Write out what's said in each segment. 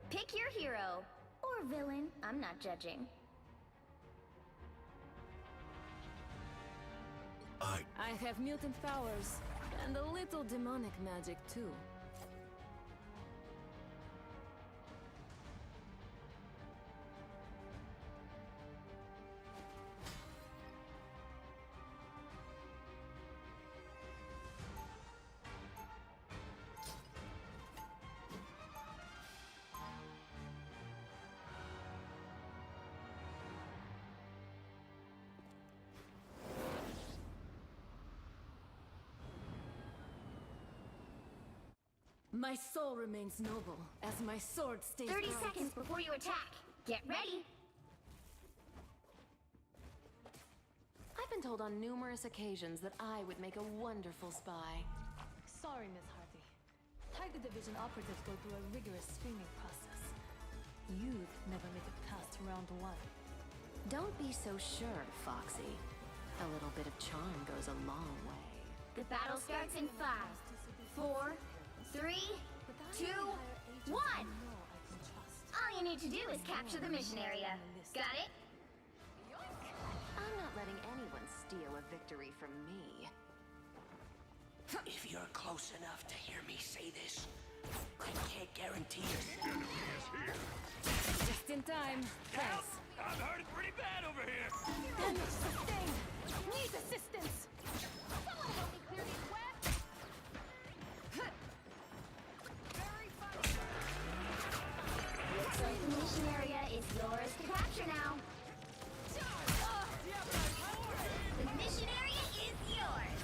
Pick your hero. Or villain. I'm not judging. I have mutant powers, and a little demonic magic too. My soul remains noble, as my sword stays 30 bright. seconds before you attack. Get ready. I've been told on numerous occasions that I would make a wonderful spy. Sorry, Miss Hardy. Tiger Division operatives go through a rigorous screening process. You'd never make it past round 1. Don't be so sure, Foxy. A little bit of charm goes a long way. The battle starts in 5, 4, 3, 2, 1. All you need to do is capture the mission area. Got it? I'm not letting anyone steal a victory from me. If you're close enough to hear me say this, I can't guarantee you. Just in time. Thanks. I'm hurting pretty bad over here. Damage sustained! Need assistance! Someone help me clear these webs! Looks like the mission area is yours to capture now. The mission area is yours.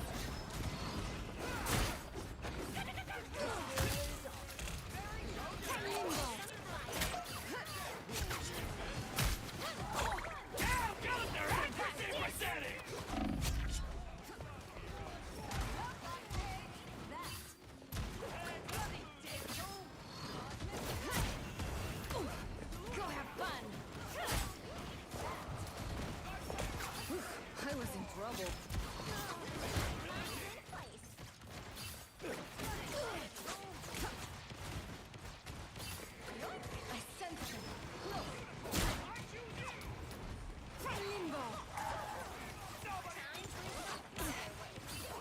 Go have fun! I was in trouble. I sense him. Limbo!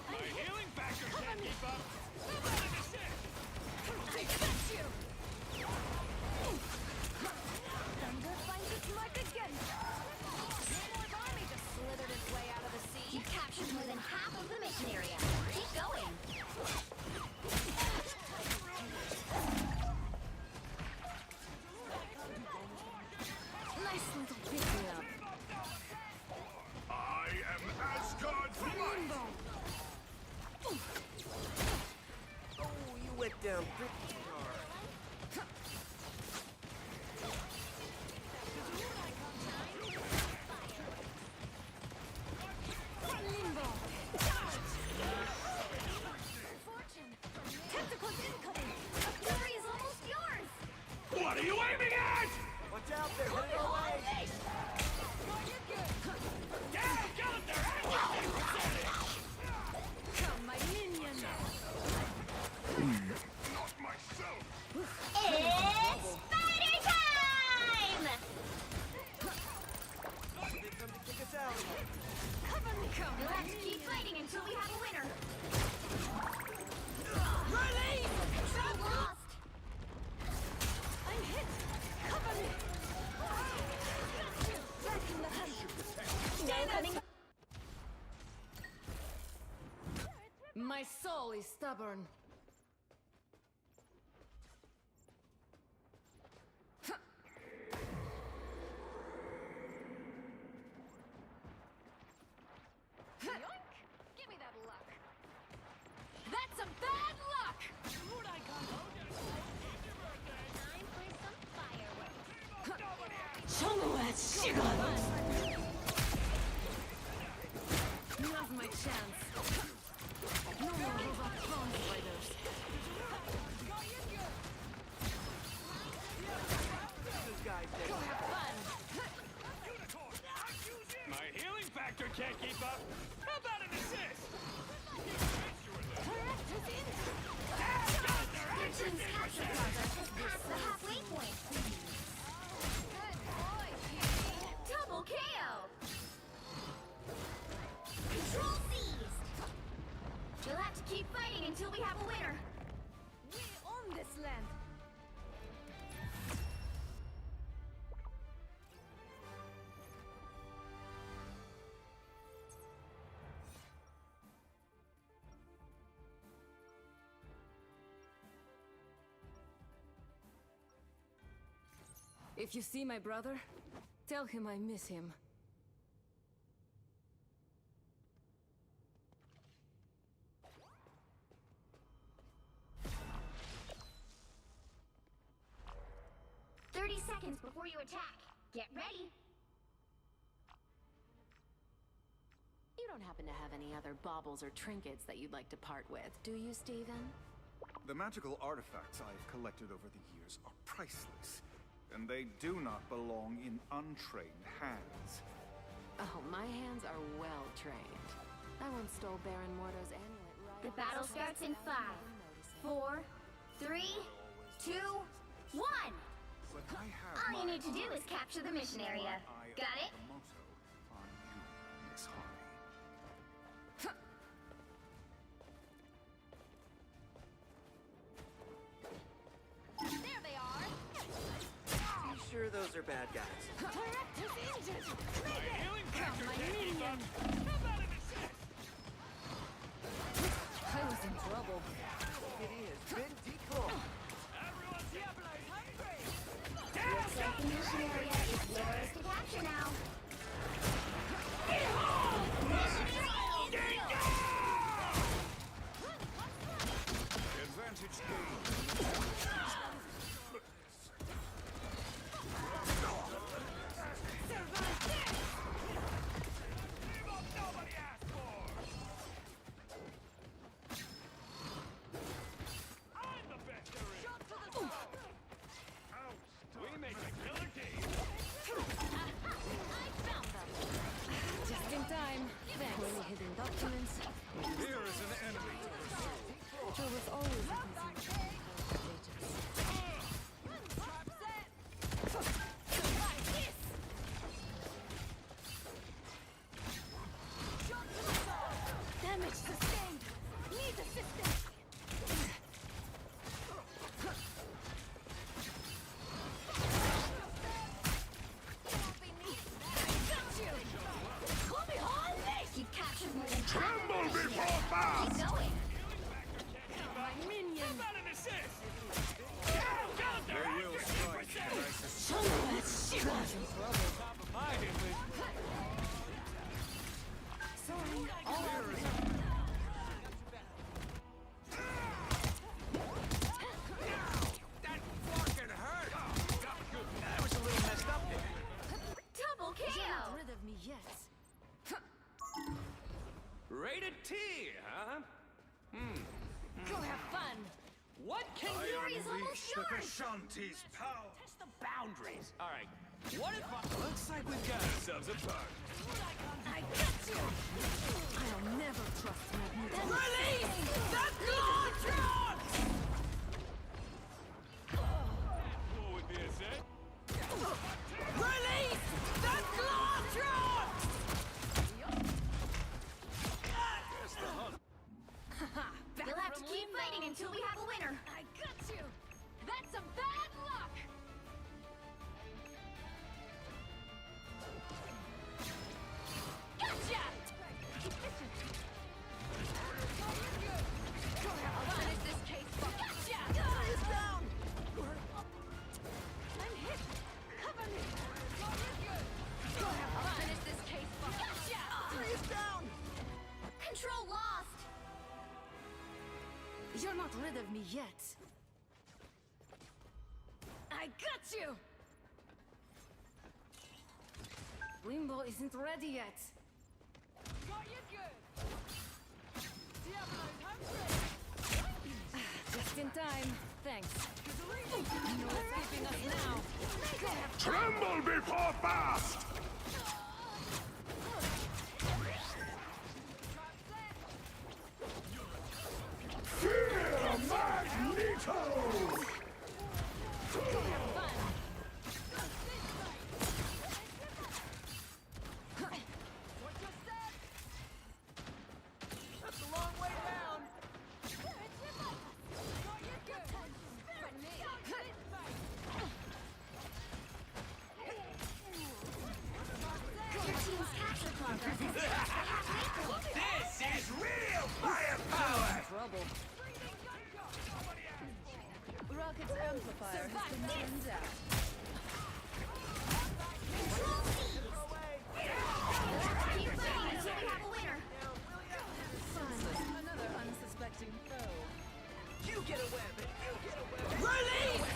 My healing factor can't keep up. I got you! Thunder finds its mark again! Namor's army just slithered its way out of the sea. You captured more than half of the mission area. Keep going. Nice little pick-me-up. I am Asgard's light! Limbo! Oh, you went down pretty hard. Limbo! Tentacles incoming! The fury is almost yours. What are you aiming at? Watch out there, heading our way! Down, get up there! Come, my minion! Not myself! It's spider time! They come to kick us out. Cover me, come! You'll have to keep fighting until we have a winner. Release! Control lost. I'm hit! Cover me! Back in the hunt! No cutting. My soul is stubborn. Yoink! Give me that luck! That's a bad luck! Now's my chance. No more overcome, fighter. If you see my brother, tell him I miss him. Seconds before you attack. Get ready. You don't happen to have any other baubles or trinkets that you'd like to part with, do you, Steven? The magical artifacts I've collected over the years are priceless, and they do not belong in untrained hands. Oh, my hands are well trained. I once stole Baron Mordo's amulet right The off battle his starts face in without 5, even noticing. 4, 3, 2, 1. But I have All you my need to do eye- is capture the mission area. my eye Got it? of the motto on you, Miss Hardy. There they are. Be sure those are bad guys. I was in trouble. Kitty has been declawed. Looks like the mission area is yours to capture now. Advantage gained. Just in time. Thanks. Poorly hidden documents. Here is an enemy to pursue. There was always a concern. Damage sustained. Need assistance. You captured more than Tremble before fast! Keep going. My minion! They will strike, and I suspect. Sorry. Here is Double You're KO. not rid of me yet. Rated T, huh? Go have fun. What can I Fury is almost unleash the yours. Kashanti's power. test the boundaries? All right. What if I... Looks like we've got ourselves a target. I got you. I'll never trust magnetism. Release the Glowtron! What would be a set? Release the Glowtron! We'll have to keep fighting until we have a winner. I got you. That's some bad luck. Gotcha! I'll finish this case. Gotcha! He's down! I'm hit! Cover me! I'll finish this case. Gotcha! He's down! Control lost! You're not rid of me yet. I got you! Limbo isn't ready yet. Got you good! Just in time. Thanks. You know what's keeping us now. Tremble before fast! Fear Magneto! That's a long way down. Your team's capture progress is This is real firepower! Trouble. Rocket's amplifier has been turned down. get a web. You get a web. Release!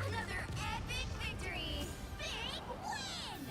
Another epic victory! Big win!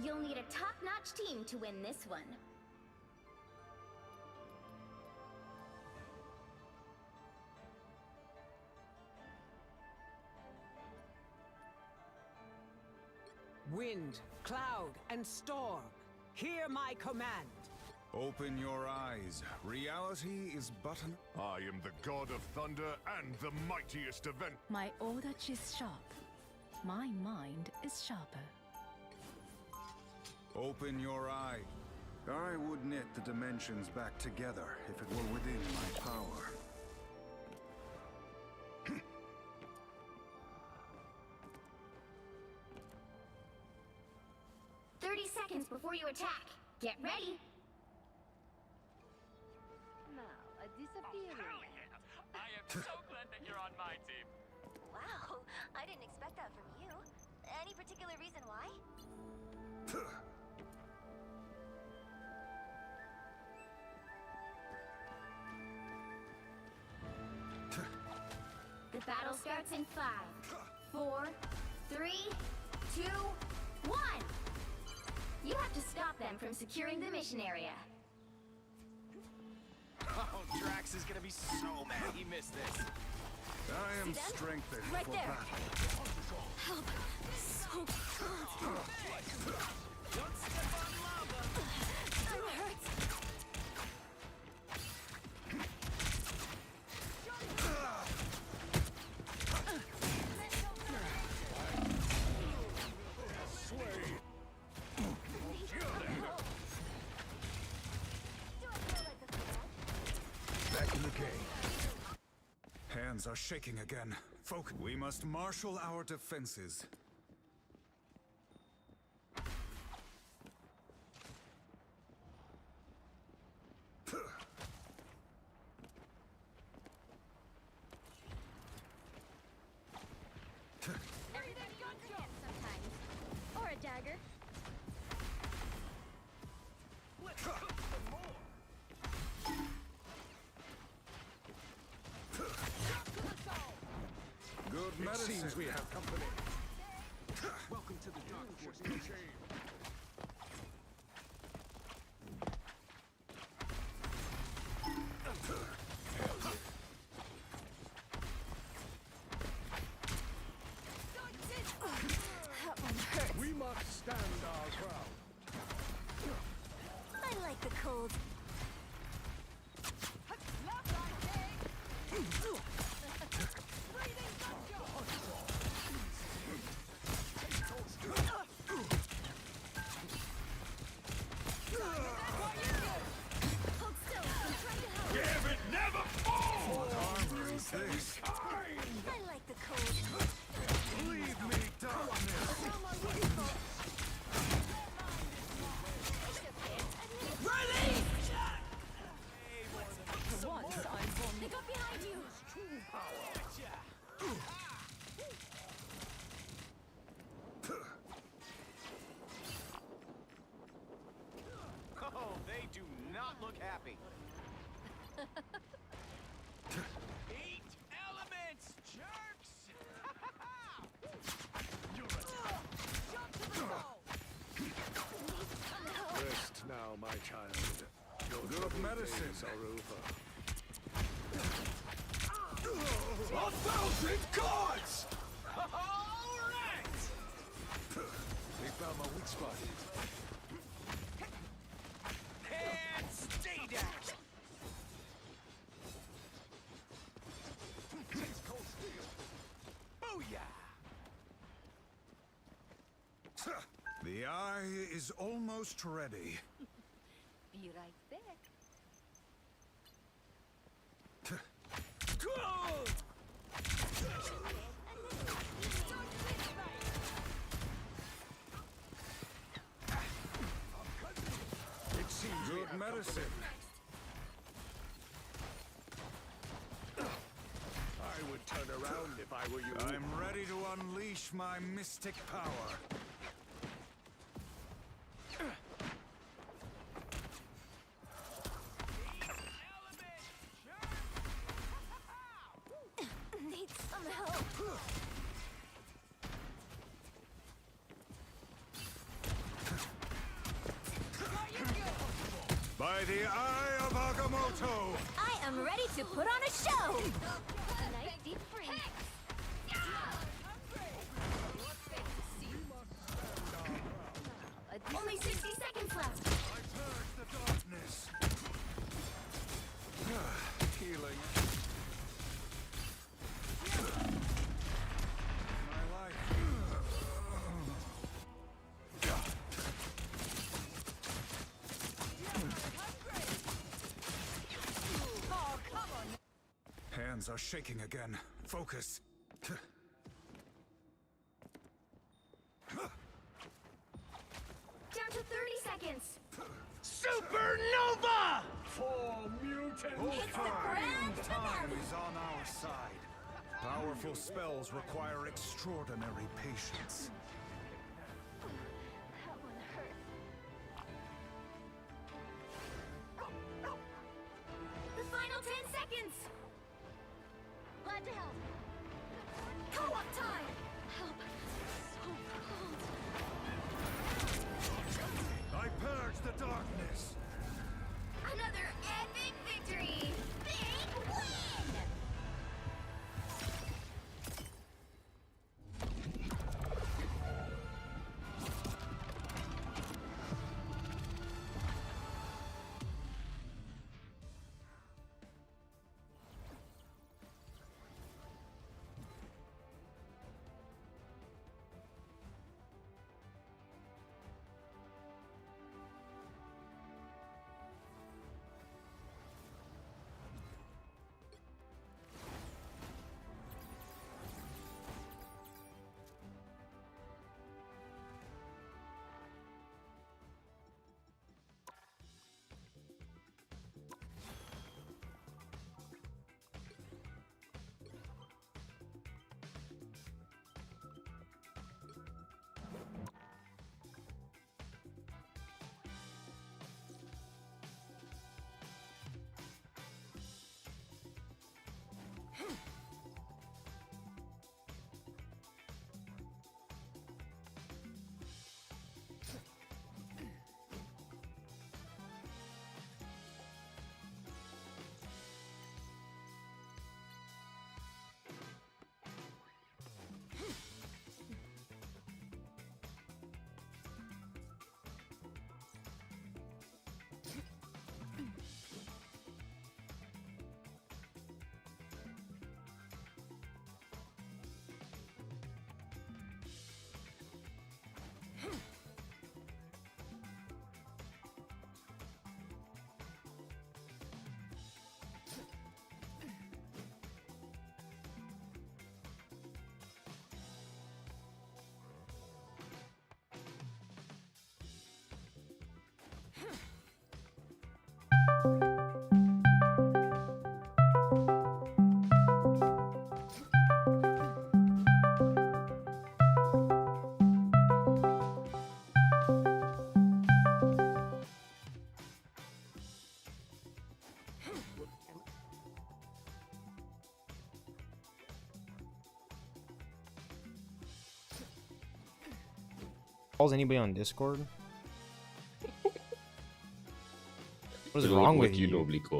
You'll need a top-notch team to win this one. Wind, cloud, and storm, hear my command. Open your eyes. Reality is but an... I am the god of thunder and the mightiest event. My order is sharp. My mind is sharper. Open your eye. I would knit the dimensions back together if it were within my power. 30 seconds before you attack. Get ready. Now, a disappearing. I am so glad that you're on my team. Wow, I didn't expect that from you. Any particular reason why? The battle starts in 5, 4, 3, 2, 1. You have to stop them from securing the mission area. Oh, Drax is gonna be so mad he missed this. I am strengthened Right for there. battle. Help! So cold. Don't step on lava. I'm hurt. Back in the game. Hands are shaking again. Folk, we must marshal our defenses. Sometimes. Or a dagger. Good medicine. Seems we have company. Welcome to the Dark Force chain. That one hurt. We must stand our ground. I like the cold. Hold still. I'm trying to help. Damn it, never fall! What armor is this? I like the cold. Leave me, darkness! For once, I'm born. They got behind you. Oh, they do not look happy. 8 elements, jerks! Rest now, my child. Your Good medicine. days are over. 1,000 gods! All right! They found my weak spot. And stay down! Booyah! The eye is almost ready. Be right back. It seems we Good have medicine. I would turn around if I were you. I'm ready to unleash my mystic power. Need some help. By the eye of Agamotto! I am ready to put on a show! Nice deep freeze. Only 60 seconds left. I purge the darkness. Healing. My life. Hands are shaking again. Focus. Down to 30 seconds. Supernova! For mutants! Time is on our side. Powerful spells require extraordinary patience. That one hurt. The final 10 seconds. Glad to help. Co-op time. Help. So cold. I purge the darkness. Another epic victory. Big win. Calls anybody on Discord? What is wrong with you?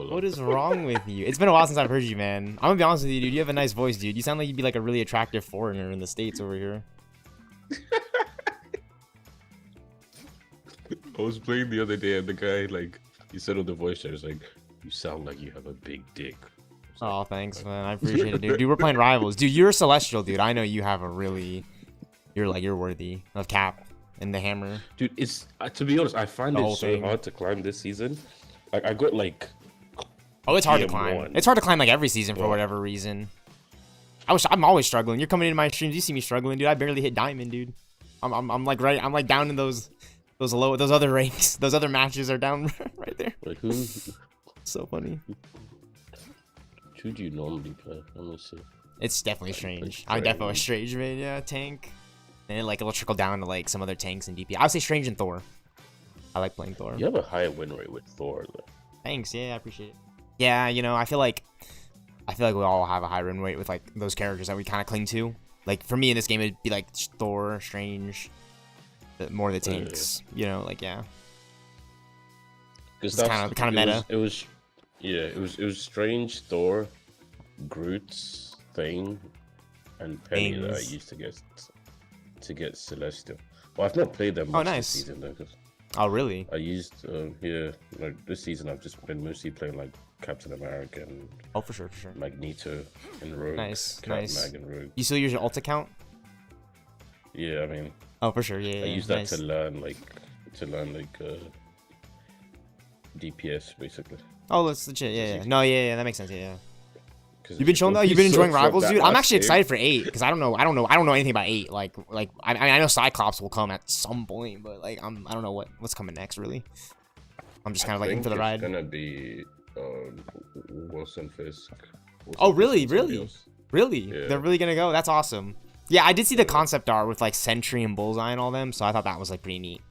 What is wrong with you? It's been a while since I've heard you, man. I'm gonna be honest with you, dude. You have a nice voice, dude. You sound like you'd be like a really attractive foreigner in the States over here. I was playing the other day and the guy, like, he said on the voice chat, like, you sound like you have a big dick. Oh, thanks, man. I appreciate it, dude. Dude, we're playing Rivals. Dude, you're a Celestial, dude. I know you have a really... You're worthy of Cap and the hammer. Dude, it's... to be honest, I find it so hard to climb this season. Like, I got, like... Oh, it's hard to climb. It's hard to climb, like, every season for whatever reason. I'm always struggling. You're coming into my streams, you see me struggling, dude. I barely hit Diamond, dude. I'm like down in those other ranks. Those other matches are down right there. Like, who? So funny. Who do you normally play? Let me see. It's definitely Strange. I'm definitely a Strange, man. Yeah, tank. And like it'll trickle down to like some other tanks and DP. I would say Strange and Thor. I like playing Thor. You have a higher win rate with Thor. Though. Thanks. Yeah, I appreciate it. Yeah, you know, I feel like we all have a high win rate with like those characters that we kind of cling to. Like for me in this game, it'd be like Thor, Strange, more the tanks. You know, like yeah. It's kind of meta. It was Strange, Thor, Groot's thing, and Penny that I used to get Celestial. Well, I've not played them much this season though. Oh, really? I used like this season I've just been mostly playing like Captain America and for sure. Magneto and Rogue. Nice. Mag and Rogue. You still use your ult account? Yeah, I mean. Oh, for sure. Yeah. I use that to learn DPS basically. Oh, that's legit. Yeah. No, yeah, that makes sense. Yeah. You've been chilling though. You've been enjoying Rivals, dude. I'm actually excited for 8 because I don't know anything about 8. I know Cyclops will come at some point, but like I don't know what's coming next really. I'm just kind of like in for the ride. It's gonna be Wilson Fisk. Oh, really? Yeah. They're really gonna go? That's awesome. Yeah, I did see the concept art with like Sentry and Bullseye and all them, so I thought that was like pretty neat.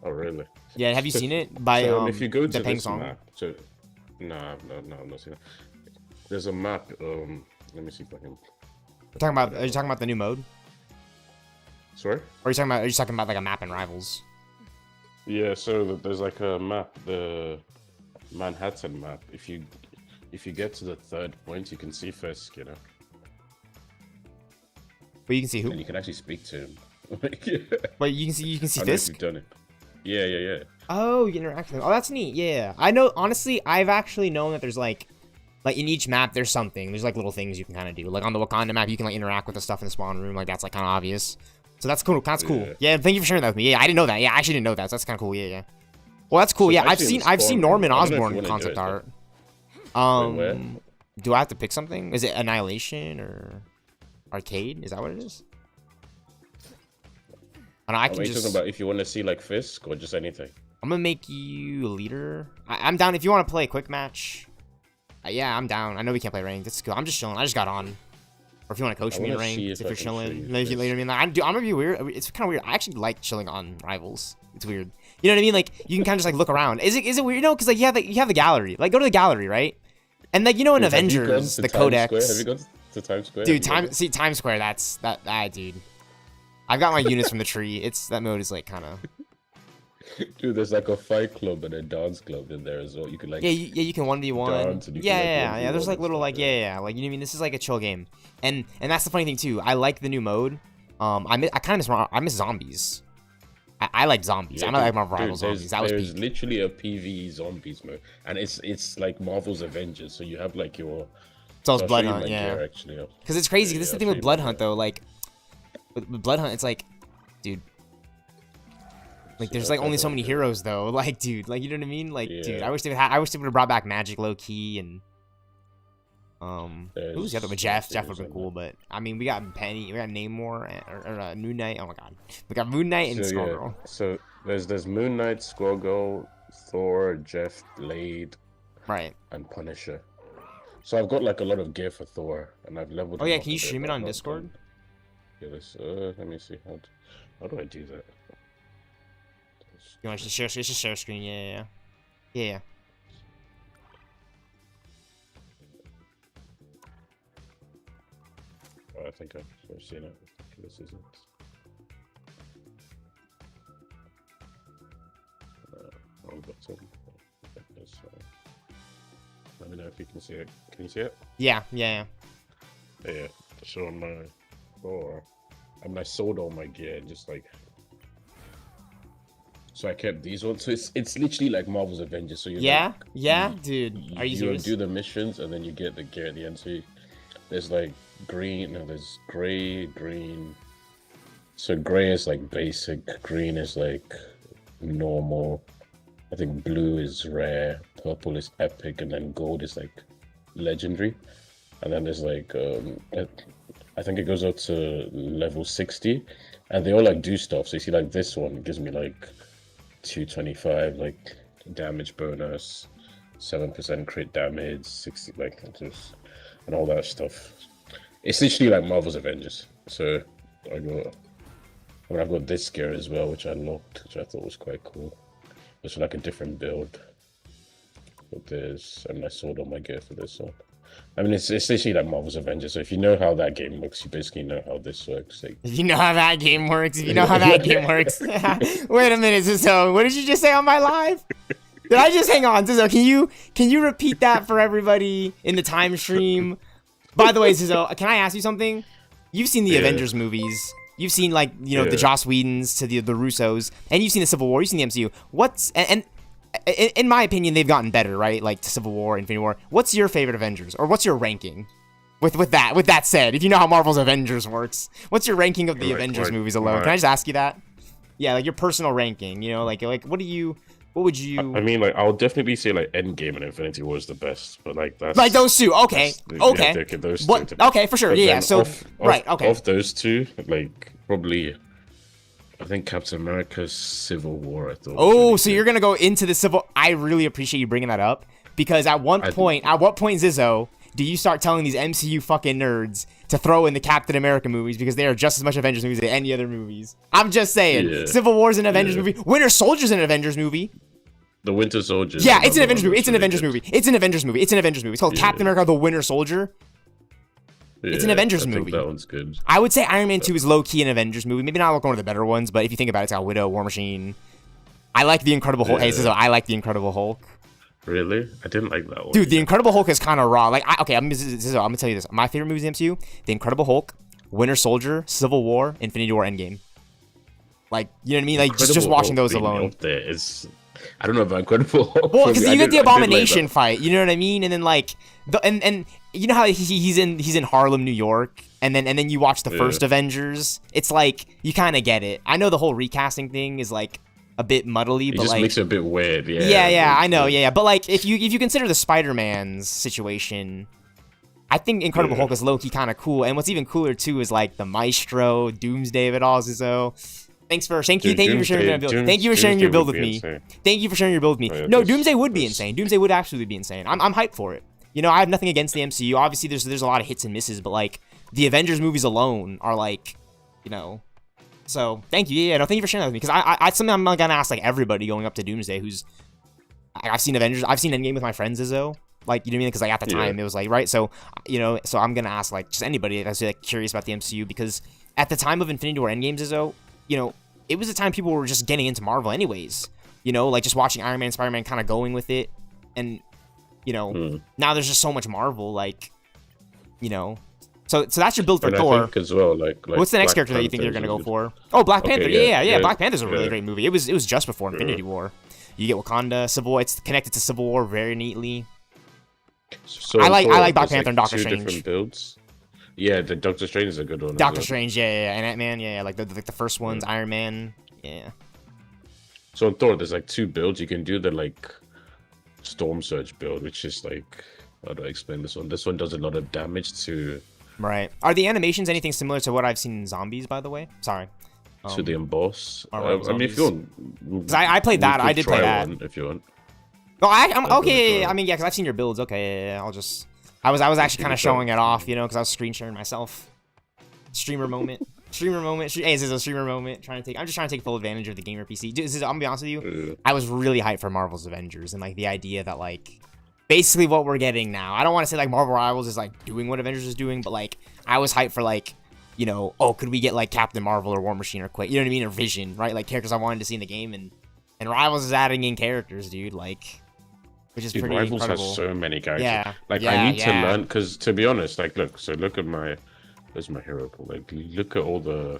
Oh, really? Yeah, have you seen it by if you go to the Peng this Song? map, no, I've not seen it. There's a map. Let me see if I can. Are you talking about the new mode? Sorry? Or are you talking about like a map in Rivals? Yeah, so there's like a map, the Manhattan map. If you get to the 3rd point, you can see Fisk, you know. But you can see who? And you can actually speak to him. Wait, you can see Fisk? You've done it. Yeah. Oh, you interact with him. Oh, that's neat. Yeah. I know, honestly, I've actually known that there's like in each map, there's something. There's like little things you can kind of do. Like on the Wakanda map, you can like interact with the stuff in the spawn room. Like that's like kind of obvious. So that's cool. That's cool. Yeah, thank you for sharing that with me. Yeah, I didn't know that. Yeah, I actually didn't know that. So that's kind of cool. Yeah. Well, that's cool. So Yeah, I've seen Norman Osborn concept art. Do I have to pick something? Is it Annihilation or Arcade? Is that what it is? And I can just talking about if you want to see like Fisk or just anything. I'm gonna make you a leader. I'm down if you want to play a quick match. Yeah, I'm down. I know we can't play ranked. That's cool. I'm just chilling. I just got on. Or if you want to coach me in ranked, if you're chilling, maybe you know what I mean. Like, I'm gonna be weird. It's kind of weird. I actually like chilling on Rivals. It's weird. You know what I mean? Like you can kind of just like look around. Is it weird? You know, because like you have the gallery. Like go to the gallery, right? And like you know in Avengers, the Codex. Have you gone to Times Square? Dude, Times Square. That's dude. I've got my units from the tree. That mode is like kind of. Dude, there's like a fight club and a dance club in there as well. You can like you can 1v1. Yeah. There's like little like like you know what I mean. This is like a chill game, and that's the funny thing too. I like the new mode. I miss zombies. I like zombies. I'm not like my rival zombies. That was peak. There's literally a PvE zombies mode, and it's like Marvel's Avengers. So you have like your. So it's Blood Hunt, yeah. Because it's crazy. This is the thing with Blood Hunt though. Like with Blood Hunt, it's like, dude. Like there's like only so many heroes though. Like dude, like you know what I mean? Like dude, I wish they would have brought back Magic low key and who's the other one? Jeff would have been cool, but I mean we got Penny, we got Namor or Moon Knight. Oh my god, we got Moon Knight and Squirrel. So there's Moon Knight, Squirrel, Thor, Jeff, Blade, right, and Punisher. So I've got like a lot of gear for Thor, and I've leveled. Oh yeah, can you stream it on Discord? Yeah, let me see how do I do that? You want to share? It's just share screen. Yeah. Oh, I think I've seen it. This isn't. Let me know if you can see it. Can you see it? Yeah. Yeah. So on my Thor, I sold all my gear and just like. So I kept these ones. So it's literally like Marvel's Avengers. So dude. Are you serious? You do the missions and then you get the gear at the end. So there's like green. No, there's gray, green. So gray is like basic. Green is like normal. I think blue is rare. Purple is epic, and then gold is like legendary. And then there's like I think it goes up to level 60, and they all like do stuff. So you see like this one gives me like 225 like damage bonus, 7% crit damage, 60 like just and all that stuff. It's literally like Marvel's Avengers. So I've got this gear as well, which I locked, which I thought was quite cool. It's like a different build with this, and I sold all my gear for this one. I mean, it's literally like Marvel's Avengers. So if you know how that game works, you basically know how this works. Like, if you know how that game works, Wait a minute, so what did you just say on my live? Did I just hang on, Zizzo? Can you repeat that for everybody in the time stream? By the way, Zizzo, can I ask you something? You've seen the Avengers movies. You've seen like the Joss Whedons to the Russos, and you've seen the Civil War. You've seen the MCU. And in my opinion, they've gotten better, right? Like to Civil War, Infinity War. What's your favorite Avengers, or what's your ranking? With that said, if you know how Marvel's Avengers works, what's your ranking of the Avengers movies alone? Can I just ask you that? Yeah, like your personal ranking. Like what would you? I mean, like I'll definitely say like Endgame and Infinity War is the best, but like that's like those two. Okay, okay. Yeah, those what? two. Okay, for sure. Yeah. So right. Okay. Of those two, like probably, I think Captain America's Civil War. I thought. Oh, so you're gonna go into the Civil? I really appreciate you bringing that up because at what point, Zizzo, do you start telling these MCU fucking nerds to throw in the Captain America movies because they are just as much Avengers movies as any other movies? I'm just saying. Civil War's an Avengers movie. Winter Soldier's an Avengers movie. The Winter Soldier. Yeah, it's an Avengers movie. It's an Avengers movie. It's an Avengers movie. It's an Avengers movie. It's called Captain America: The Winter Soldier. It's an Avengers movie. That one's good. I would say Iron Man 2 is low-key an Avengers movie. Maybe not one of the better ones, but if you think about it, it's got Widow, War Machine. I like the Incredible Hulk. Hey, Zizzo, I like the Incredible Hulk. Really? I didn't like that one. Dude, the Incredible Hulk is kind of raw. Like, I'm gonna tell you this. My favorite movies in the MCU: The Incredible Hulk, Winter Soldier, Civil War, Infinity War, Endgame. Like, you know what I mean? Like, just watching those alone. Up there is, I don't know about Incredible Hulk. Well, because you get the Abomination fight. You know what I mean? And then like, and you know how he's in Harlem, New York, and then you watch the first Avengers. It's like you kind of get it. I know the whole recasting thing is like a bit muddly, but just like makes it a bit weird. Yeah, I know. Yeah, but like if you consider the Spider-Man's situation, I think Incredible Hulk is low-key kind of cool. And what's even cooler too is like the Maestro, Doomsday of it all. So thank you for sharing your build. Thank you for sharing your build with me. Thank you for sharing your build with me. No, Doomsday would be insane. Doomsday would absolutely be insane. I'm hyped for it. You know, I have nothing against the MCU. Obviously, there's a lot of hits and misses, but like the Avengers movies alone are like, you know. So thank you. Yeah, no, thank you for sharing that with me because I something I'm gonna ask like everybody going up to Doomsday who's I've seen Avengers. I've seen Endgame with my friends, Izzo. Like, you know what I mean? Because like at the time it was like right. So you know, so I'm gonna ask like just anybody that's like curious about the MCU because at the time of Infinity War Endgames, Izzo, you know, it was a time people were just getting into Marvel anyways. You know, like just watching Iron Man, Spider-Man, kind of going with it, and you know, now there's just so much Marvel, like, you know. So that's your build for Thor. I think as well, like what's the next character that you think you're gonna go for? Oh, Black Panther. Yeah. Black Panther's a really great movie. It was just before Infinity War. You get Wakanda, Civil War. It's connected to Civil War very neatly. So I like Black Panther and Doctor Strange. Different builds. Yeah, the Doctor Strange is a good one. Doctor Strange, and Ant-Man, like the first ones, Iron Man, So in Thor, there's like two builds. You can do the like Storm Surge build, which is like, how do I explain this one? This one does a lot of damage to. Right. Are the animations anything similar to what I've seen in Zombies? By the way, sorry. To the emboss. I mean, if you want, I played that. I did play that. If you want. Oh, I'm okay. Yeah. I mean, yeah, because I've seen your builds. Okay, yeah. I'll just. I was actually kind of showing it off, you know, because I was screen sharing myself. Streamer moment. Hey, this is a streamer moment. I'm just trying to take full advantage of the gamer PC. I'm gonna be honest with you. I was really hyped for Marvel's Avengers and like the idea that like basically what we're getting now. I don't want to say like Marvel Rivals is like doing what Avengers is doing, but like I was hyped for like, you know, oh, could we get like Captain Marvel or War Machine or Quake? You know what I mean? Or Vision, right? Like characters I wanted to see in the game, and Rivals is adding in characters, dude. Like. Which is pretty Rivals incredible. has so many characters. Yeah. Like I need to learn because to be honest, like look at my, there's my hero pool. Like look at all the.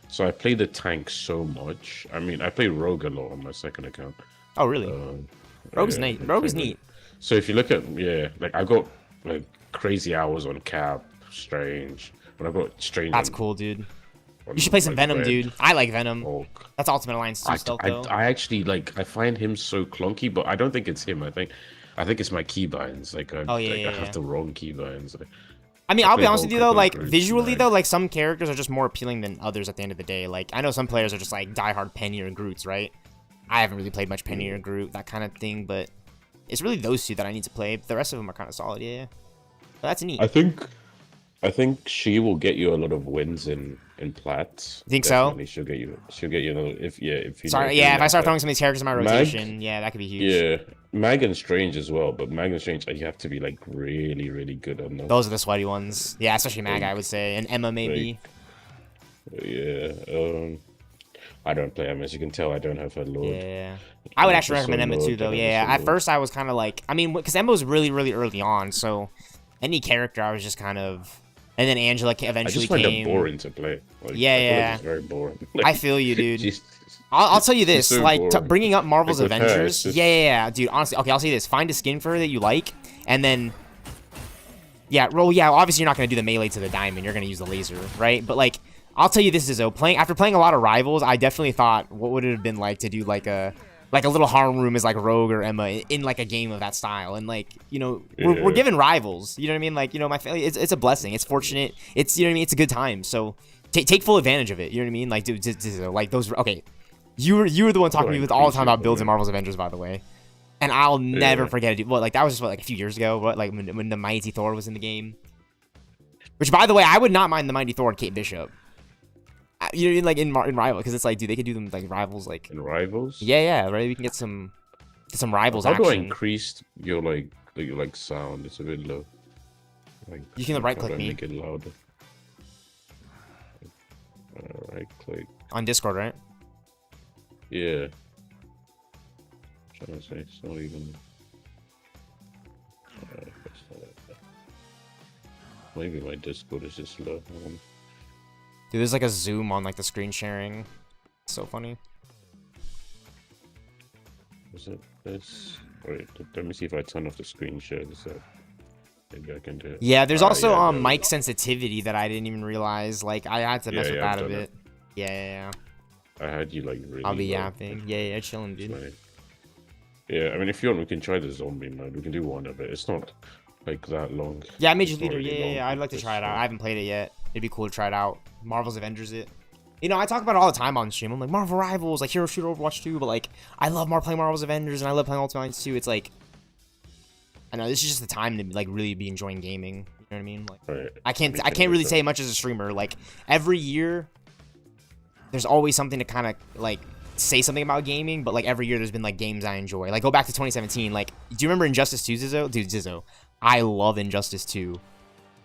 So I play the tank so much. I mean, I play Rogue a lot on my second account. Oh really? Rogue's neat. Rogue is neat. So if you look at like I got like crazy hours on Cap, Strange. When I got Strange. That's cool, dude. You should play some Venom, dude. I like Venom. Hulk. That's Ultimate Alliance 2 stealth, though. I actually like. I find him so clunky, but I don't think it's him. I think it's my keybinds. Like, I have the wrong keybinds. Like, I mean, I'll be honest with you though. Like visually though, like some characters are just more appealing than others. At the end of the day, like I know some players are just like diehard Penny or Groots, right? I haven't really played much Penny or Groot, that kind of thing. But it's really those two that I need to play. The rest of them are kind of solid, yeah. But that's neat. I think she will get you a lot of wins in Plats. Think Definitely. so? She'll get you another if you. Sorry, yeah. If I start throwing some of these characters in my rotation, yeah, that could be huge. Yeah, Mag and Strange as well, but Mag and Strange you have to be like really, really good on them. Those are the sweaty ones. Yeah, especially Mag, I would say, and Emma maybe. Yeah. I don't play Emma, as you can tell. I don't have a Lord. Yeah. I would actually recommend Emma too, though. Yeah. At first, I was kind of like, I mean, because Emma was really, really early on, so any character, I was just kind of. And then Angela eventually I just find came. it boring to play. Like, yeah. It's very boring. Like, I feel you, dude. I'll tell you this, so like bringing up Marvel's like Avengers. just... Yeah, dude. Honestly, okay, I'll say this: find a skin for her that you like, and then. Yeah, obviously you're not gonna do the melee to the diamond. You're gonna use the laser, right? But like, I'll tell you this is after playing a lot of Rivals, I definitely thought what would it have been like to do like a little harem room as like Rogue or Emma in like a game of that style, and like we're given Rivals. You know what I mean? Like my family, it's a blessing. It's fortunate. It's what I mean. It's a good time. So take full advantage of it. You know what I mean? Like dude, like those. Okay, you were the one talking to me with all the time about builds in Marvel's Avengers, by the way. And I'll never forget it. Well, like that was just like a few years ago. What, like when the Mighty Thor was in the game. Which, by the way, I would not mind the Mighty Thor and Kate Bishop. You know, like in Rival, because it's like, dude, they could do them like Rivals, like in Rivals. Yeah, right. We can get some Rivals action. How do I increase your sound? It's a bit low. Like, you can right click me. Make it louder. Right click on Discord, right? Yeah. Trying to say it's not even. Maybe my Discord is just low. Dude, there's like a zoom on like the screen sharing. It's so funny. Is it this? Wait, let me see if I turn off the screen share. Maybe I can do it. Yeah, there's also mic sensitivity that I didn't even realize. Like I had to mess with that a bit. Yeah. I had you like really. I'll be yapping. Yeah, chilling, dude. Like, yeah, I mean, if you want, we can try the zombie mode. We can do one of it. It's not like that long. Yeah, I made you leader. Yeah. I'd like to try it out. I haven't played it yet. It'd be cool to try it out. Marvel's Avengers it. You know, I talk about it all the time on stream. I'm like, Marvel Rivals, like Hero Shooter Overwatch 2, but like, I love playing Marvel's Avengers, and I love playing Ultimate Alliance 2. It's like, I know, this is just the time to like really be enjoying gaming. You know what I mean? Like, right. I can't really say much as a streamer. Like, every year, there's always something to kind of like say something about gaming, but like every year there's been like games I enjoy. Like go back to 2017. Like, do you remember Injustice 2, Zizzo? Dude, Zizzo, I love Injustice 2.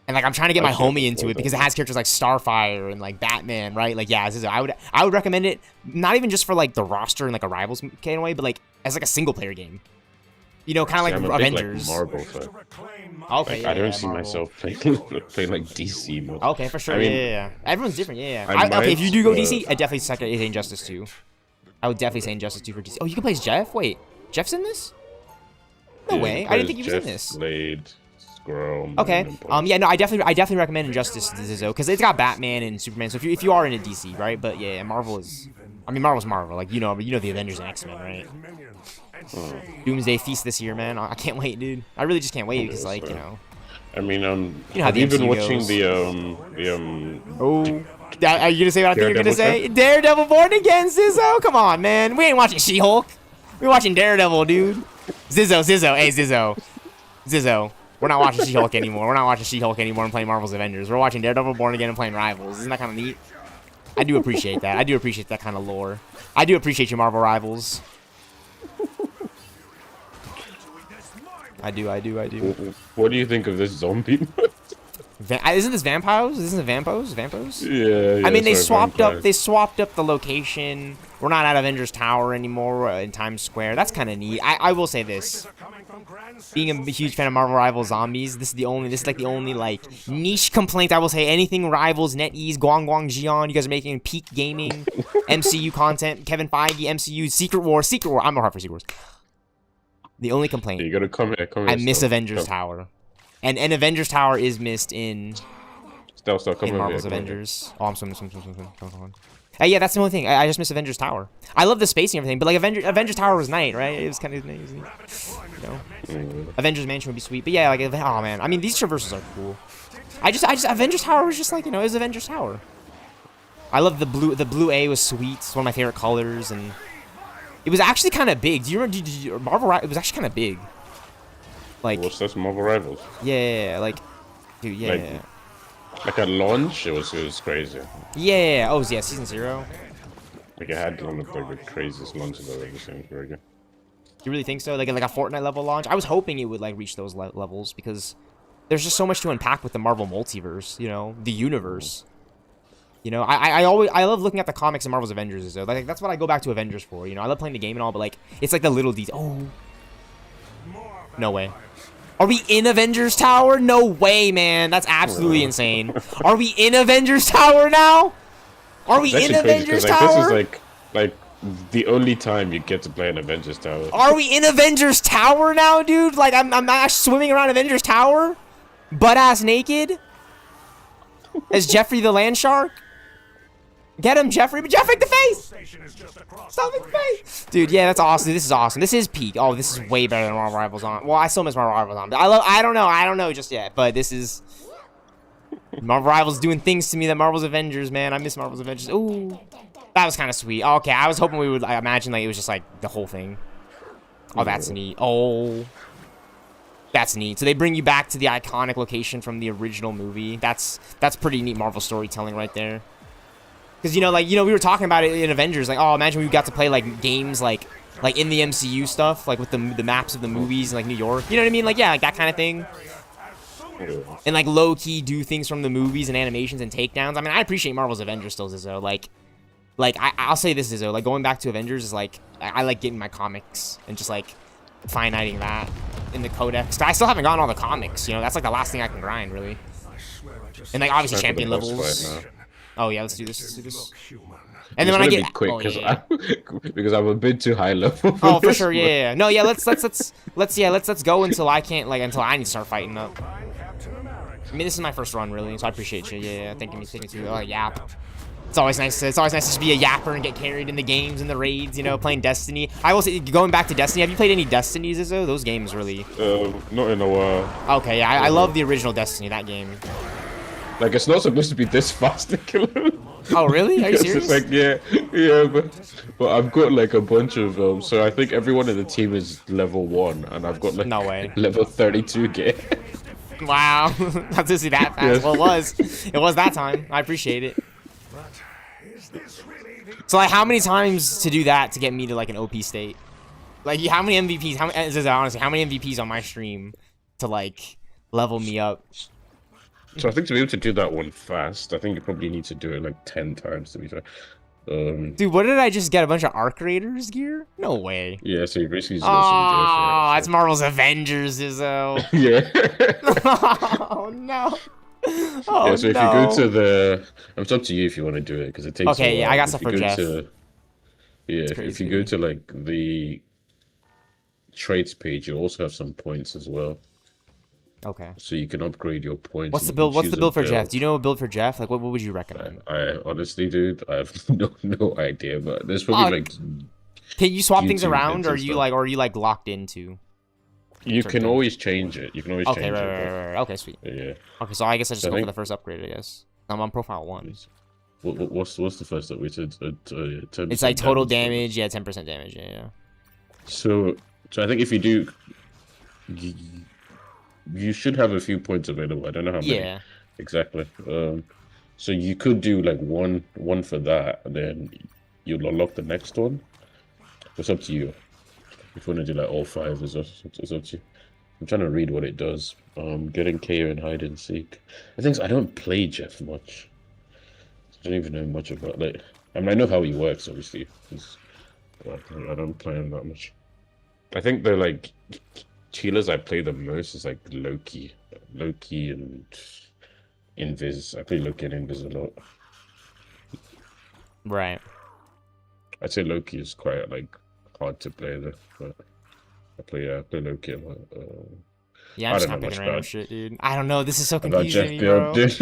And like I'm trying to get my homie into it because it has characters like Starfire and like Batman, right? Like yeah, Zizzo, I would recommend it, not even just for like the roster and like a Rivals kind of way, but like as like a single player game. You know, kind of like Avengers. Big, like, Marvel fan. Okay, like, I don't see myself playing like DC mode. Okay, for sure. I mean, yeah. Everyone's different. Yeah. Okay, if you do go DC, I definitely say Injustice 2. I would definitely say Injustice 2 for DC. Oh, you can play as Jeff? Wait, Jeff's in this? No way. I didn't think he was in this. Blade, Squirrel. Okay. Yeah. No, I definitely recommend Injustice to Zizzo because it's got Batman and Superman. So if you are into DC, right? But yeah, Marvel's Marvel. Like you know the Avengers and X-Men, right? Doomsday Feast this year, man. I can't wait, dude. I really just can't wait because, like, you know. I mean, you know how have you been watching goes. Oh, are you gonna say what I think you're gonna say? Daredevil Born Again, Zizzo. Come on, man. We ain't watching She-Hulk. We're watching Daredevil, dude. Zizzo. Hey, Zizzo. We're not watching She-Hulk anymore. And playing Marvel's Avengers. We're watching Daredevil Born Again and playing Rivals. Isn't that kind of neat? I do appreciate that. I do appreciate that kind of lore. I do appreciate your Marvel Rivals. I do. What do you think of this zombie mode? Isn't this Vampires? Isn't it Vampos? Yeah. I mean, they swapped up the location. We're not at Avengers Tower anymore. We're in Times Square. That's kind of neat. I will say this. Being a huge fan of Marvel Rivals Zombies, this is like the only like niche complaint I will say. Anything Rivals, NetEase, Guang Jian, you guys are making peak gaming, MCU content, Kevin Feige, MCU, Secret War. I'm more hard for Secret Wars. The only complaint. You gotta come here. I miss Avengers Tower. And Avengers Tower is missed in Marvel's Avengers. Oh, I'm swimming. Hey, yeah, that's the only thing. I just miss Avengers Tower. I love the space and everything, but like Avengers Tower was nice, right? It was kind of nice. You know? Avengers Mansion would be sweet, but yeah, like, oh man. I mean, these traverses are cool. I just Avengers Tower was just like, you know, it was Avengers Tower. I love the blue. The blue A was sweet. It's one of my favorite colors, and it was actually kind of big. Do you remember Marvel? It was actually kind of big. Like, what's this, Marvel Rivals? Yeah, like, dude, yeah. Like at launch, it was crazy. Yeah. Oh, yeah, Season 0. Like it had one of the craziest launches I've ever seen. Very good. You really think so? Like a Fortnite level launch? I was hoping it would like reach those levels because there's just so much to unpack with the Marvel multiverse. You know, the universe. You know, I love looking at the comics and Marvel's Avengers. So like that's what I go back to Avengers for. You know, I love playing the game and all, but like it's like the little details. Oh, no way. Are we in Avengers Tower? No way, man. That's absolutely insane. Are we in Avengers Tower now? Are we in Avengers Tower? This is like the only time you get to play in Avengers Tower. Are we in Avengers Tower now, dude? Like I'm actually swimming around Avengers Tower, butt ass naked, as Jeffrey the Land Shark. Get him, Jeffrey! But Jeffrey, the face! Stop the face! Dude, yeah, that's awesome. This is awesome. This is peak. Oh, this is way better than Marvel Rivals on. Well, I still miss Marvel Rivals on. But I don't know just yet. But this is Marvel Rivals doing things to me that Marvel's Avengers, man. I miss Marvel's Avengers. Ooh, that was kind of sweet. Okay, I was hoping we would. I imagine like it was just like the whole thing. Oh, that's neat. Oh, that's neat. So they bring you back to the iconic location from the original movie. That's pretty neat Marvel storytelling right there. Because, we were talking about it in Avengers. Like, oh, imagine we got to play, like, games, like in the MCU stuff. Like, with the maps of the movies in, like, New York. You know what I mean? Like, yeah, like, that kind of thing. And, like, low-key do things from the movies and animations and takedowns. I mean, I appreciate Marvel's Avengers still, Zizzo. Like I'll say this, Zizzo. Like, going back to Avengers is, like, I like getting my comics and just, like, finiting that in the codex. I still haven't gotten all the comics, you know? That's, like, the last thing I can grind, really. And, like, obviously champion levels. Oh yeah, let's do this. And then when I get quick because I'm a bit too high level. Oh, for sure, yeah. No, yeah, let's go until I can't until I need to start fighting up. I mean, this is my first run really, so I appreciate you. Yeah, thanking me to yap. It's always nice to just be a yapper and get carried in the games and the raids, playing Destiny. I will say, going back to Destiny, have you played any Destinies, Izzo? Those games really not in a while. Okay, yeah, I love the original Destiny, that game. Like, it's not supposed to be this fast to kill him. Oh, really? Are you serious? It's like, yeah, but I've got, like, a bunch of, so I think everyone in the team is level 1, and I've got, like, no way. Level 32 gear. Wow. Not to see that fast. Yes. Well, it was that time. I appreciate it. So, like, how many times to do that to get me to, like, an OP state? Like, how many MVPs, honestly, how many MVPs on my stream to, like, level me up? So I think to be able to do that one fast, I think you probably need to do it like 10 times to be fair. Dude, what did I just get? A bunch of Arc Raiders gear? No way. Yeah, so you basically just oh, that's Marvel's Avengers, Izzo. Yeah. Oh no. Oh, yeah, so if you go to the, it's up to you if you want to do it because it takes. Okay, yeah, I got stuff for Jeff. If you go to like the trades page, you also have some points as well. Okay. So you can upgrade your points. What's the build? What's the build for Jeff? Do you know a build for Jeff? Like, what would you recommend? I honestly, dude, I have no idea. But there's probably like. Can you swap things around, or are you like locked into? You can always change it. You can always change it. Right. Okay, sweet. Yeah. Okay, so I guess I just go for the first upgrade. I guess I'm on profile 1. What's the first upgrade? It's like total damage. Yeah, 10% damage. Yeah. So I think if you do. You should have a few points available. I don't know how many exactly. So you could do like one for that, and then you'll unlock the next one. It's up to you. If you want to do like all 5, it's up to you. I'm trying to read what it does. Getting KO and hide and seek. The thing is, I don't play Jeff much. I don't even know much about like. I mean, I know how he works, obviously. I don't play him that much. I think they're like. Healers I play the most is like Loki and Invis. I play Loki and Invis a lot. Right. I'd say Loki is quite like hard to play though, but I play Loki a lot. Yeah, I'm just not picking random shit, dude. I don't know. This is so confusing, bro. Dude,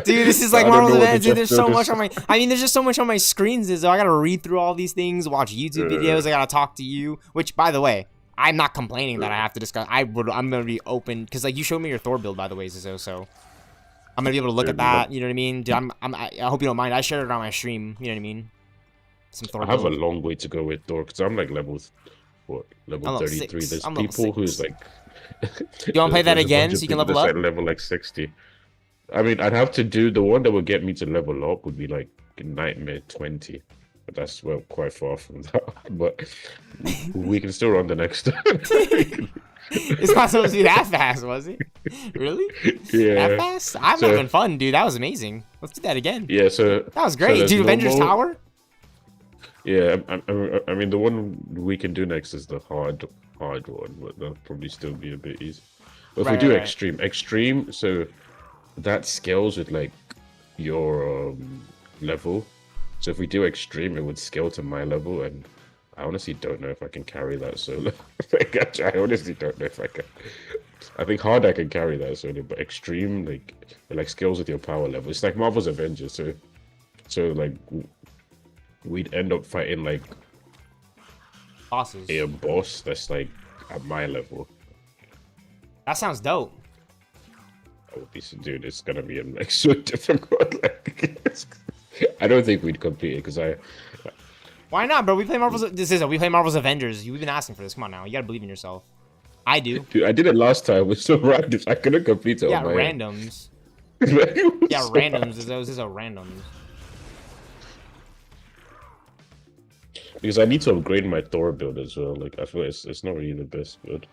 this is like Marvel's Avengers. Dude, there's so much on my. I mean, there's just so much on my screens. So I gotta read through all these things, watch YouTube videos. I gotta talk to you. Which, by the way. I'm not complaining that I have to discuss. I'm gonna be open because like you showed me your Thor build by the way, Zizzo. So I'm gonna be able to look at that. You know what I mean? Dude, I hope you don't mind. I shared it on my stream. You know what I mean? Some Thor. I have a long way to go with Thor because I'm like level 33. There's people who's like. You wanna play that again so you can level up? Like level like 60. I mean, I'd have to do the one that would get me to level up would be like Nightmare 20. But that's quite far from that. But we can still run the next. It's not supposed to be that fast, was it? Really? Yeah. That fast? I'm having fun, dude. That was amazing. Let's do that again. Yeah, so... That was great. So Dude, Avengers Tower? Yeah, I mean, the one we can do next is the hard one, but that'll probably still be a bit easy. But if we do extreme, so that scales with, like, your level. So if we do extreme, it would scale to my level, and I honestly don't know if I can carry that solo. Like, I honestly don't know if I can. I think hard I can carry that solo, but extreme, like, it like scales with your power level. It's like Marvel's Avengers, so like we'd end up fighting like bosses. A boss that's like at my level. That sounds dope. Oh, dude, it's gonna be like so difficult. Like, I don't think we'd complete it because Why not, bro? We play Marvel's Avengers. You've been asking for this. Come on now, you gotta believe in yourself. I do. Dude, I did it last time with some randoms. I couldn't complete it. Yeah, on my randoms. Yeah, so randoms. Those are randoms. Because I need to upgrade my Thor build as well. Like, I feel it's not really the best build.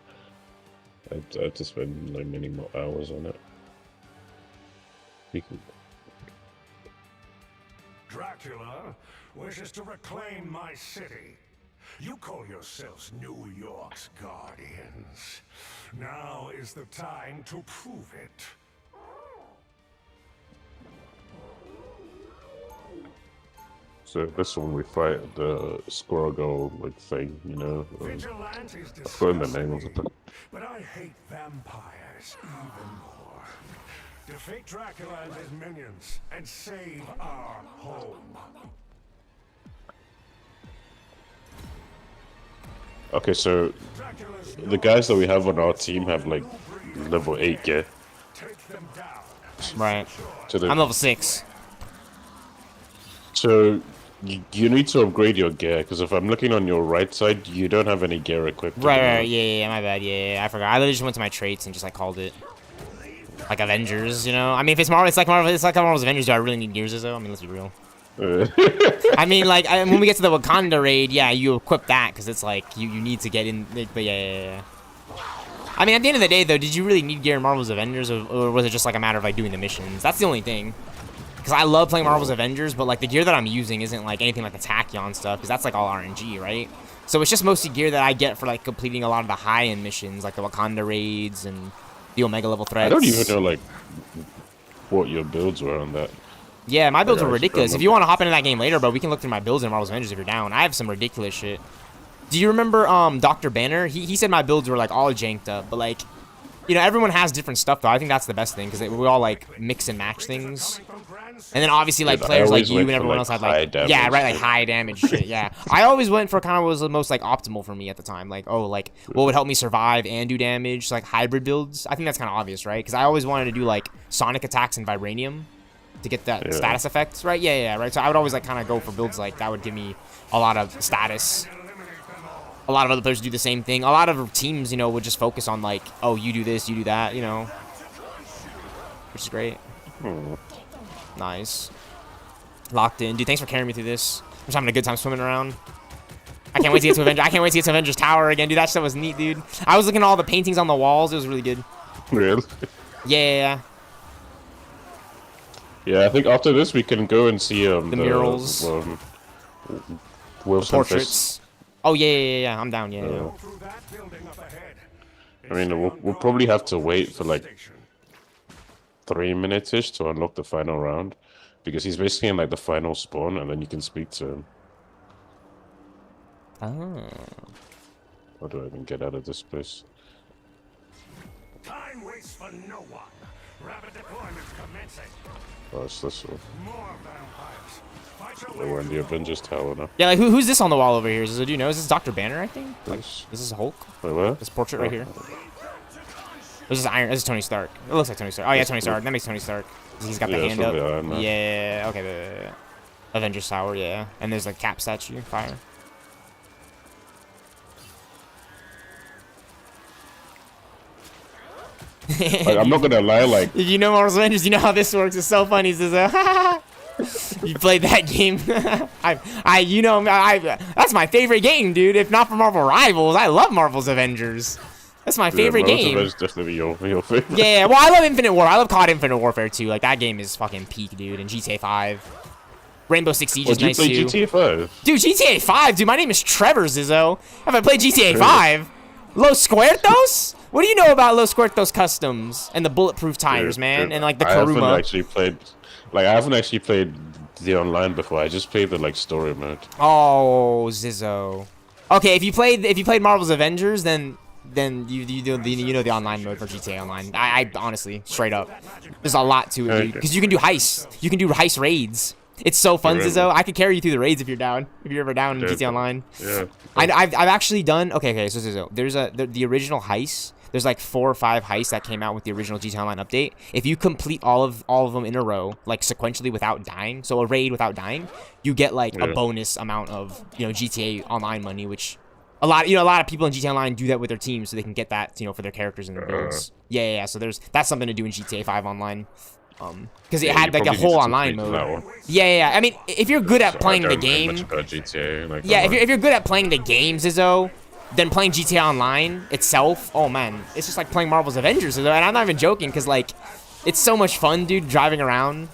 I have to spend like many more hours on it. Dracula wishes to reclaim my city. You call yourselves New York's guardians. Now is the time to prove it. So this one we fight the squirrel girl like thing, you know. I've forgotten the name of it. But I hate vampires even more. Defeat Dracula and his minions and save our home. Okay, so the guys that we have on our team have like level 8 gear. Right. So I'm level 6. So you need to upgrade your gear, because if I'm looking on your right side, you don't have any gear equipped. Right, yeah, my bad, yeah, I forgot. I literally just went to my traits and just like called it like Avengers, you know. I mean, if it's Marvel, it's like Marvel's Avengers. Do I really need gears though? I mean, let's be real. I mean, like when we get to the Wakanda raid, yeah, you equip that because it's like you need to get in. But yeah. I mean, at the end of the day, though, did you really need gear in Marvel's Avengers, or was it just like a matter of like doing the missions? That's the only thing. Because I love playing Marvel's Avengers, but like the gear that I'm using isn't like anything like the Tachyon stuff, because that's like all RNG, right? So it's just mostly gear that I get for like completing a lot of the high-end missions, like the Wakanda raids and the Omega level threats. I don't even know like what your builds were on that. Yeah, my builds were ridiculous. If you want to hop into that game later, bro, we can look through my builds in Marvel's Avengers if you're down. I have some ridiculous shit. Do you remember Dr. Banner? He said my builds were like all janked up, but like, you know, everyone has different stuff though. I think that's the best thing, because we all like mix and match things. And then obviously like players like you and everyone else had like high damage shit. Yeah, I always went for kind of what was the most like optimal for me at the time. Like, oh, like what would help me survive and do damage, like hybrid builds. I think that's kind of obvious, right? Because I always wanted to do like sonic attacks and vibranium to get that status effects, right? Yeah, right. So I would always like kind of go for builds like that would give me a lot of status. A lot of other players do the same thing. A lot of teams, you know, would just focus on like, oh, you do this, you do that, you know, which is great. Nice. Locked in. Dude, thanks for carrying me through this. I'm just having a good time swimming around. I can't wait to get to Avengers. I can't wait to get to Avengers Tower again, dude. That shit was neat, dude. I was looking at all the paintings on the walls. It was really good. Really? Yeah. Yeah, I think after this we can go and see the murals, Wilson portraits. Oh yeah. I'm down. Yeah. I mean, we'll probably have to wait for like 3 minutes-ish to unlock the final round, because he's basically in like the final spawn, and then you can speak to him. Oh. How do I even get out of this place? Time waits for no one. Rapid deployment commencing. Oh, it's this one. More vampires. We're in the Avengers Tower now. Yeah, like who's this on the wall over here? Is this, do you know? Is this Dr. Banner? I think. Like, this is Hulk. Wait, what? This portrait right here. This is Iron. This is Tony Stark. It looks like Tony Stark. Oh yeah, Tony Stark. That makes Tony Stark. He's got the hand up. Yeah. Okay. The Avengers Tower. Yeah. And there's like Cap statue. Fire. Like, I'm not gonna lie. Like, if you know Marvel's Avengers, you know how this works. It's so funny. He says, you played that game. That's my favorite game, dude. If not for Marvel Rivals, I love Marvel's Avengers. That's my favorite game. It's definitely your favorite. Yeah, well, I love Infinite War. I love COD Infinite Warfare too. Like that game is fucking peak, dude. And GTA 5, Rainbow Six Siege is nice too. GTA 5? Dude, GTA 5, dude. My name is Trevor Zizzo. Have I played GTA 5? Los Squirtos? What do you know about Los Squirtos customs and the bulletproof tires, man? And like the Karuma. I haven't actually played the online before. I just played the like story mode. Oh, Zizzo. Okay, if you played Marvel's Avengers, then you know the online mode for GTA Online. I honestly, straight up, there's a lot to it, dude. Because you can do heists. You can do heist raids. It's so fun, Zizzo. I could carry you through the raids if you're down. If you're ever down in GTA Online. Yeah. I've actually done. Okay. So Zizzo, there's the original heist. There's like 4 or 5 heists that came out with the original GTA Online update. If you complete all of them in a row, like sequentially without dying, so a raid without dying, you get like a bonus amount of GTA Online money, which a lot of people in GTA Online do that with their teams, so they can get that for their characters and their builds. Yeah. So that's something to do in GTA 5 Online. Because it had like a whole online mode. Yeah. I mean, if you're good at playing the game, if you're good at playing the game, Zizzo, then playing GTA Online itself, oh man, it's just like playing Marvel's Avengers. And I'm not even joking, because like, it's so much fun, dude, driving around.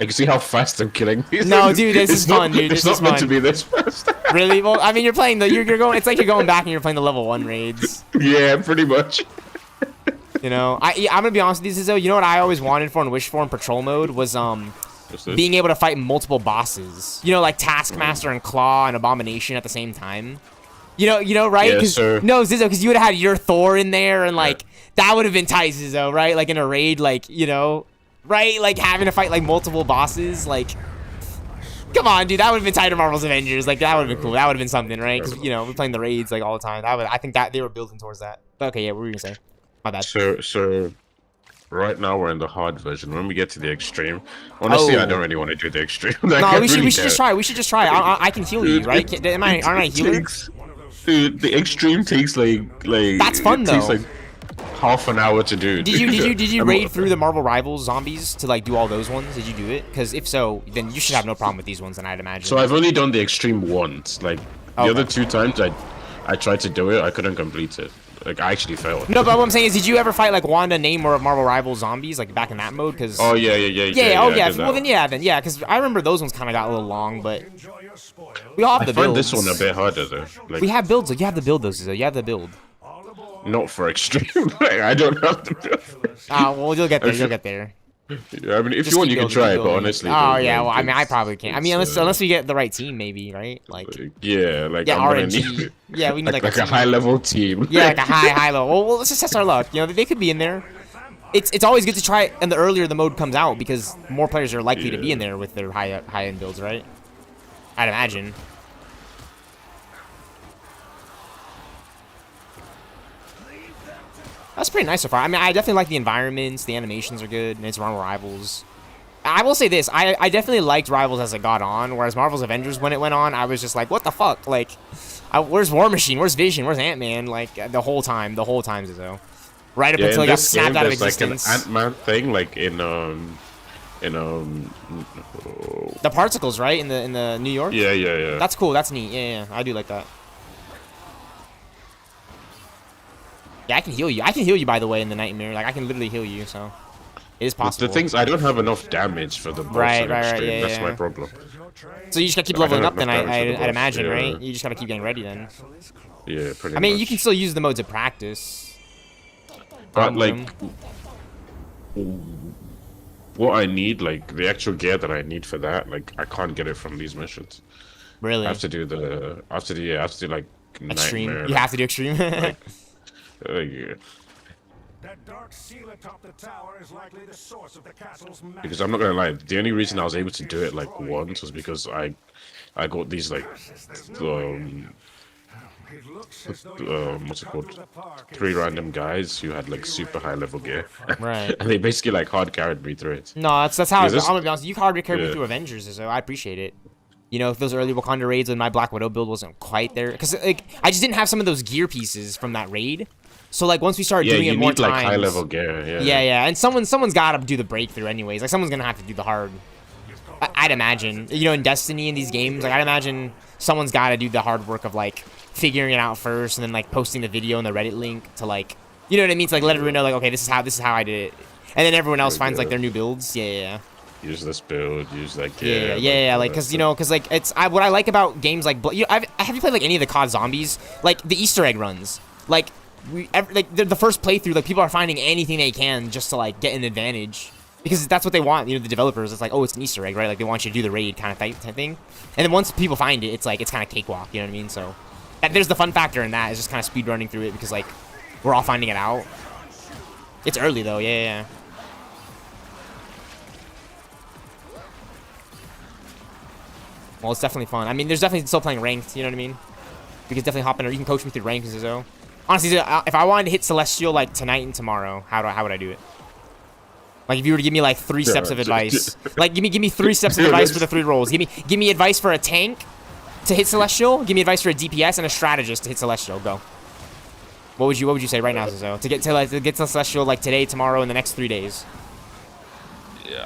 Like, see how fast I'm killing these? No, dude, this is fun, dude. It's not meant to be this fast. Really? Well, I mean, you're playing you're going. It's like you're going back and you're playing the level 1 raids. Yeah, pretty much. I'm gonna be honest with you, Zizzo. You know what I always wanted for and wished for in patrol mode was being able to fight multiple bosses. Like Taskmaster and Claw and Abomination at the same time. Right? Yeah, no, Zizzo, because you would have had your Thor in there, and like that would have been tight, Zizzo, right? Like in a raid, like right? Like having to fight like multiple bosses, like. Come on, dude. That would have been tight to Marvel's Avengers. Like that would have been cool. That would have been something, right? Because we're playing the raids like all the time. I think that they were building towards that. But okay, yeah. What were you gonna say? My bad. So right now we're in the hard version. When we get to the extreme, honestly, I don't really want to do the extreme. No, we should just try. We should just try. I can heal you, right? Aren't I a healer? Dude, the extreme takes like that's fun though. Takes like half an hour to do. Did you raid through the Marvel Rivals zombies to like do all those ones? Did you do it? Because if so, then you should have no problem with these ones. Then I'd imagine. So I've only done the extreme once. Like the other 2 times I tried to do it, I couldn't complete it. Like I actually failed. No, but what I'm saying is, did you ever fight like Wanda, Namor of Marvel Rivals zombies like back in that mode? Because yeah. Well then yeah, because I remember those ones kind of got a little long, but we all have the builds. I find this one a bit harder though. Like, we have builds. Like, you have to build those. You have to build. Not for extreme. Like, I don't have to build. Well, you'll get there. You'll get there. Yeah, I mean, if you want, you can try it, but honestly. Oh yeah, well, I mean, I probably can't. I mean, unless we get the right team, maybe, right? Like. Yeah, like RNG. Yeah, we need like a high level team. Yeah, like a high level. Well, let's just test our luck. They could be in there. It's always good to try it, and the earlier the mode comes out, because more players are likely to be in there with their high end builds, right? I'd imagine. That's pretty nice so far. I mean, I definitely like the environments. The animations are good, and it's Marvel Rivals. I will say this. I definitely liked Rivals as it got on, whereas Marvel's Avengers, when it went on, I was just like, what the fuck? Like, where's War Machine? Where's Vision? Where's Ant-Man? Like, the whole time, Zizzo. Right up until he got snapped out of existence. Like an Ant-Man thing, like in the particles, right? In the New York? Yeah. That's cool. That's neat. Yeah. I do like that. Yeah, I can heal you. I can heal you, by the way, in the Nightmare. Like, I can literally heal you, so it is possible. The things, I don't have enough damage for the boss. Right. Yeah, that's my problem. So you just gotta keep leveling up then, I'd imagine, right? You just gotta keep getting ready then. Yeah, pretty much. I mean, you can still use the modes of practice. But, like, what I need, like, the actual gear that I need for that, like, I can't get it from these missions. Really? I have to do, like, extreme. Nightmare, you have to do extreme? Yeah. That dark seal atop the tower is likely the source of the castle's magic. Because I'm not gonna lie, the only reason I was able to do it like once was because I got these like what's it called? 3 random guys who had like super high level gear. Right. And they basically like hard carried me through it. No, that's how I'm gonna be honest. You hard carried me through Avengers, so I appreciate it. If those early Wakanda raids when my Black Widow build wasn't quite there, because like I just didn't have some of those gear pieces from that raid. So like once we started doing it more times, like high level gear. Yeah. And someone's got to do the breakthrough anyways. Like someone's gonna have to do the hard. I'd imagine. In Destiny in these games, like I'd imagine someone's got to do the hard work of like figuring it out first, and then like posting the video and the Reddit link to like, you know what I mean? To like let everyone know like, okay, this is how I did it, and then everyone else finds like their new builds. Yeah. Use this build, use that gear. Yeah, like, cause you know, cause like it's what I like about games like, you know, have you played like any of the COD Zombies? Like the Easter egg runs, like the first playthrough, like people are finding anything they can just to like get an advantage, because that's what they want. You know, the developers, it's like, oh, it's an Easter egg, right? Like they want you to do the raid kind of type thing, and then once people find it, it's like it's kind of cakewalk. You know what I mean? So there's the fun factor in that, is just kind of speed running through it, because like we're all finding it out. It's early though, yeah. Well, it's definitely fun. I mean, there's definitely still playing ranked, you know what I mean? We could definitely hop in, or you can coach me through ranked as well. Honestly, if I wanted to hit Celestial like tonight and tomorrow, how would I do it? Like if you were to give me like 3 steps of advice, like give me 3 steps of advice for the 3 roles. Give me advice for a tank to hit Celestial. Give me advice for a DPS and a strategist to hit Celestial. Go. What would you say right now, Zizo? To get to Celestial like today, tomorrow, in the next 3 days.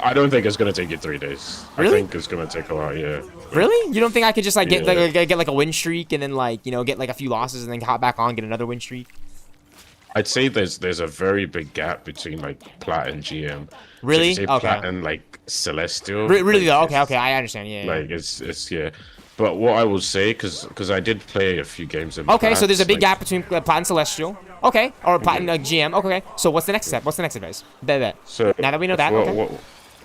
I don't think it's gonna take you 3 days. Really? I think it's gonna take a while. Yeah. Really? You don't think I could just like get like a win streak, and then like, you know, get like a few losses and then hop back on, get another win streak? I'd say there's a very big gap between like plat and GM. Really? So Okay. Plat and like Celestial. Really though? Like, Okay, I understand. Yeah. Like it's yeah. But what I will say, because I did play a few games in Okay, Plat, so there's a big like, gap between Plat and Celestial. Okay, or Plat and GM. Okay, so what's the next step? What's the next advice? Bet. So now that we know that,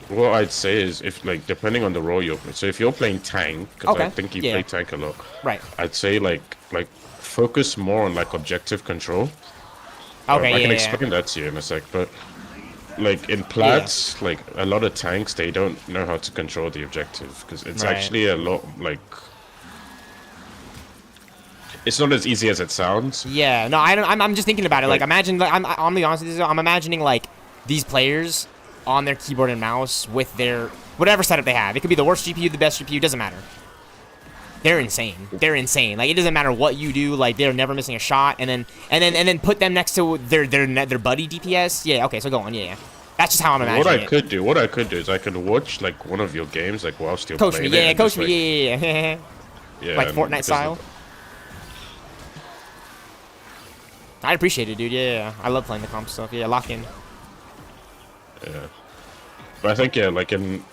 what I'd say is, if like depending on the role you're playing, so if you're playing tank, because I think you play tank a lot, right? I'd say like focus more on like objective control. Okay, I can explain that to you in a sec, but like in plats, like a lot of tanks, they don't know how to control the objective, because it's actually a lot like. It's not as easy as it sounds. Yeah, no, I'm just thinking about it. Like imagine, like, I'm be honest with you, I'm imagining like these players on their keyboard and mouse with their whatever setup they have. It could be the worst GPU, the best GPU, doesn't matter. They're insane. They're insane. Like it doesn't matter what you do. Like they're never missing a shot. And then put them next to their buddy DPS. Yeah. Okay. So go on. Yeah. That's just how I'm imagining What I could do is I could watch like one of your games like whilst you're coach playing. Me. Yeah. It Coach like, me. Yeah. Yeah. Like Fortnite style. I appreciate it, dude. Yeah. I love playing the comp stuff. Yeah. Lock in. Yeah. But I think like in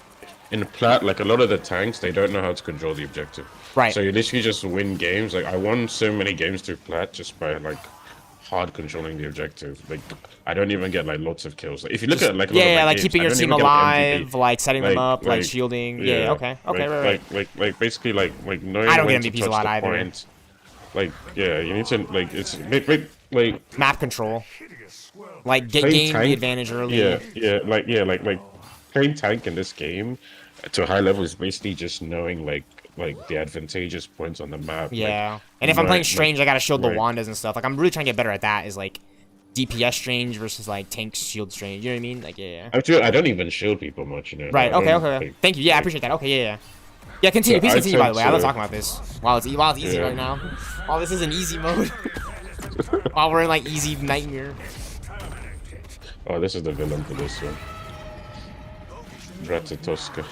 plat, like a lot of the tanks, they don't know how to control the objective. Right. So you literally just win games. Like I won so many games through plat just by like hard controlling the objective. Like I don't even get like lots of kills. Like if you look at like a lot of my like games, keeping your team alive, like setting them up, like shielding. Yeah. Okay. Right. Like basically like knowing I don't when get to MVPs a lot touch the either. point. Like yeah, you need to like it's like map control. Like gain the advantage early. Like playing tank in this game to a high level is basically just knowing like the advantageous points on the map. Yeah, and if I'm playing Strange, I gotta shield the Wandas and stuff. Like I'm really trying to get better at that. Is like DPS Strange versus like tank shield Strange. You know what I mean? Like yeah. I don't even shield people much. You know. Right. Okay. Like, thank you. Yeah, I appreciate that. Okay. Yeah. Yeah. Continue. Please continue. By the way, I love talking about this while it's easy right now. While this is in easy mode. While we're in like easy nightmare. Oh, this is the villain for this one. Ratatoska.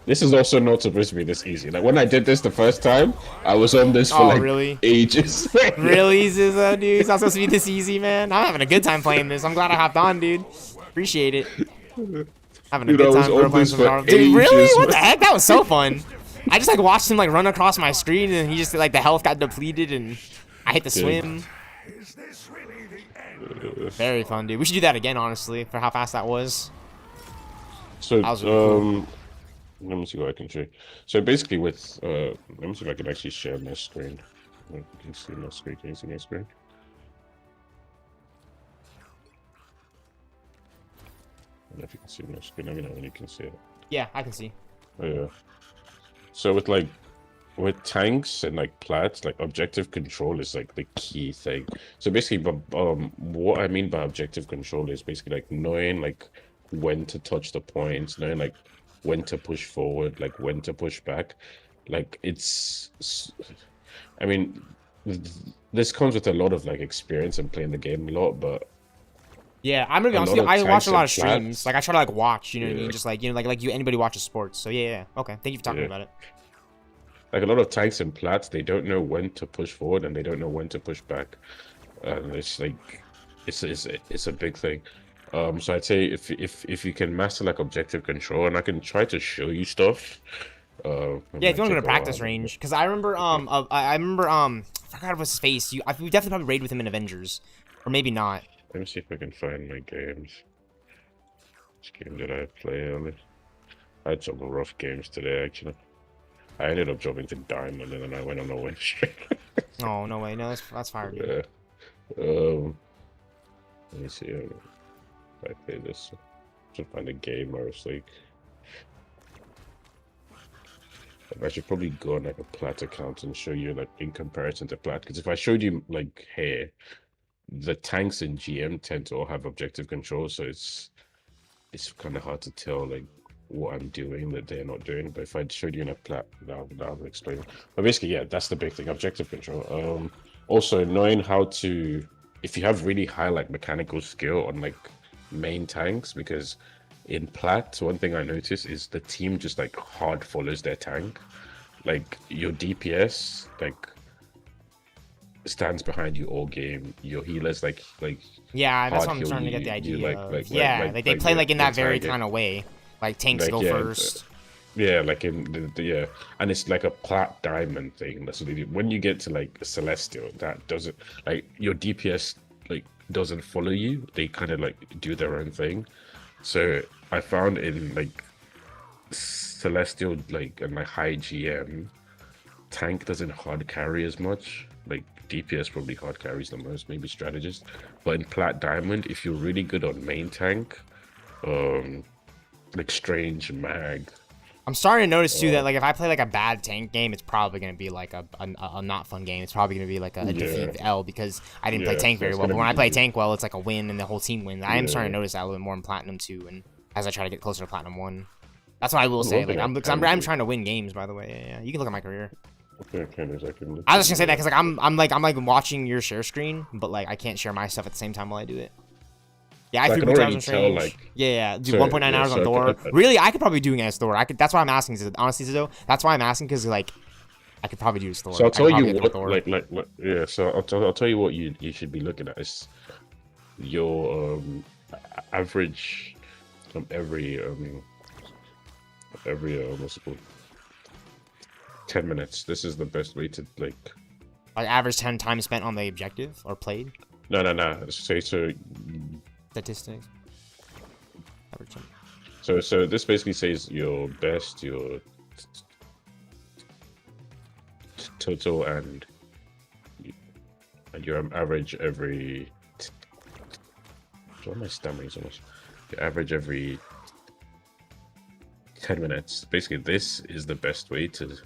This is also not supposed to be this easy. Like when I did this the first time, I was on this for like ages. Really, Zizo, dude? It's not supposed to be this easy, man. I'm having a good time playing this. I'm glad I hopped on, dude. Appreciate it. Having a good time playing some Naruto. Dude, really? What the heck? That was so fun. I just like watched him like run across my screen, and he just like the health got depleted, and I hit the swim. Very fun, dude. We should do that again, honestly, for how fast that was. So that was really cool. Let me see what I can show you. So basically with let me see if I can actually share my screen. You can see my screen. Can you see my screen? I don't know if you can see my screen. Let me know when you can see it. Yeah, I can see. Oh, yeah. So with tanks and like plats, like objective control is like the key thing. So basically, what I mean by objective control is basically like knowing like when to touch the points, knowing like when to push forward, like when to push back. Like I mean, this comes with a lot of like experience and playing the game a lot, but Yeah, I'm gonna be honest with you. I watch a lot of streams. Like I try to like watch, you know what I mean? Just like like you anybody watches sports. So yeah. Okay, thank you for talking about it. Like a lot of tanks and plats, they don't know when to push forward and they don't know when to push back. And it's like it's a big thing. So I'd say if you can master like objective control, and I can try to show you stuff. Yeah, if you want to go to practice range, because I remember I forgot what's his face. We definitely probably raid with him in Avengers, or maybe not. Let me see if I can find my games. Which game did I play earlier? I had some rough games today, actually. I ended up jumping to Diamond, and then I went on a win streak. Oh, no way. No, that's fire, dude. Yeah. Let me see if I play this. To find a game where it's like... I should probably go on like a plat account and show you like in comparison to plat. Because if I showed you like here, the tanks in GM tend to all have objective control, so it's kind of hard to tell like what I'm doing that they're not doing. But if I showed you in a plat, that would explain. But basically, yeah, that's the big thing: objective control. Also knowing how to, if you have really high like mechanical skill on like main tanks, because in plat, one thing I noticed is the team just like hard follows their tank. Like your DPS like stands behind you all game. Your healers like yeah, that's what I'm trying to get the idea of. Yeah, they play like in that very kind of way. Like tanks go first. Yeah, like in the and it's like a plat diamond thing. That's what they do. When you get to like celestial, that doesn't like your DPS like doesn't follow you. They kind of like do their own thing. So I found in like celestial like and like high GM, tank doesn't hard carry as much. Like DPS probably hard carries the most, maybe strategist. But in plat diamond, if you're really good on main tank, like strange mag. I'm starting to notice too that like if I play like a bad tank game, it's probably gonna be like a not fun game. It's probably gonna be like a defeat L because I didn't play tank very well. But when I play tank well, it's like a win and the whole team wins. I am starting to notice that a little bit more in Platinum 2, and as I try to get closer to Platinum 1. That's what I will say. Like I'm trying to win games, by the way. Yeah. You can look at my career. Okay, I was just gonna say that because like I'm like watching your share screen, but like I can't share my stuff at the same time while I do it. Yeah, I feel already tell like do 1.9 hours on Thor. Really, I could probably do it as Thor. That's why I'm asking. Honestly, though, that's why I'm asking because like I could probably do it as Thor. So I'll tell you what, yeah. So I'll tell you what you should be looking at is your average every what's it called? 10 minutes. This is the best way to like average 10 time spent on the objective or played. No. Say so. Statistics. So this basically says your best, your total, and your average every. What am I stammering so much? Your average every 10 minutes. Basically, this is the best way to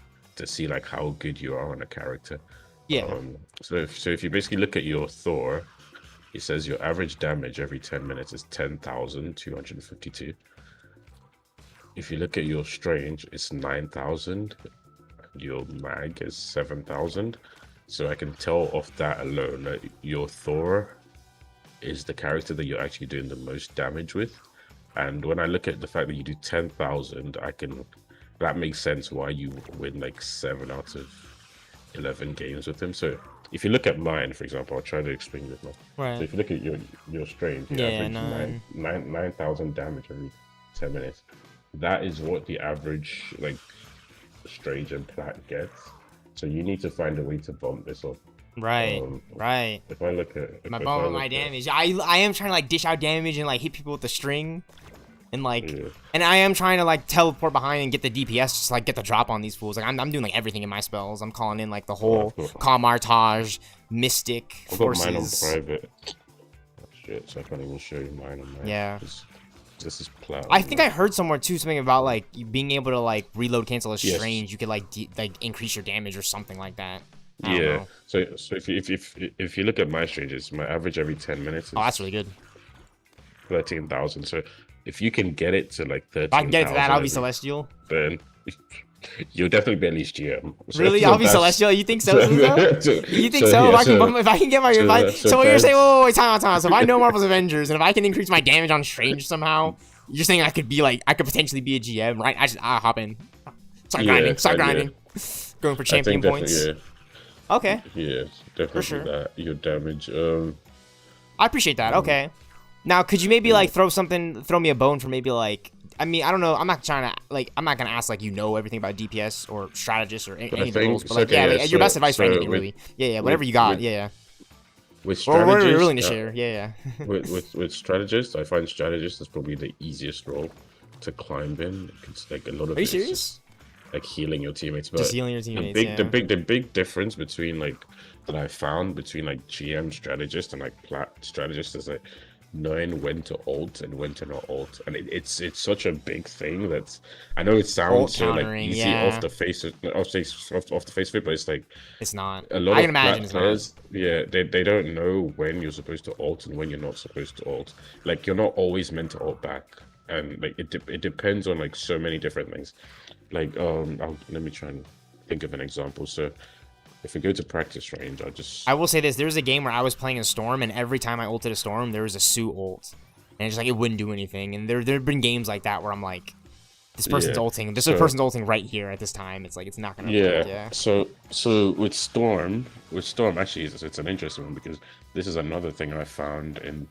see like how good you are on a character. Yeah. So if you basically look at your Thor. It says your average damage every 10 minutes is 10,252. If you look at your Strange, it's 9,000. Your Mag is 7,000. So I can tell off that alone that your Thor is the character that you're actually doing the most damage with. And when I look at the fact that you do 10,000, that makes sense why you win like 7 out of 11 games with him. So if you look at mine, for example, I'll try to explain this now. Right. So if you look at your Strange, you average 9,000 damage every 10 minutes. That is what the average like Strange and Plat gets. So you need to find a way to bump this up. Right. If I look at my damage, I am trying to like dish out damage and like hit people with the string. And like, and I am trying to like teleport behind and get the DPS, just like get the drop on these fools. Like I'm doing like everything in my spells. I'm calling in like the whole Kamartage, Mystic forces. Mine on private. Oh, shit, so I can't even show you mine on mine. Yeah. This is Plat. I think I heard somewhere too something about like being able to like reload cancel a Strange. You could like increase your damage or something like that. Yeah. So if you look at my Stranges, my average every 10 minutes. Is that's really good. 13,000. So if you can get it to like 13,000, if I can get it to that, I'll be Celestial. Then You'll definitely be at least GM. Really? I'll be Celestial? You think so? You think so? Yeah, If I can get my... So what you're saying... Wait, time out. So if I know Marvel's Avengers, and if I can increase my damage on Strange somehow, you're saying I could be like... I could potentially be a GM, right? I'll hop in. Start grinding. Going for champion points. Okay. Yeah, definitely sure. that. Your damage. I appreciate that. Okay. Now, could you maybe like throw me a bone for maybe like... I mean, I don't know. I'm not trying to like. I'm not gonna ask like everything about DPS or strategists or any of the roles. But like, your best advice for anything, really. Yeah, whatever you got. With strategists, or whatever you're willing to share. Yeah. with strategists, I find strategist is probably the easiest role to climb in. It's like a lot of. Are you serious? Like healing your teammates, but just healing your teammates. The big difference between like that I found between like GM strategist and like plat strategist is like knowing when to ult and when to not ult, and it's such a big thing that I know it sounds so like easy off the face of it, but it's like it's not. A lot of plat players, they don't know when you're supposed to ult and when you're not supposed to ult. Like you're not always meant to ult back, and like it depends on like so many different things. Like let me try and think of an example. So if we go to practice range, I will say this. There was a game where I was playing a Storm, and every time I ulted a Storm, there was a Sue ult. And it's just like, it wouldn't do anything. And there have been games like that where I'm like, this person's ulting. This person's ulting right here at this time. It's like, it's not going to work. Yeah. So with Storm, actually, it's an interesting one, because this is another thing I found, and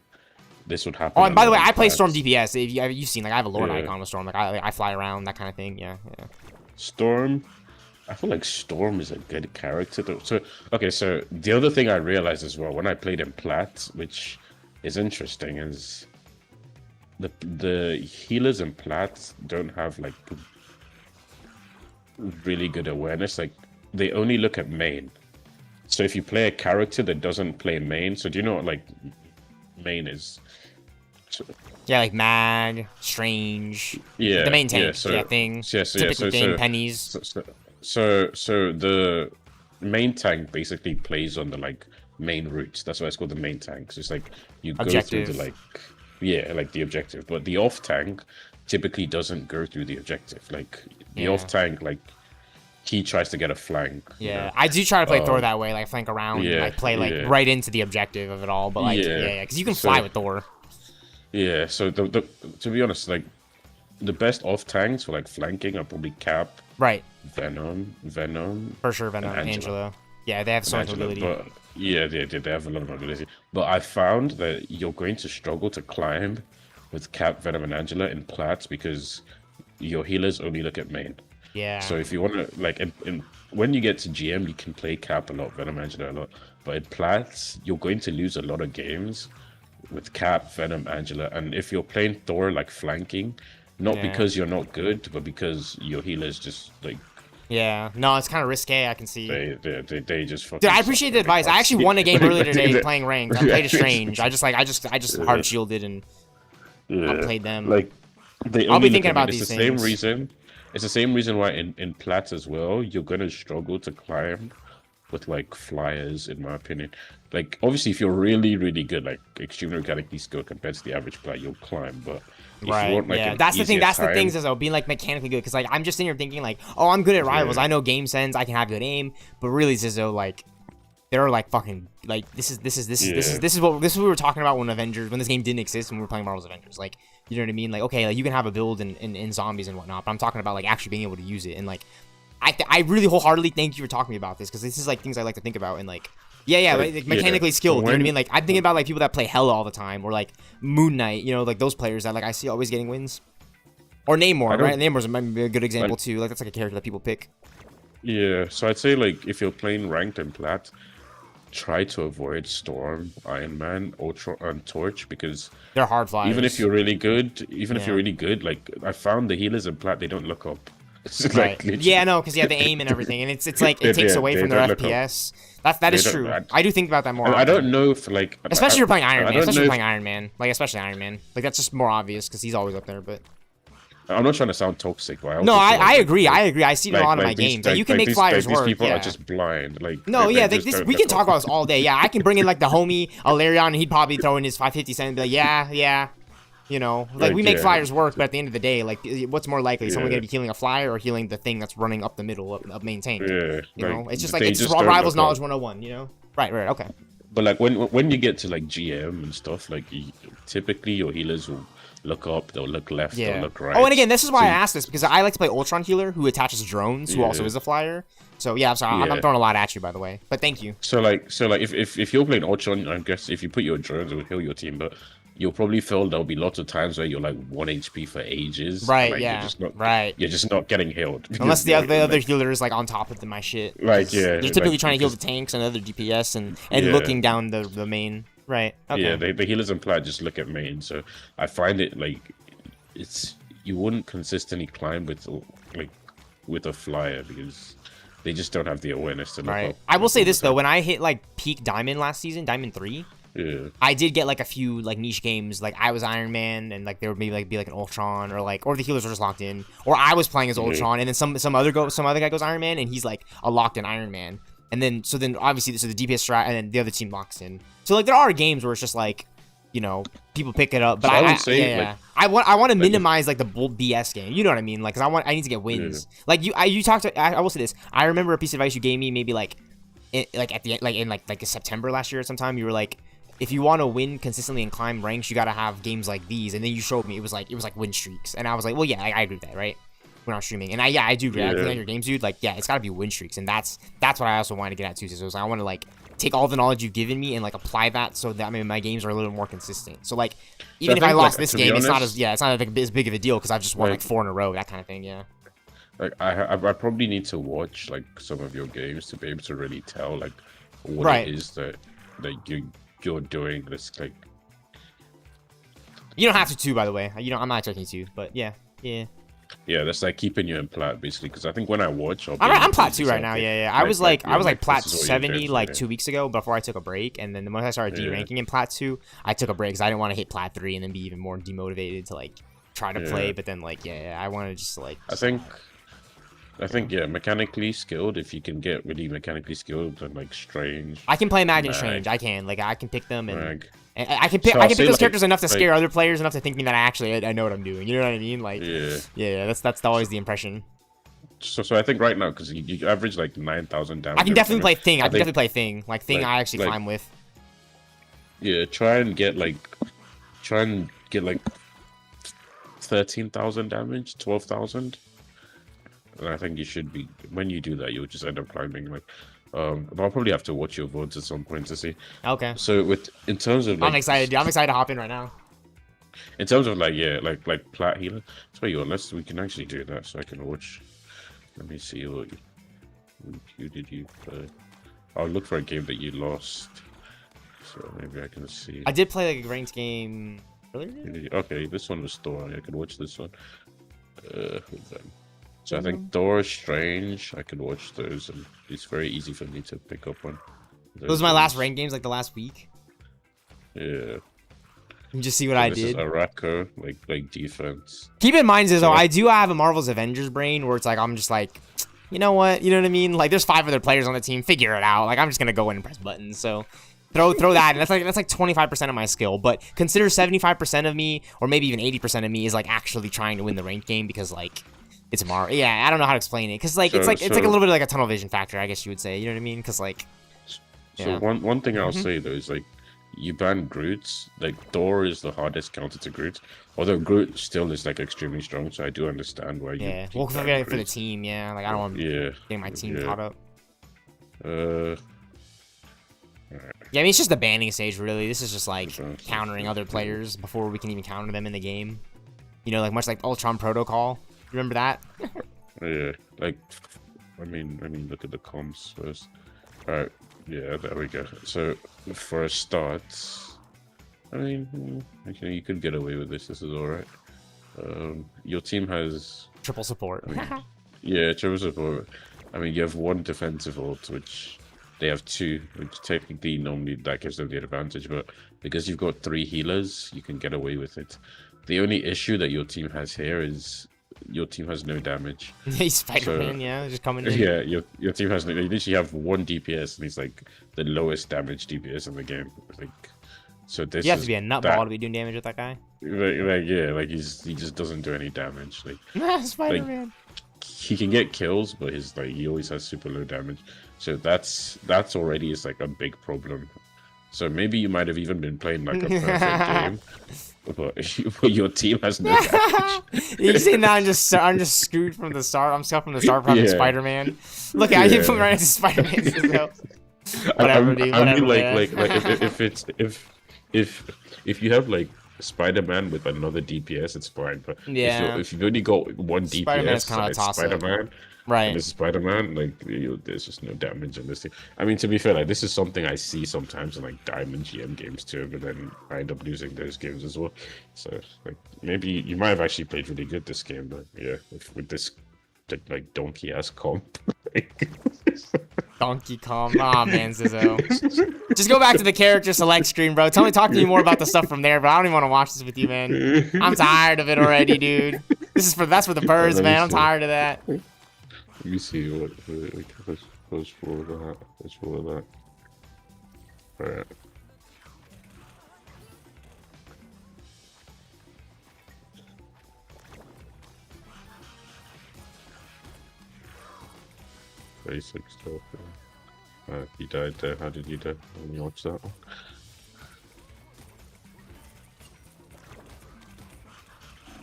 this would happen. Oh, and by the way, I play Storm DPS. If you've seen, like, I have a Lord icon with Storm. Like, I fly around, that kind of thing. Yeah. Storm... I feel like Storm is a good character though. So the other thing I realized as well when I played in Plat, which is interesting, is the healers in Plat don't have like really good awareness. Like they only look at main. So if you play a character that doesn't play main, so do you know what like main is? Yeah, like Mag, Strange. Yeah, the main tank. So typically pennies. So the main tank basically plays on the like main routes. That's why it's called the main tank. So it's like you go through the like the objective. But the off tank typically doesn't go through the objective. Like the off tank, like he tries to get a flank. Yeah, you know? I do try to play Thor that way, like flank around, and, like play like right into the objective of it all. But like because you can fly with Thor. Yeah. So the to be honest, like the best off tanks for like flanking are probably Cap. Right. Venom. For sure, Venom, Angela. Yeah, they have so much mobility. But, yeah, they have a lot of mobility. But I found that you're going to struggle to climb with Cap, Venom, and Angela in Plats because your healers only look at main. Yeah. So if you want to, like, when you get to GM, you can play Cap a lot, Venom, Angela a lot. But in Plats, you're going to lose a lot of games with Cap, Venom, Angela. And if you're playing Thor, like, flanking, not because you're not good, but because your healers just, like... Yeah, no, it's kind of risque. I can see. They just fucking. Dude, I appreciate the advice. I actually won a game earlier today playing ranked. I played a Strange. I just hard shielded and I played them. Like, I'll be thinking about these things. It's the same reason why in Plats as well, you're gonna struggle to climb with like flyers, in my opinion. Like, obviously, if you're really, really good, like extremely mechanically skilled compared to the average player, you'll climb, but. Right. Yeah. That's the thing. That's the things as well, being like mechanically good. Because like I'm just sitting here thinking like, oh, I'm good at rivals. I know game sense. I can have good aim. But really, Zizzo, like, they're like fucking like this is what we were talking about when this game didn't exist when we were playing Marvel's Avengers. Like, you know what I mean? Like, okay, like you can have a build in zombies and whatnot, but I'm talking about like actually being able to use it. And like, I really wholeheartedly thank you for talking to me about this, because this is like things I like to think about and like. Yeah, like mechanically skilled. You know what I mean? Like, I'm thinking about like people that play Hella all the time, or like Moon Knight. You know, like those players that like I see always getting wins. Or Namor, right? Namor's might be a good example too. Like that's like a character that people pick. Yeah, so I'd say like if you're playing ranked and Plat, try to avoid Storm, Iron Man, Ultra, and Torch, because they're hard flyers. Even if you're really good, like I found the healers in Plat, they don't look up. Right. Yeah, no, because you have the aim and everything, and it's like it takes away from their FPS. That is true. I do think about that more. I don't know if like especially if you're playing Iron Man. Especially if you're playing Iron Man. Like especially Iron Man. Like that's just more obvious because he's always up there. But I'm not trying to sound toxic, but I agree. I see it in a lot of my games. Like, you can make flyers work. These people are just blind. Like no, we can talk about this all day. Yeah, I can bring in like the homie Alarion, and he'd probably throw in his 550 cent and be like, yeah. You know, like we make flyers work, but at the end of the day, like what's more likely? Someone gonna be healing a flyer or healing the thing that's running up the middle of main tank? Yeah, you know, like, it's just like it's just rivals knowledge 101. You know, right, okay. But like when you get to like GM and stuff, like typically your healers will look up, they'll look left, they'll look right. Oh, and again, this is why I asked this, because I like to play Ultron healer who attaches drones, who also is a flyer. So yeah, I'm sorry, I'm throwing a lot at you, by the way, but thank you. So like if you're playing Ultron, I guess if you put your drones, it will heal your team, but you'll probably feel there'll be lots of times where you're like 1 HP for ages. Right, like, yeah, you're just not getting healed. Unless the other healer is like on top of my shit. Right, yeah. They're typically trying to heal the tanks and other DPS and looking down the main. Right. Okay. Yeah, the healers and plat just look at main, so I find it like you wouldn't consistently climb with a flyer because they just don't have the awareness to look up. I will say this though, when I hit like peak diamond last season, diamond 3, I did get like a few like niche games, like I was Iron Man and like there would maybe like be like an Ultron or the healers were just locked in, or I was playing as Ultron and then some other guy goes Iron Man and he's like a locked in Iron Man, and then obviously the DPS strat and then the other team locks in. So like there are games where it's just like, you know, people pick it up, but so I want to minimize like the bull BS game. You know what I mean? Like, cause I need to get wins. Like you talked to. I will say this. I remember a piece of advice you gave me maybe like at the end, like September last year or sometime. You were like, if you want to win consistently and climb ranks, you got to have games like these. And then you showed me it was like win streaks, and I was like, well, yeah, I agree with that, right? When I'm streaming, and I do agree. I agree on your games, dude. Like, yeah, it's got to be win streaks, and that's what I also wanted to get at too. So I want to like take all the knowledge you've given me and like apply that so that my games are a little more consistent. So like even if I lost this game, it's not as big of a deal because I've just won like 4 in a row, that kind of thing. Yeah. Like I probably need to watch like some of your games to be able to really tell like what it is that you're doing. This like you don't have to by the way. You know, I'm not expecting you to, but yeah. Yeah, that's like keeping you in plat basically. Because I think when I watch, I'm plat 2 right now. Yeah. I was like plat 70 like 2 weeks ago before I took a break, and then the moment I started de-ranking in plat 2, I took a break because I didn't want to hit plat 3 and then be even more demotivated to like try to play. But then like I want to just like. I think mechanically skilled. If you can get really mechanically skilled and like strange. I can play Mag and Strange. I can pick them and I can pick those characters enough to scare other players enough to think that I know what I'm doing. You know what I mean? Like that's always the impression. So I think right now because you average like 9,000 damage. I can definitely play Thing. I can definitely play Thing. Like Thing, I actually climb with. Yeah, try and get like 13,000 damage, 12,000. And I think you should be, when you do that, you'll just end up climbing. Like, I'll probably have to watch your VODs at some point to see. Okay. So in terms of, like, I'm excited, dude. I'm excited to hop in right now. In terms of like plat healer, so we can actually do that. So I can watch. Let me see what did you play. I'll look for a game that you lost. So maybe I can see. I did play like a ranked game earlier. Okay, this one was Thor. I can watch this one. So I think Thor, Strange, I could watch those, and it's very easy for me to pick up on. Those are my last ranked games, like the last week. Yeah. You just see what I did. This is Arako, like defense. Keep in mind, though, I do have a Marvel's Avengers brain where it's like I'm just like, you know what I mean? Like there's 5 other players on the team, figure it out. Like I'm just gonna go in and press buttons. So throw that, and that's like 25% of my skill. But consider 75% of me, or maybe even 80% of me, is like actually trying to win the ranked game because like. It's tomorrow. Yeah, I don't know how to explain it because like it's like a little bit of like a tunnel vision factor, I guess you would say. You know what I mean? Because like. So one thing I'll say though is like you ban Groots. Like Thor is the hardest counter to Groot, although Groot still is like extremely strong. So I do understand why you. Yeah, well, for the team, yeah. Like I don't want getting my team caught up. Right. Yeah, I mean it's just the banning stage really. This is just like countering other players before we can even counter them in the game. You know, like much like Ultron Protocol. Remember that? Yeah, like, I mean, look at the comms first. Alright, yeah, there we go. So, for a start, I mean, okay, you could get away with this. This is alright. Your team has... Triple support. I mean, yeah, triple support. I mean, you have 1 defensive ult, which they have 2, which technically normally that gives them the advantage, but because you've got 3 healers, you can get away with it. The only issue that your team has here is your team has no damage. He's Spider-Man, just coming in. Yeah, your team has no. You literally have 1 DPS, and he's like the lowest damage DPS in the game. Like, So this You have to is be a nutball to be doing damage with that guy. Like he just doesn't do any damage. Like Spider-Man. He can get kills, but he always has super low damage. So that's already is like a big problem. So maybe you might have even been playing like a perfect game, but your team has no damage. You see now I'm just screwed from the start. I'm stuck from the start from Spider-Man. Look at you put me right into Spider-Man. Whatever, dude. I mean, whatever, if you have like Spider-Man with another DPS, it's fine. But if you've only got one DPS, Spider-Man's kind of a toss-up. Spider-Man, right? And this is Spider-Man, like there's just no damage in this thing. I mean, to be fair, like this is something I see sometimes in like Diamond GM games too, but then I end up losing those games as well. So like maybe you might have actually played really good this game, but yeah, with this like donkey ass comp. Donkey Kong. Aw, man, Zizzo. Just go back to the character select screen, bro. Talk to me more about the stuff from there, but I don't even want to watch this with you, man. I'm tired of it already, dude. That's for the birds, man. I'm tired of that. Let me see what let's for that. Let's for that. Alright. Basic stuff. You died there. How did you die? Let me watch that one.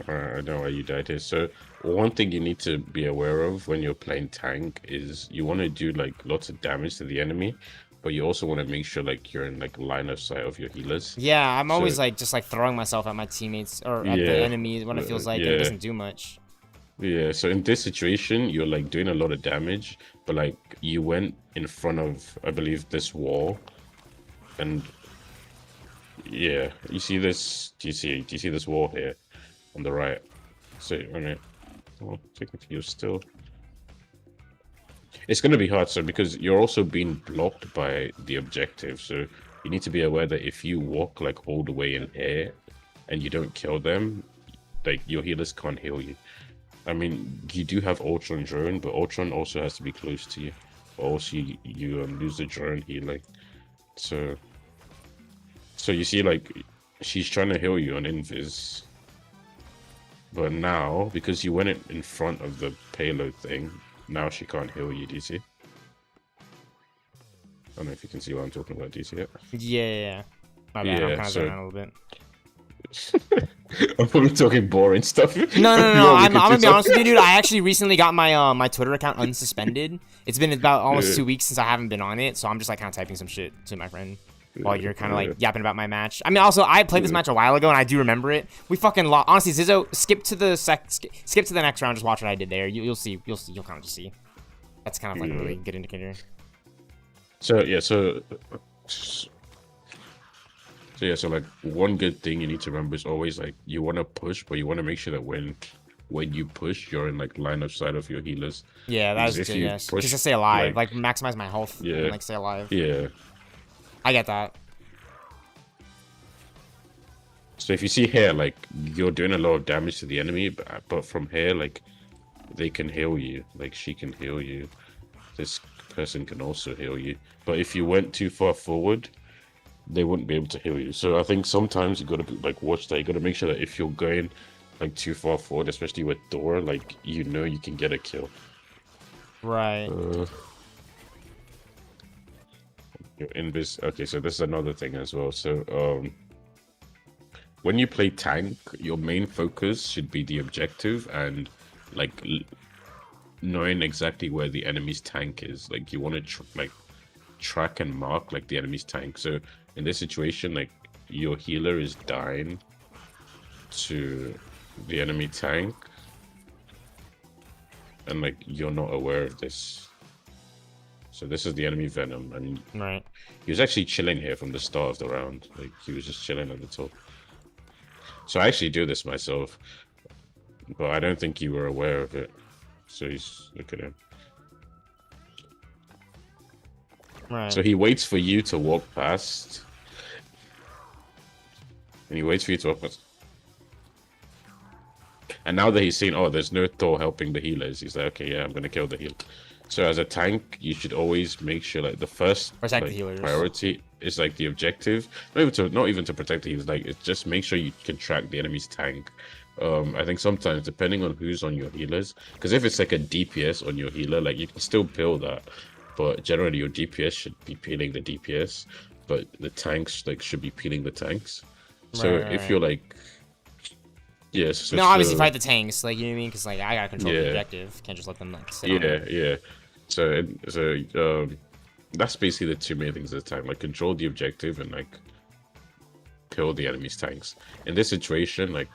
I know why you died here. So one thing you need to be aware of when you're playing tank is you want to do like lots of damage to the enemy, but you also want to make sure like you're in like line of sight of your healers. Yeah, I'm always like just like throwing myself at my teammates or at the enemy when it feels like it doesn't do much. Yeah, so in this situation, you're like doing a lot of damage, but like you went in front of, I believe, this wall, and yeah, you see this? Do you see this wall here on the right? So I mean, well, technically you're still. It's gonna be hard, so because you're also being blocked by the objective, so you need to be aware that if you walk like all the way in air and you don't kill them, like your healers can't heal you. I mean, you do have Ultron drone, but Ultron also has to be close to you, or else you lose the drone healing. So you see, like she's trying to heal you on invis, but now because you went in front of the payload thing, now she can't heal you. Do you see? I don't know if you can see what I'm talking about. Do you see it? Yeah. My bad. I'm kind of zoning out a little bit. I'm probably talking boring stuff. No. I'm gonna be honest with you, dude. I actually recently got my my Twitter account unsuspended. It's been about almost 2 weeks since I haven't been on it, so I'm just like kind of typing some shit to my friend while you're kind of like yapping about my match. I mean, also I played this match a while ago and I do remember it. We fucking lost. Honestly, Zizzo, skip to the next round. Just watch what I did there. You'll see. You'll kind of just see. That's kind of like a really good indicator. So like one good thing you need to remember is always like you want to push, but you want to make sure that when you push, you're in like line of sight of your healers. Yeah, that's good. Yes, just to stay alive, like maximize my health. Yeah, and, like stay alive. Yeah, I get that. So if you see here, like you're doing a lot of damage to the enemy, but from here, like they can heal you. Like she can heal you. This person can also heal you. But if you went too far forward, they wouldn't be able to heal you. So I think sometimes you gotta like watch that. You gotta make sure that if you're going like too far forward, especially with Dora, like you can get a kill. Right. Your invis. Okay, so this is another thing as well. So when you play tank, your main focus should be the objective and like knowing exactly where the enemy's tank is. Like you want to track and mark like the enemy's tank. So in this situation, like your healer is dying to the enemy tank, and like you're not aware of this. So this is the enemy Venom, and right. He was actually chilling here from the start of the round. Like he was just chilling at the top. So I actually do this myself, but I don't think you were aware of it. So look at him. Right. So he waits for you to walk past. And he waits for you to walk past. And now that he's seen, oh, there's no Thor helping the healers, he's like, okay, yeah, I'm going to kill the healer. So as a tank, you should always make sure like the first Protect the like, healers. priority is like the objective. Not even to protect the healers, like it's just make sure you can track the enemy's tank. I think sometimes depending on who's on your healers, because if it's like a DPS on your healer, like you can still peel that, but generally your DPS should be peeling the DPS, but the tanks like should be peeling the tanks. So if you're like, yes, so, no, obviously fight the tanks, like you know what I mean, because like I gotta control the Yeah. objective, can't just let them like sit on it. Yeah. So that's basically the two main things at the time, like control the objective and like kill the enemy's tanks. In this situation, like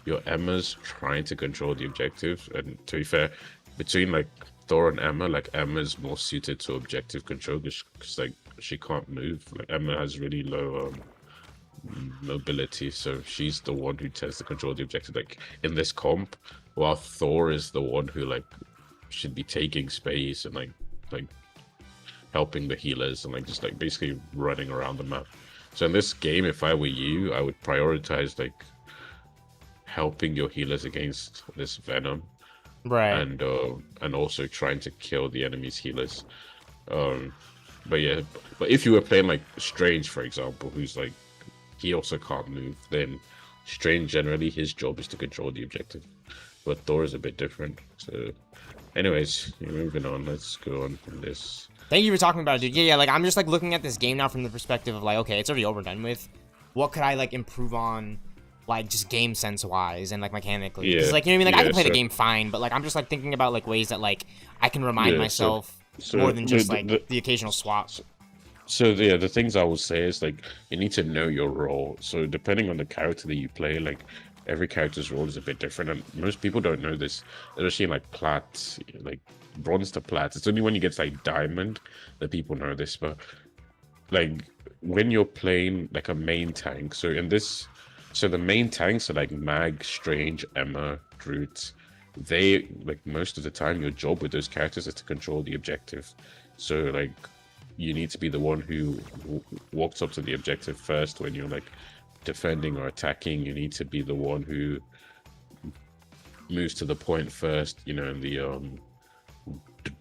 your Emma's trying to control the objective, and to be fair, between like Thor and Emma, like Emma's more suited to objective control because like she can't move. Like Emma has really low mobility, so she's the one who tends to control the objective like in this comp, while Thor is the one who like should be taking space and like helping the healers and like just like basically running around the map. So in this game, if I were you, I would prioritize like helping your healers against this venom, right? And also trying to kill the enemy's healers. But if you were playing like Strange, for example, who's like he also can't move, then Strange generally his job is to control the objective, but Thor is a bit different. So anyways, moving on, let's go on from this. Thank you for talking about it, dude. Yeah, like I'm just like looking at this game now from the perspective of like, okay, it's already over and done with. What could I like improve on, like just game sense wise and like mechanically? Because like you know what I mean, like I can play the game fine, but like I'm just like thinking about like ways that like I can remind myself more than just like the occasional swaps. So yeah, the things I will say is like you need to know your role. So depending on the character that you play, like every character's role is a bit different, and most people don't know this, especially in like plat, like bronze to plat. It's only when you get to, like diamond that people know this. But like when you're playing like a main tank, so the main tanks are like Mag, Strange, Emma, Groot. They like most of the time your job with those characters is to control the objective. So like you need to be the one who walks up to the objective first when you're like defending or attacking. You need to be the one who moves to the point first, you know, in the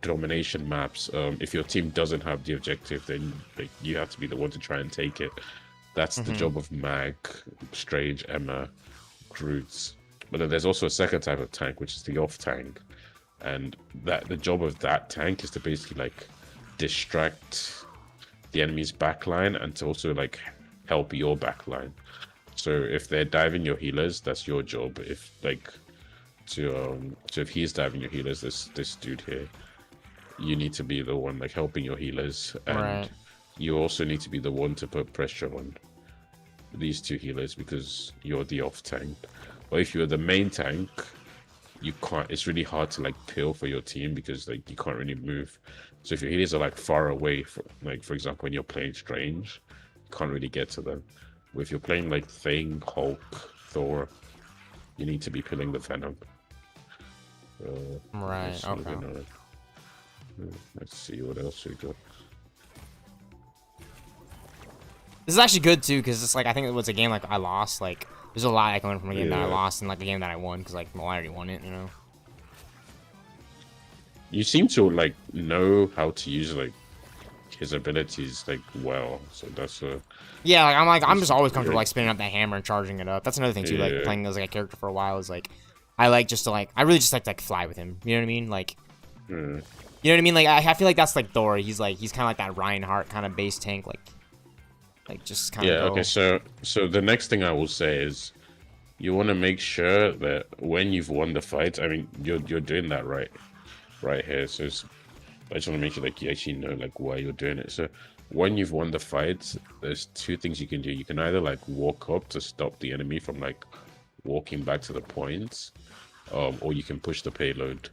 domination maps. If your team doesn't have the objective, then like you have to be the one to try and take it. That's the job of Mag, Strange, Emma, Groot. But then there's also a second type of tank, which is the off tank, and the job of that tank is to basically like distract the enemy's backline and to also like help your backline. So if they're diving your healers, that's your job. If like so if he's diving your healers, this dude here, you need to be the one like helping your healers, and you also need to be the one to put pressure on these two healers because you're the off tank. Or if you're the main tank, you can't. It's really hard to like peel for your team because like you can't really move. So if your healers are like far away, like for example when you're playing Strange, you can't really get to them. But if you're playing like Thing, Hulk, Thor, you need to be peeling the venom. Okay. Let's see what else we got. This is actually good too, because it's like I think it was a game like I lost. Like there's a lot going from a game that I lost and like a game that I won, because like well, I already won it, you know. You seem to like know how to use like his abilities like well, so that's yeah. Like I'm just always comfortable like spinning up that hammer and charging it up. That's another thing too. Like playing as like a character for a while is like I like just to like I really just like to like fly with him. You know what I mean? Like you know what I mean? Like I feel like that's like Thor. He's kind of like that Reinhardt kind of base tank. Like just kind of okay. So the next thing I will say is you want to make sure that when you've won the fight, I mean you're doing that right here. So I just want to make sure like you actually know like why you're doing it. So when you've won the fight, there's two things you can do. You can either like walk up to stop the enemy from like walking back to the points, or you can push the payload.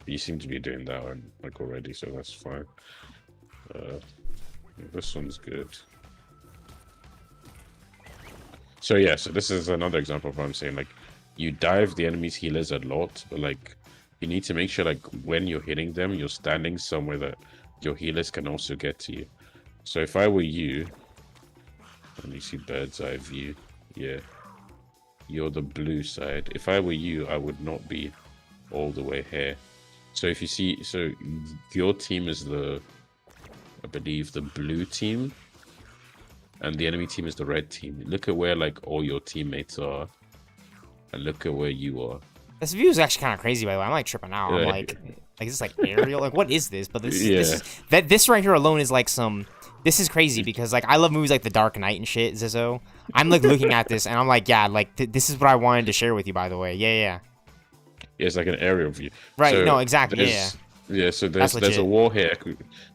You seem to be doing that one like already, so that's fine. This one's good. So yeah, so this is another example of what I'm saying. Like you dive the enemy's healers a lot, but like you need to make sure like when you're hitting them, you're standing somewhere that your healers can also get to you. So if I were you, let me see bird's eye view. Yeah, you're the blue side. If I were you, I would not be all the way here. So if you see, so your team is I believe the blue team, and the enemy team is the red team. Look at where like all your teammates are, and look at where you are. This view is actually kind of crazy, by the way. I'm like tripping out. I'm like is this like aerial? Like, what is this? But this right here alone is like some. This is crazy because like I love movies like The Dark Knight and shit, Zizzo. I'm like looking at this and I'm like, yeah, like this is what I wanted to share with you, by the way. Yeah. Yeah, it's like an aerial view. Right. So no, exactly. Yeah. Yeah. So there's a wall here.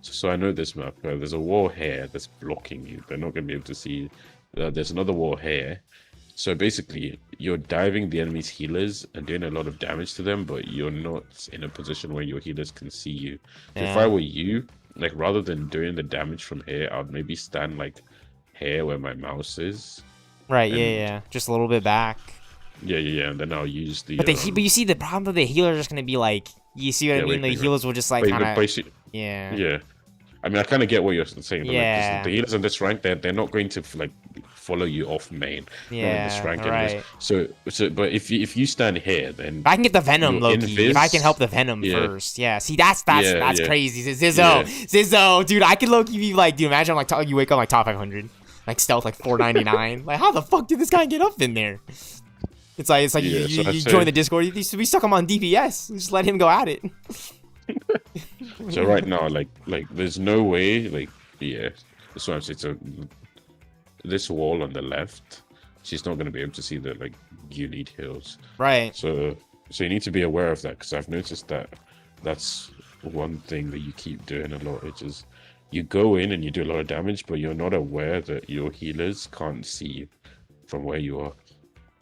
So I know this map. There's a wall here that's blocking you. They're not gonna be able to see. There's another wall here. So basically, you're diving the enemy's healers and doing a lot of damage to them, but you're not in a position where your healers can see you. Yeah. If I were you, like rather than doing the damage from here, I'd maybe stand like here where my mouse is. Right. Yeah. Just a little bit back. Yeah. And then I'll use the. But but you see the problem with the healers are just gonna be like, you see what I mean? The healers will just like kind of. Yeah. Yeah. I mean, I kind of get what you're saying. Yeah. Like, the healers on this rank, they're not going to like follow you off main. Yeah. This rank right. So, but if you stand here, then if I can get the Venom, Loki. If I can help the Venom first, yeah. See, that's crazy. Zizzo, dude, I could Loki be like, dude, imagine like you wake up like top 500, like stealth like 499. Like, how the fuck did this guy get up in there? It's like you join the Discord. We stuck him on DPS. Just let him go at it. So right now, like there's no way, like that's what I'm saying. So this wall on the left, she's not going to be able to see the like you need heals. Right. So you need to be aware of that, because I've noticed that that's one thing that you keep doing a lot, which is you go in and you do a lot of damage, but you're not aware that your healers can't see you from where you are.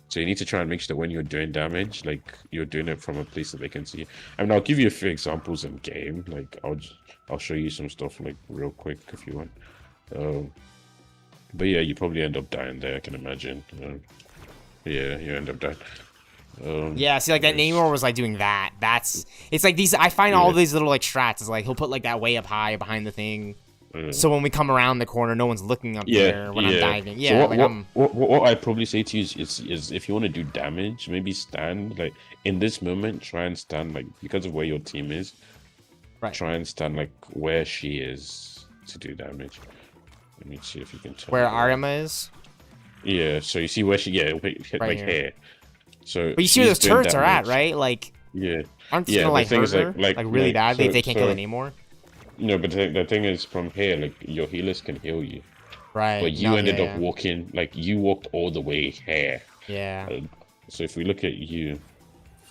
So you need to try and make sure that when you're doing damage, like you're doing it from a place that they can see. I mean, I'll give you a few examples in game. Like I'll show you some stuff like real quick if you want. But yeah, you probably end up dying there, I can imagine. Yeah, you end up dying. Yeah, see, like that Namor was like doing that. It's like these. I find all these little like strats. Is like he'll put like that way up high behind the thing. So when we come around the corner, no one's looking up there when I'm diving. Yeah. So what I'd probably say to you is if you want to do damage, maybe stand like in this moment. Try and stand like, because of where your team is. Right. Try and stand like where she is to do damage. Let me see if you can tell. Where Arima is. Yeah. So you see where she like here. So. But you see where those turrets are at, right? Like. Yeah. Aren't they gonna like hurt her like really badly if they can't kill it anymore? No, but the thing is, from here, like your healers can heal you. Right. But you ended up walking, like you walked all the way here. Yeah. So if we look at you.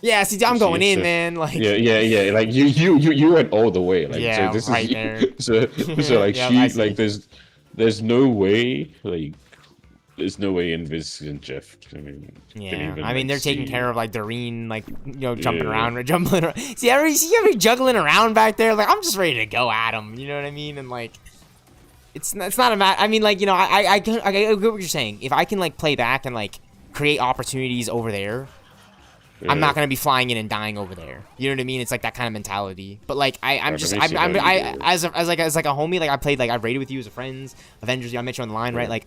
Yeah, see, I'm going in, man. Like. Yeah. Like you went all the way. Like, yeah, so this right is there. So like like there's no way there's no way Invis and Jeff can even, I mean, they're taking care of like Doreen, like jumping around. See every juggling around back there. Like I'm just ready to go at him. You know what I mean? And like, it's not a matter. I mean, like I get what you're saying. If I can like play back and like create opportunities over there, I'm not gonna be flying in and dying over there. You know what I mean? It's like that kind of mentality. But like as like a homie, like I've raided with you as a friends, Avengers. I met you on the line, right? Like.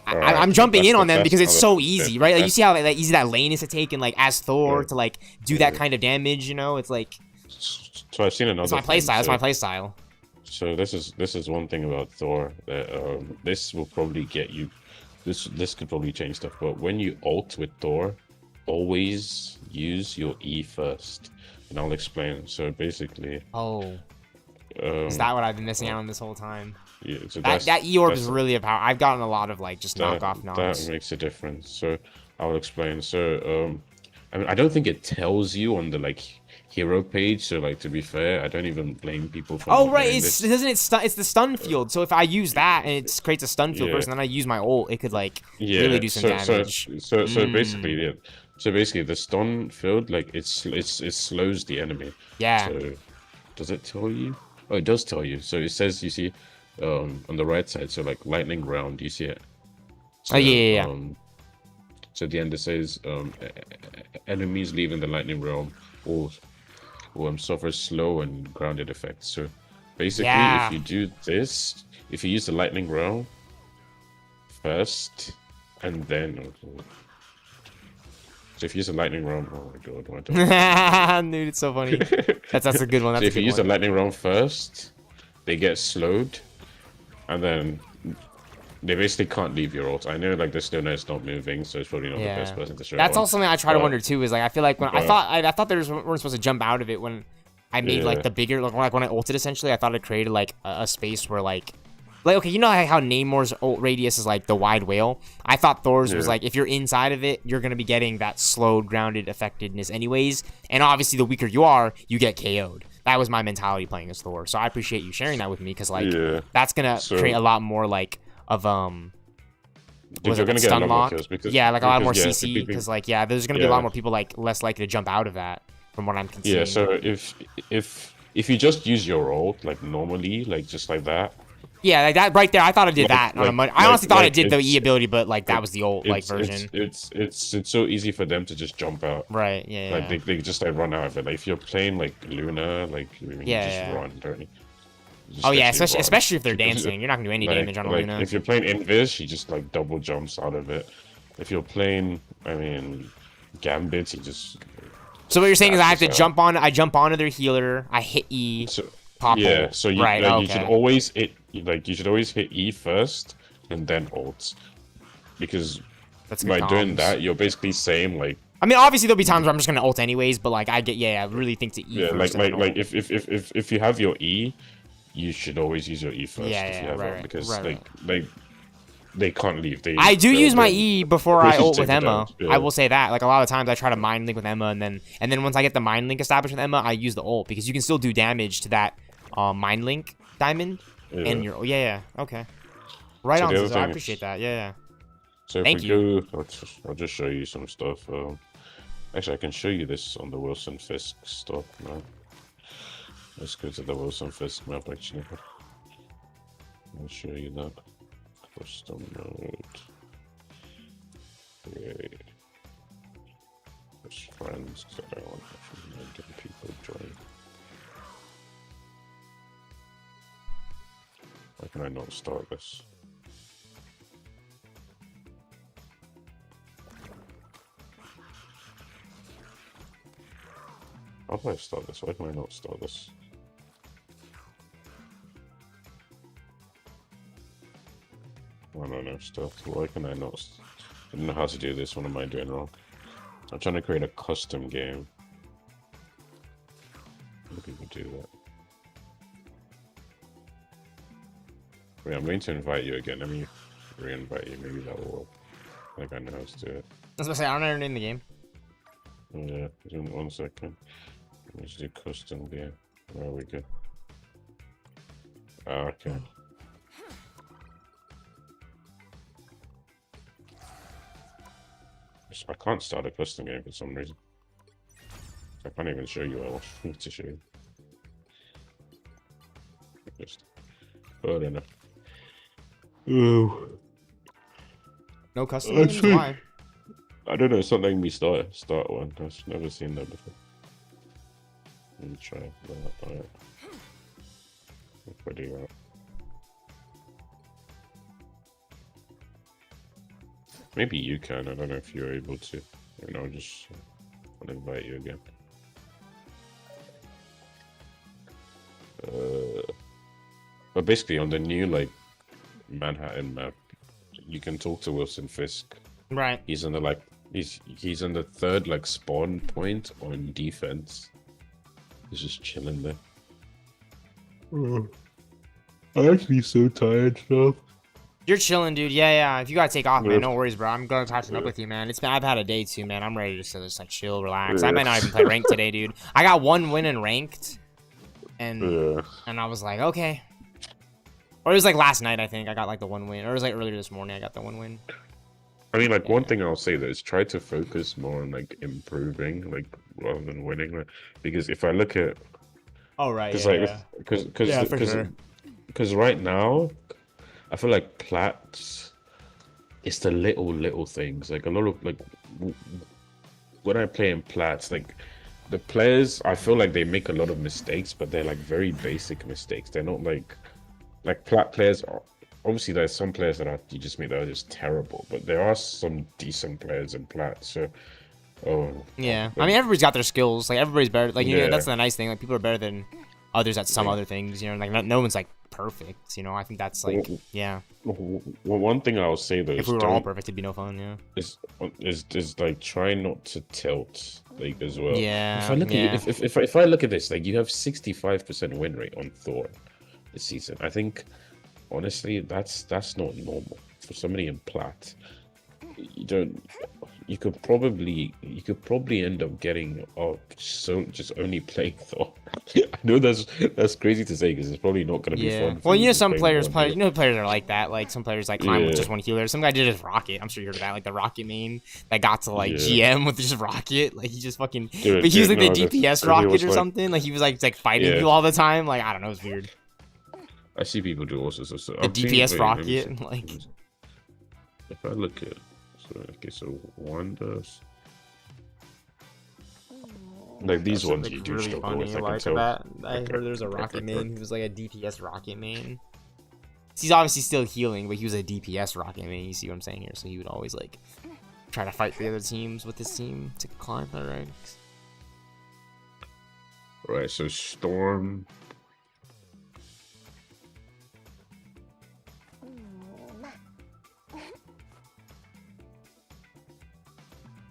I'm jumping in on them because it's so easy, right? Like you see how like easy that lane is to take, and like as Thor to like do that kind of damage, you know? It's like. So I've seen another. It's my playstyle. It's my playstyle. So this is one thing about Thor that this will probably get you. This could probably change stuff, but when you ult with Thor, always use your E first, and I'll explain. So basically. Oh. Is that what I've been missing out on this whole time? Yeah, so that E-orb is really a power. I've gotten a lot of like just knockoff knocks. That makes a difference. So I'll explain. So I mean, I don't think it tells you on the like hero page. So like, to be fair, I don't even blame people for. Oh right, it's the stun field. So if I use that and it creates a stun field first, and then I use my ult, it could like really do some damage. So basically, So basically, the stun field, like it slows the enemy. Yeah. So does it tell you? Oh, it does tell you. So it says, you see, on the right side, so like lightning round, you see it? So, oh yeah. So at the end it says, enemies leaving the lightning realm or suffer slow and grounded effects. So basically, if you do this, if you use the lightning realm first, and then So if you use a lightning round, oh my god, what do I do? Dude, it's so funny. That's a good one. That's So if a you good use one. the lightning round first, they get slowed, and then they basically can't leave your ult. I know like the stoner is not moving, so it's probably not the best person to show. That's on, also something I try to wonder too. Is like I feel like when I thought they weren't supposed to jump out of it when I made like the bigger like when I ulted essentially. I thought it created like a space where like okay, you know how Namor's ult radius is like the wide whale. I thought Thor's was like if you're inside of it, you're gonna be getting that slowed, grounded effectiveness anyways. And obviously, the weaker you are, you get KO'd. That was my mentality playing as Thor. So I appreciate you sharing that with me because like that's gonna create a lot more like of you're gonna get a lot more kills because like a lot more CC because like there's gonna be a lot more people like less likely to jump out of that from what I'm considering. Yeah, so if you just use your ult like normally, like just like that. Yeah, like that right there. I thought I did that on a I honestly thought I did the E ability, but like that was the ult like version. It's so easy for them to just jump out. Right. Yeah. Like they just like run out of it. Like if you're playing like Luna, like you just run, don't you? Oh yeah, especially if they're dancing, you're not gonna do any damage on a Luna. If you're playing Invis, he just like double jumps out of it. If you're playing, I mean, Gambit, he just. So what you're saying is I have to jump on? I jump onto their healer. I hit E. Pop yeah. ult. So you you should always hit you should always hit E first and then ult, because by doing that you're basically saying like. I mean, obviously there'll be times where I'm just gonna ult anyways, but like I really think to E. Yeah, first like if you have your E. You should always use your E first if you have it, because they can't leave. I do use my E before I ult with Emma. I will say that. Like a lot of times I try to mind link with Emma, and then once I get the mind link established with Emma, I use the ult because you can still do damage to that mind link diamond. Yeah. And you're okay. Right on. So I appreciate that. Yeah. So if we go, I'll just show you some stuff. Actually, I can show you this on the Wilson Fisk stuff now. Let's go to the Wilson Fisk map actually. I'll show you that. Custom mode. Create. There's friends that I want to get people join. Why can I not start this? How do I start this? Why can I not start this? I don't know stuff. Why can I not? I don't know how to do this. What am I doing wrong? I'm trying to create a custom game. How do people do that? Wait, I'm going to invite you again. Let me re-invite you. Maybe that will work. Like I know how to do it. I was gonna say I don't know your name in the game. Yeah, give me 1 second. Let's do custom game. There we go. Okay. I can't start a custom game for some reason. I can't even show you what I want to show you. Just, I don't know. Oh. No custom games? Why? I don't know, it's not letting me start one. I've never seen that before. Let me try that. Alright. If I do that. Maybe you can, I don't know if you're able to. And I'll invite you again. But basically on the new like Manhattan map, you can talk to Wilson Fisk. Right. He's on the like he's on the third like spawn point on defense. He's just chilling there. I'm actually so tired, stuff. You're chilling, dude. Yeah. If you gotta take off, man, no worries, bro. I'm gonna catch up with you, man. I've had a day too, man. I'm ready to just like chill, relax. I might not even play ranked today, dude. I got 1 win in ranked, and I was like, okay. Or it was like last night, I think I got like the 1 win, or it was like earlier this morning I got the 1 win. I mean, like one thing I'll say though is try to focus more on like improving, like rather than winning. Like, because if I look at, because right now. I feel like Platts, it's the little things. Like a lot of like when I play in Platts, like the players, I feel like they make a lot of mistakes, but they're like very basic mistakes. They're not like Platt players. Obviously, there's some players that you just meet that are just terrible, but there are some decent players in Platt. So Oh. Yeah, I mean everybody's got their skills. Like everybody's better. Like you know, that's the nice thing. Like people are better than others at some other things. You know, like no one's like perfect. You know, I think that's like yeah. Well, one thing I'll say though, if we were all perfect, it'd be no fun. Yeah. Is like try not to tilt like as well. Yeah. If I look at if I look at this, like you have 65% win rate on Thor this season. I think honestly that's not normal for somebody in plat. You could probably end up getting just only playing Thor. I know that's crazy to say because it's probably not going to be fun. Well, you know some players play. You know players are like that. Like some players like climb with just one healer. Some guy did just rocket. I'm sure you heard of that. Like the rocket main that got to like GM with just rocket. Like he just fucking. But he was like the DPS rocket or something. Like he was like fighting you all the time. Like I don't know. It's weird. I see people do all sorts of stuff. The DPS rocket. Like. If I look at. So Wanda's like these ones you do struggle funny, with. I like can tell. That. I heard there's a rocket main who was like a DPS rocket main. He's obviously still healing, but he was a DPS rocket main. You see what I'm saying here? So he would always like try to fight the other teams with his team to climb the ranks. Right. So Storm.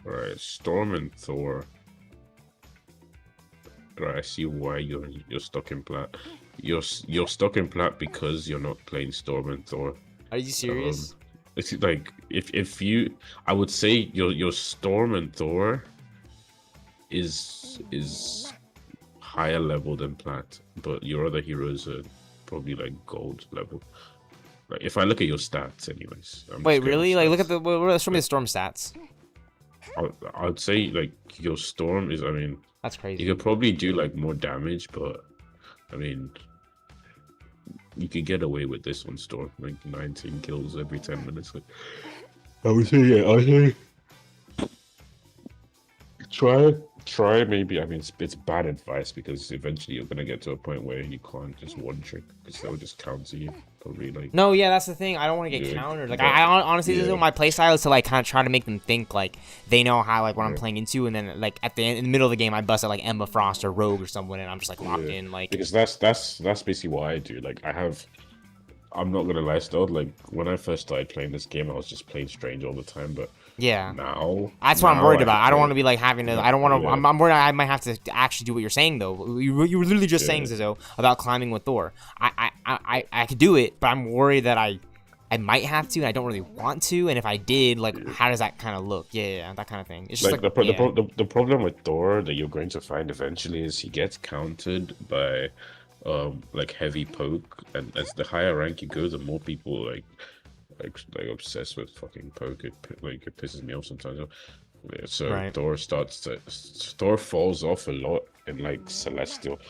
Alright, Storm and Thor. Right, I see why you're stuck in plat. You're stuck in plat because you're not playing Storm and Thor. Are you serious? It's like if you, I would say your Storm and Thor is higher level than plat, but your other heroes are probably like gold level. Like if I look at your stats, anyways. Wait, really? Like look at show me the Storm stats. I would say like your Storm is. I mean, that's crazy. You could probably do like more damage, but I mean, you could get away with this one Storm, like 19 kills every 10 minutes. Like, I would say, yeah, I say try maybe. I mean, it's bad advice because eventually you're gonna get to a point where you can't just one trick because they'll just counter you. Probably like. No, yeah, that's the thing. I don't want to get countered. Like I honestly, this is my playstyle is to like kind of try to make them think like they know how like what I'm playing into, and then like at the end, in the middle of the game, I bust out like Emma Frost or Rogue or someone, and I'm just like locked in. Like because that's basically what I do. Like I'm not gonna lie, still like when I first started playing this game, I was just playing Strange all the time, but. Yeah. Now that's what I'm worried about. I don't want to be like having to. I don't want to. I'm worried. I might have to actually do what you're saying though. You were literally just saying Zizzo about climbing with Thor. I could do it, but I'm worried that I might have to, and I don't really want to. And if I did, like, how does that kind of look? Yeah, that kind of thing. It's just like the problem with Thor that you're going to find eventually is he gets countered by like heavy poke, and as the higher rank you go, the more people like obsessed with fucking poke. It pisses me off sometimes. Yeah, so Thor falls off a lot in like Celestial,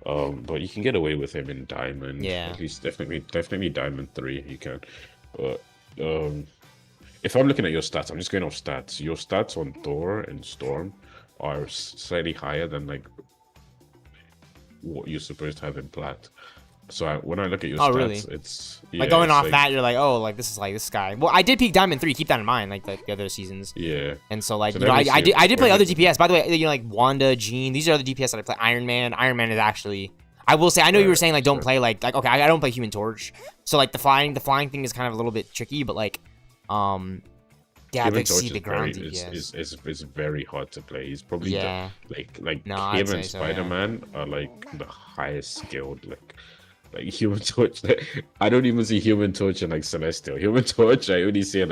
but you can get away with him in Diamond. Yeah, at least definitely Diamond 3 you can. But if I'm looking at your stats, I'm just going off stats. Your stats on Thor and Storm are slightly higher than like what you're supposed to have in plat. So when I look at your stats, it's like going off that, you're like, oh, like this is like this guy. Well, I did peak Diamond 3. Keep that in mind, like the other seasons. Yeah. And so like, I did play other DPS. By the way, you know, like Wanda, Jean. These are the DPS that I play. Iron Man. Iron Man is actually. I will say, I know you were saying like don't play like okay, I don't play Human Torch. So like the flying thing is kind of a little bit tricky, but like, yeah, I like see the ground DPS. Is very hard to play. He's probably like no, him and Spider-Man are like the highest skilled like Human Torch. I don't even see Human Torch in like Celestial. Human Torch, I only see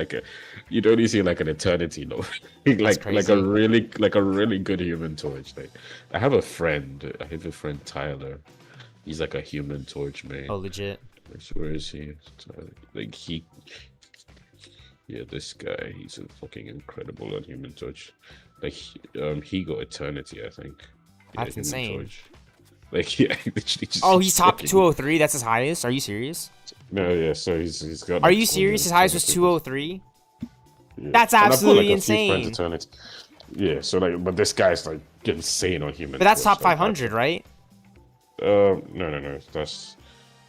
you'd only see like an Eternity, no, like a really good Human Torch. Like I have a friend Tyler. He's like a Human Torch man. Oh, legit. Where is he? Like this guy. He's a fucking incredible on Human Torch. Like he got Eternity, I think. Yeah, that's insane. Torch. Like yeah, he's top 203. That's his highest. Are you serious? No, yeah. So he's got. Are you serious? His highest was 203. Yeah. That's absolutely insane. Yeah. So like, but this guy's like insane on Human. But that's top 500, right? No. That's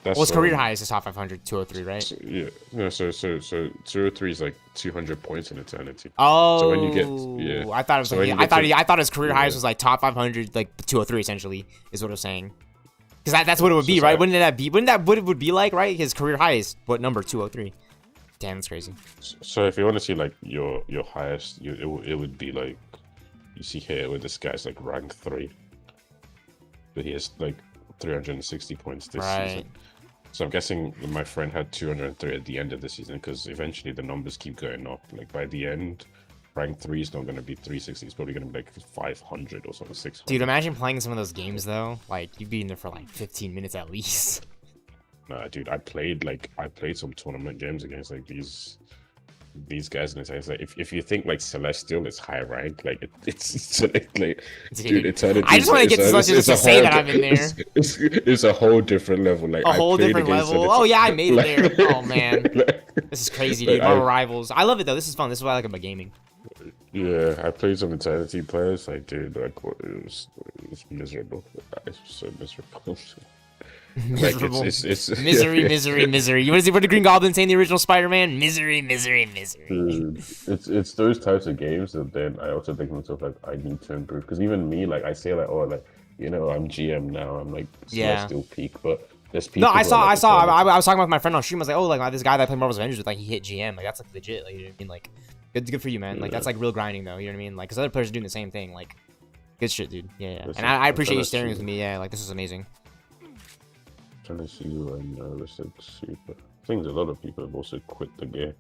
That's Well, his career highest is top 500, 203, right? So, yeah, no. So 203 is like 200 points in eternity. Oh, so when you get, I thought it was so like, I thought his career yeah. highest was like top 500, like 203 essentially is what I was saying. Because that's what it would be, right? Wouldn't that be? Wouldn't that what it would be like, right? His career highest, what number? 203. Damn, that's crazy. So if you want to see like your highest, it would be like you see here where this guy's like rank 3, but he has like 360 points this season. So I'm guessing my friend had 203 at the end of the season because eventually the numbers keep going up. Like by the end, rank 3 is not going to be 360. It's probably going to be like 500 or something, 600. Dude, imagine playing some of those games though. Like you'd be in there for like 15 minutes at least. Nah, dude, I played some tournament games against like these guys, and it's like if you think like Celestial is high rank, like it's like dude, Eternity. I just want to get to Celestial just to say that I'm in there. It's a whole different level. Like a whole different level. Oh yeah, I made it there. Oh man, this is crazy, dude. Marvel Rivals. I love it though. This is fun. This is what I like about gaming. Yeah, I played some Eternity players. Like, dude, like it was miserable. It's so miserable. Miserable. Like it's misery, misery, misery. What did Green Goblin say in the original Spider-Man? Misery, misery, misery. It's those types of games that then I also think to myself like I need to improve because even me like I say like oh like you know I'm GM now I'm like still peak but there's people. No, I was talking with my friend on stream. I was like oh like this guy that I played Marvel's Avengers with like he hit GM like that's like legit like you know what I mean like good for you man like that's like real grinding though you know what I mean like because other players are doing the same thing like good shit dude yeah and I appreciate you staring with me like this is amazing. Trying to see you and super. I think a lot of people have also quit the game.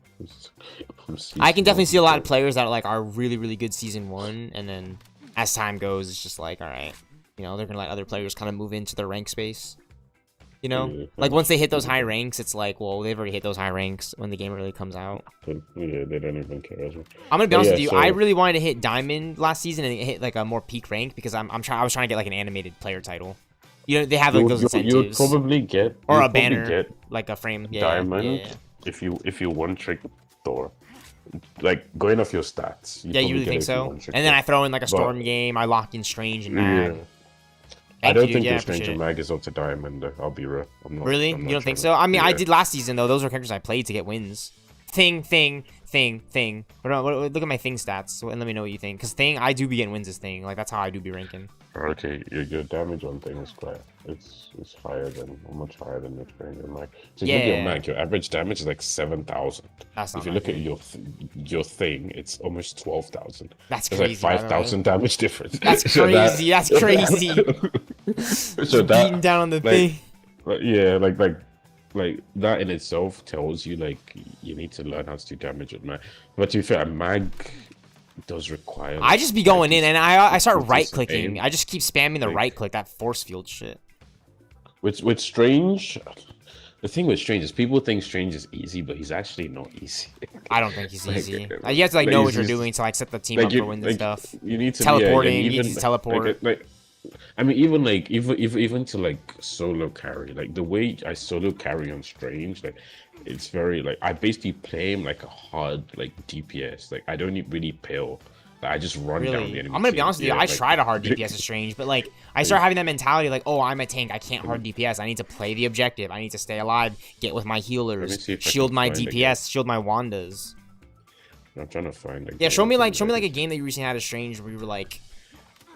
I can definitely see a lot of players that like are really really good season 1, and then as time goes, it's just like all right, you know they're gonna let other players kind of move into their rank space. You know, like once they hit those high ranks, it's like well they've already hit those high ranks when the game really comes out. Yeah, they don't even care. I'm gonna be honest with you. I really wanted to hit Diamond last season and hit like a more peak rank because I was trying to get like an animated player title. You know, they have like those incentives. You would probably get or a banner, like a frame. Diamond if you one trick Thor. Like going off your stats. You really think so? And then I throw in like a Storm game. I lock in Strange and Mag. I don't think the Strange and Mag is up to Diamond. Though. I'll be real. I'm not, really? You don't think so? I mean, I did last season though. Those were characters I played to get wins. Thing. Look at my Thing stats and let me know what you think. Because Thing, I do be getting wins as Thing. Like that's how I do be ranking. Okay, your damage on Thing is quite it's higher than much higher than your Strange and Mag. So with your Mag, your average damage is like 7,000. That's not if you look at your Thing, it's almost 12,000. That's There's crazy. Like 5,000 damage difference. That's crazy. That's crazy. So beating down on the Thing. Yeah, like that in itself tells you like you need to learn how to do damage with Mag. But to be fair, a Mag does require. I just be going in and I start right clicking. I just keep spamming the right click, that force field shit. With Strange, the thing with Strange is people think Strange is easy, but he's actually not easy. I don't think he's easy. You have to like know what you're doing to like set the team up for wins and stuff. You need to teleporting. You need to teleport. I mean, even to like solo carry, like the way I solo carry on Strange, like it's very like I basically play him like a hard like DPS. Like I don't really pill. Like, I just run down the enemy. I'm gonna be honest with you. I tried a hard DPS of Strange, but like I start having that mentality like, oh, I'm a tank. I can't hard DPS. I need to play the objective. I need to stay alive. Get with my healers. Shield my DPS. Shield my Wandas. I'm trying to find. Yeah, show me like a game that you recently had of Strange where you were like.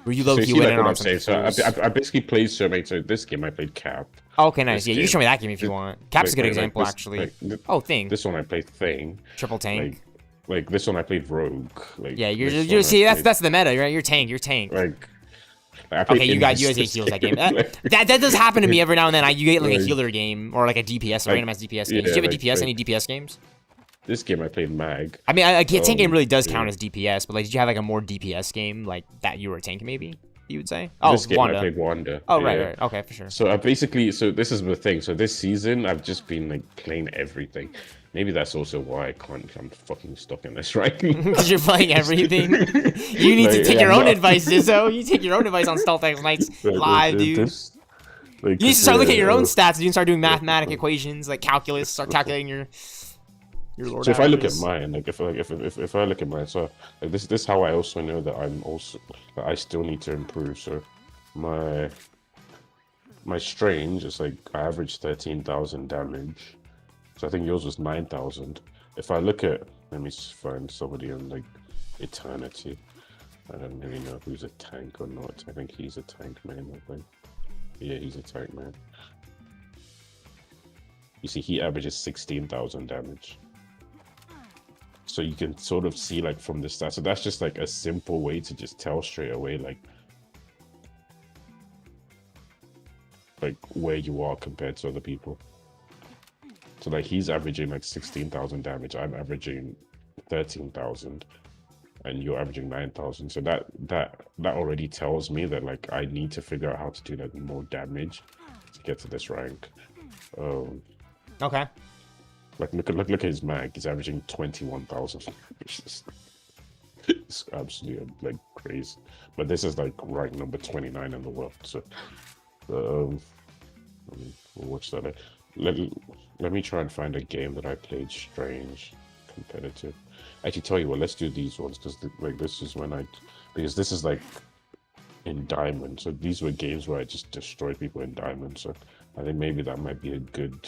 Were you low-key winning on some So I basically played so this game I played Cap. Okay, nice. Yeah, you can show me that game if you want. Cap's a good example, actually. Thing. This one I played Thing. Triple tank. Like this one I played Rogue. Like yeah, you're see that's the meta, right? You're tank. Like okay, you guys get heals that game. That does happen to me every now and then. You get like a healer game or like a DPS, randomized DPS game. Do you have a DPS? Any DPS games? This game I played Mag. I mean, a tank game really does count as DPS, but like, did you have like a more DPS game like that you were a tank maybe? You would say? Oh, this game Wanda. I played Wanda. Oh, right. Okay, for sure. So this is the thing. So this season I've just been like playing everything. Maybe that's also why I'm fucking stuck in this, right? Because you're playing everything. You need to take your own advice, Zizzo. You take your own advice on Stealthxknight live, dude. You need to start looking at your own stats. You can start doing mathematic equations like calculus. Start calculating your Lord. So if I look at mine, like if I look at mine, so like this is how I also know that I still need to improve. So my strange is like I averaged 13,000 damage, so I think yours was 9,000. If I look at, let me find somebody in like Eternity. I don't really know who's a tank or not. I think he's a tank man. I think. Yeah, he's a tank man. You see, he averages 16,000 damage. So you can sort of see like from the stats. So that's just like a simple way to just tell straight away like where you are compared to other people. So like he's averaging like 16,000 damage. I'm averaging 13,000, and you're averaging 9,000. So that already tells me that like I need to figure out how to do like more damage to get to this rank. Okay. Like look at his mag. He's averaging 21,000. It's absolutely like crazy. But this is like rank number 29 in the world. So what's that? Let me try and find a game that I played strange competitive. Actually, tell you what, let's do these ones because like this is when because this is like in Diamond. So these were games where I just destroyed people in Diamond. So I think maybe that might be a good.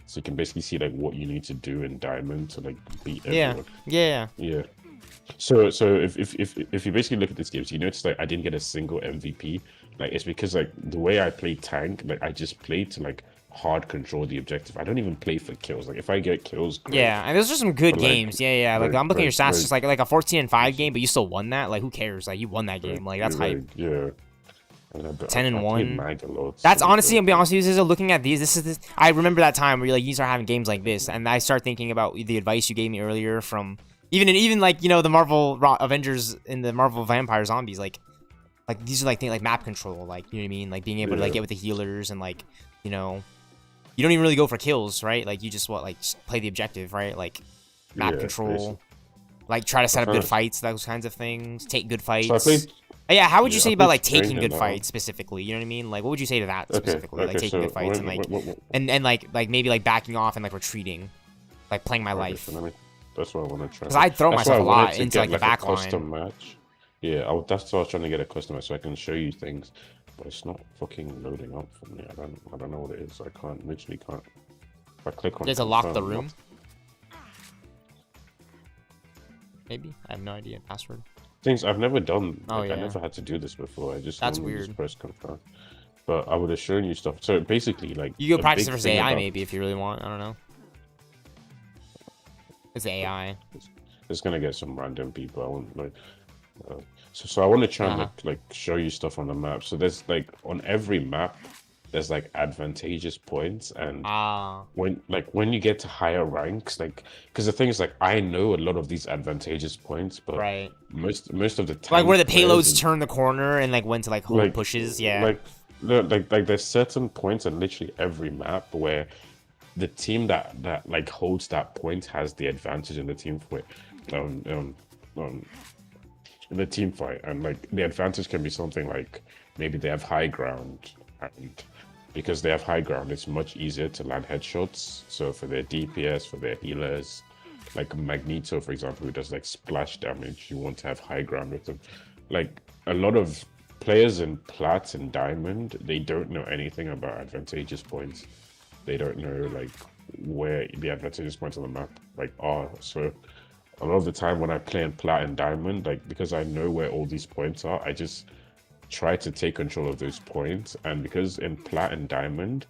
So you can basically see like what you need to do in Diamond to like beat everyone. Yeah. So if you basically look at this game, so you notice like I didn't get a single MVP. Like it's because like the way I play tank, like I just play to like hard control the objective. I don't even play for kills. Like if I get kills, great. Yeah, and those are some good games. Yeah. Like I'm looking at your stats, just like a 14-5 game, but you still won that. Like who cares? Like you won that game. Like that's hype. Yeah. 10-1. That's honestly, I'm be honest with you, looking at these, I remember that time where you start having games like this, and I start thinking about the advice you gave me earlier from even like the Marvel Avengers and the Marvel Vampire Zombies, like these are like things like map control, like you know what I mean, like being able to like get with the healers and like you don't even really go for kills, right? Like you just just play the objective, right? Like map control, basically. Like try to set up good fights, those kinds of things, take good fights. So yeah, how would you say about like taking good fights specifically? You know what I mean? Like, what would you say to that specifically? Like taking good fights and like, and like maybe like backing off and like retreating, like playing my life. So that's what I want to try. Because I'd throw myself a lot into like the back line. Custom match. Yeah, that's what I was trying to get a custom match so I can show you things, but it's not fucking loading up for me. I don't know what it is. I literally can't. If I click on. There's a lock the room. Maybe I have no idea. Password. Things I've never done. I never had to do this before. I just weird. Press confirm. But I would have shown you stuff. So basically, like you go practice versus AI maybe if you really want. I don't know. It's AI. It's gonna get some random people. I want like. So I want to try and like show you stuff on the map. So there's like on every map, there's like advantageous points, and when you get to higher ranks, like because the thing is like I know a lot of these advantageous points, but most of the time like where the payloads turn the corner and like when to like hold pushes, like there's certain points in literally every map where the team that like holds that point has the advantage in the team fight. In the team fight, and like the advantage can be something like maybe they have high ground, and because they have high ground, it's much easier to land headshots. So for their DPS, for their healers, like Magneto, for example, who does like splash damage, you want to have high ground with them. Like a lot of players in Plat and Diamond, they don't know anything about advantageous points. They don't know like where the advantageous points on the map like are. So a lot of the time when I play in Plat and Diamond, like because I know where all these points are, I just try to take control of those points. And because in Plat and Diamond,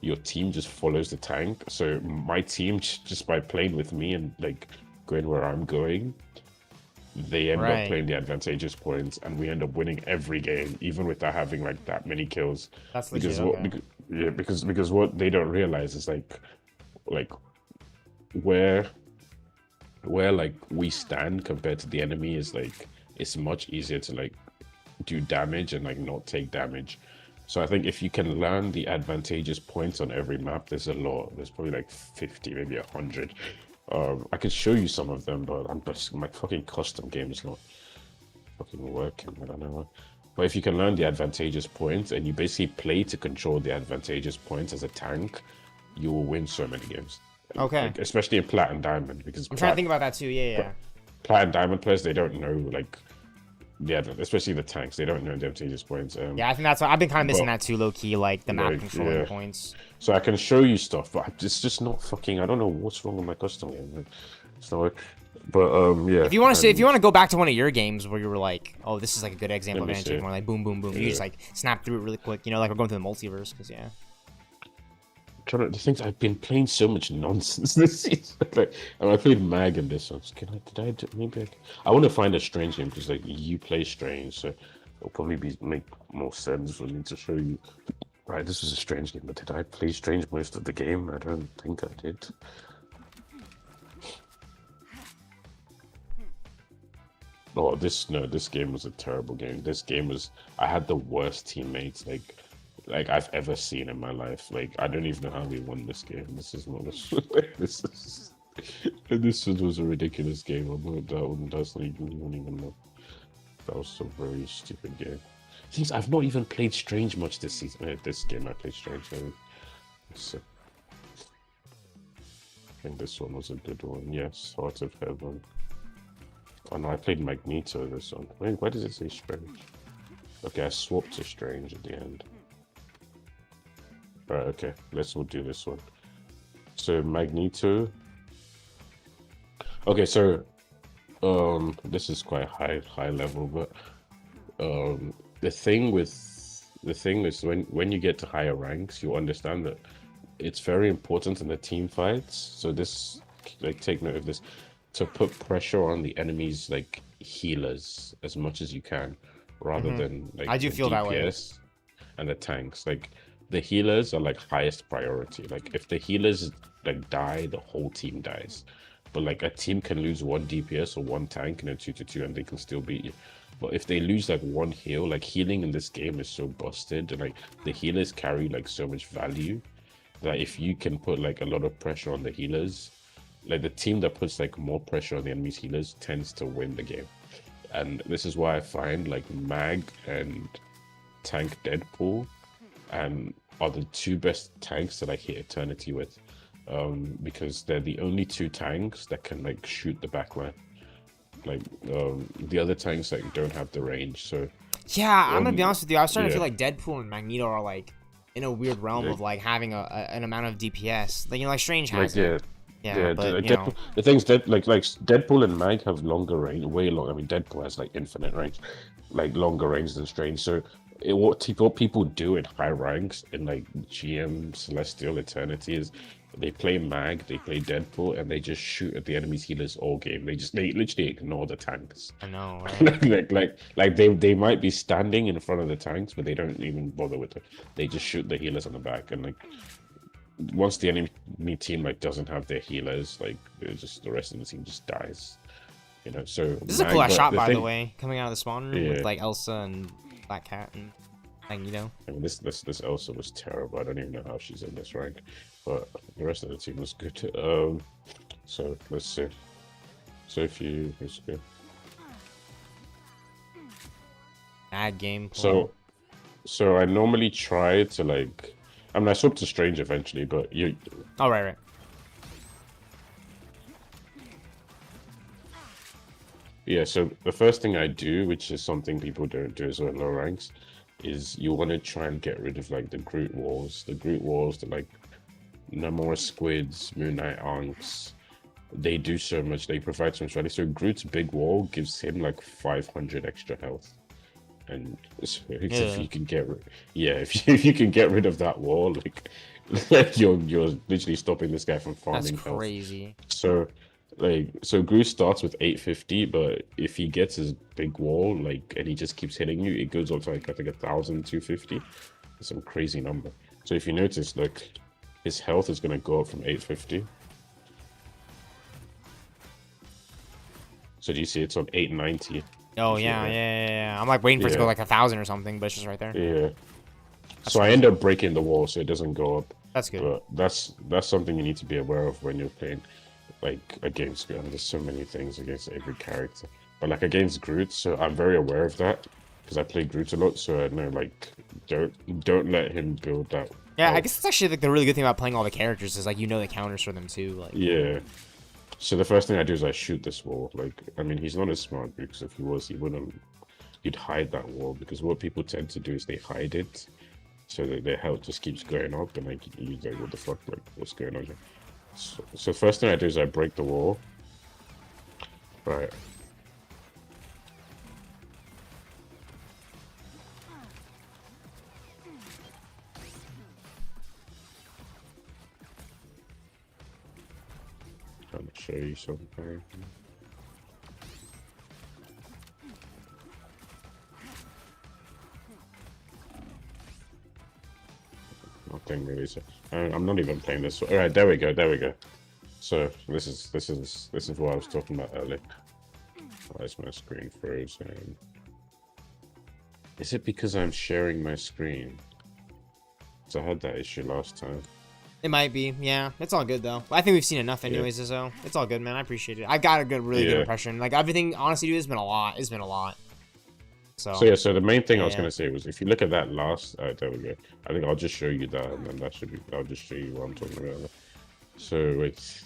your team just follows the tank. So my team, just by playing with me and like going where I'm going, they end up playing the advantageous points, and we end up winning every game, even without having like that many kills. That's because legit, because what they don't realize is like where like we stand compared to the enemy is like it's much easier to like do damage and like not take damage. So I think if you can learn the advantageous points on every map, there's a lot. There's probably like 50, maybe 100. I could show you some of them, but my fucking custom game is not fucking working. I don't know. But if you can learn the advantageous points and you basically play to control the advantageous points as a tank, you will win so many games. Okay. Like, especially in Plat and Diamond, because I'm trying to think about that too. Yeah. Plat and Diamond players, they don't know like Yeah, especially the tanks. They don't know advantageous points. Yeah, I think that's what I've been kind of missing that too, low key, like the map controlling yeah. points. So I can show you stuff, but it's just not fucking. I don't know what's wrong with my custom game. It's not. But yeah. If you want to go back to one of your games where you were like, oh, this is like a good example of anti more like boom, boom, boom. Yeah. You just like snap through it really quick. You know, like we're going through the multiverse, because yeah. The things I've been playing so much nonsense this season. Like, I played Mag in this one. I want to find a Strange game because like you play Strange, so it'll probably make more sense for me to show you. Right, this was a Strange game, but did I play Strange most of the game? I don't think I did. Oh, this game was a terrible game. This game was. I had the worst teammates like I've ever seen in my life. Like I don't even know how we won this game. This is not this was a ridiculous game. That's not even know. That was a very stupid game. Things I've not even played Strange much this season. This game I played Strange. So, I think this one was a good one. Yes, Heart of Heaven. Oh no, I played Magneto this one. Wait, why does it say Strange? Okay, I swapped to Strange at the end. Right, okay, we'll do this one. So Magneto. Okay, so this is quite high level, but the thing is when you get to higher ranks, you understand that it's very important in the team fights. So this, like, take note of this, to put pressure on the enemy's like healers as much as you can, rather than like I do feel that way. And the tanks. Like the healers are like highest priority. Like if the healers like die, the whole team dies. But like a team can lose one DPS or one tank in a 2-2 and they can still beat you. But if they lose like one heal, like healing in this game is so busted, and like the healers carry like so much value that if you can put like a lot of pressure on the healers, like the team that puts like more pressure on the enemy's healers tends to win the game. And this is why I find like Mag and Tank Deadpool are the two best tanks that I hit Eternity with, because they're the only two tanks that can like shoot the backline. Like the other tanks like don't have the range. So yeah, I'm gonna be honest with you. I was starting to feel like Deadpool and Magneto are like in a weird realm of like having an amount of DPS. Like, you know, like Strange has it. Yeah, but you know. The thing's that like Deadpool and Mag have longer range, way long. I mean, Deadpool has like infinite range, like longer range than Strange. So what people do in high ranks in like GM, Celestial, Eternity is they play Mag, they play Deadpool, and they just shoot at the enemy's healers all game. They literally ignore the tanks. I know, right? like they might be standing in front of the tanks, but they don't even bother with it. They just shoot the healers on the back, and like once the enemy team like doesn't have their healers, like the rest of the team just dies. You know, so this is a cool shot, by the way, coming out of the spawn room with like Elsa and Black Cat and Magneto. I mean, this Elsa was terrible. I don't even know how she's in this rank, but the rest of the team was good. So let's see. Sophie is good. Bad game. So I normally try to like. I mean, I swapped to Strange eventually, but you. Oh, right. Yeah, so the first thing I do, which is something people don't do as well in low ranks, is you want to try and get rid of like the Groot walls. The Groot walls, the like Namor squids, Moon Knight Ankhs, they do so much. They provide so much value. So Groot's big wall gives him like 500 extra health. And so if you can get if you can get rid of that wall, like you're literally stopping this guy from farming. That's crazy. Health. So Groot starts with 850, but if he gets his big wall, like, and he just keeps hitting you, it goes up to like I think 1,250. It's some crazy number. So if you notice, like, his health is gonna go up from 850. So do you see it's on 890? Oh yeah. I'm like waiting for it to go like 1,000 or something, but it's just right there. Yeah. So I end up breaking the wall so it doesn't go up. That's good. But that's something you need to be aware of when you're playing, like, against Groot. There's so many things against every character, but like against Groot, so I'm very aware of that because I play Groot a lot. So I know, like, don't let him build that. Yeah, I guess that's actually like the really good thing about playing all the characters is like you know the counters for them too. Like yeah. So the first thing I do is I shoot this wall. Like, I mean, he's not as smart because if he was, he wouldn't you'd hide that wall, because what people tend to do is they hide it, so that their health just keeps going up, and like you're like, what the fuck, like what's going on here? So first thing I do is I break the wall. Right. Trying to show you something. Nothing really. So I'm not even playing this. All right, there we go. There we go. So this is what I was talking about earlier. Why is my screen frozen? Is it because I'm sharing my screen? So I had that issue last time. It might be, yeah. It's all good though. I think we've seen enough anyways, so it's all good, man. I appreciate it. I got a really good impression. Like everything, honestly, dude, it's been a lot. It's been a lot. So yeah. So the main thing I was gonna say was, if you look at that last, there we go. I think I'll just show you that, and then that should be. I'll just show you what I'm talking about. So it's,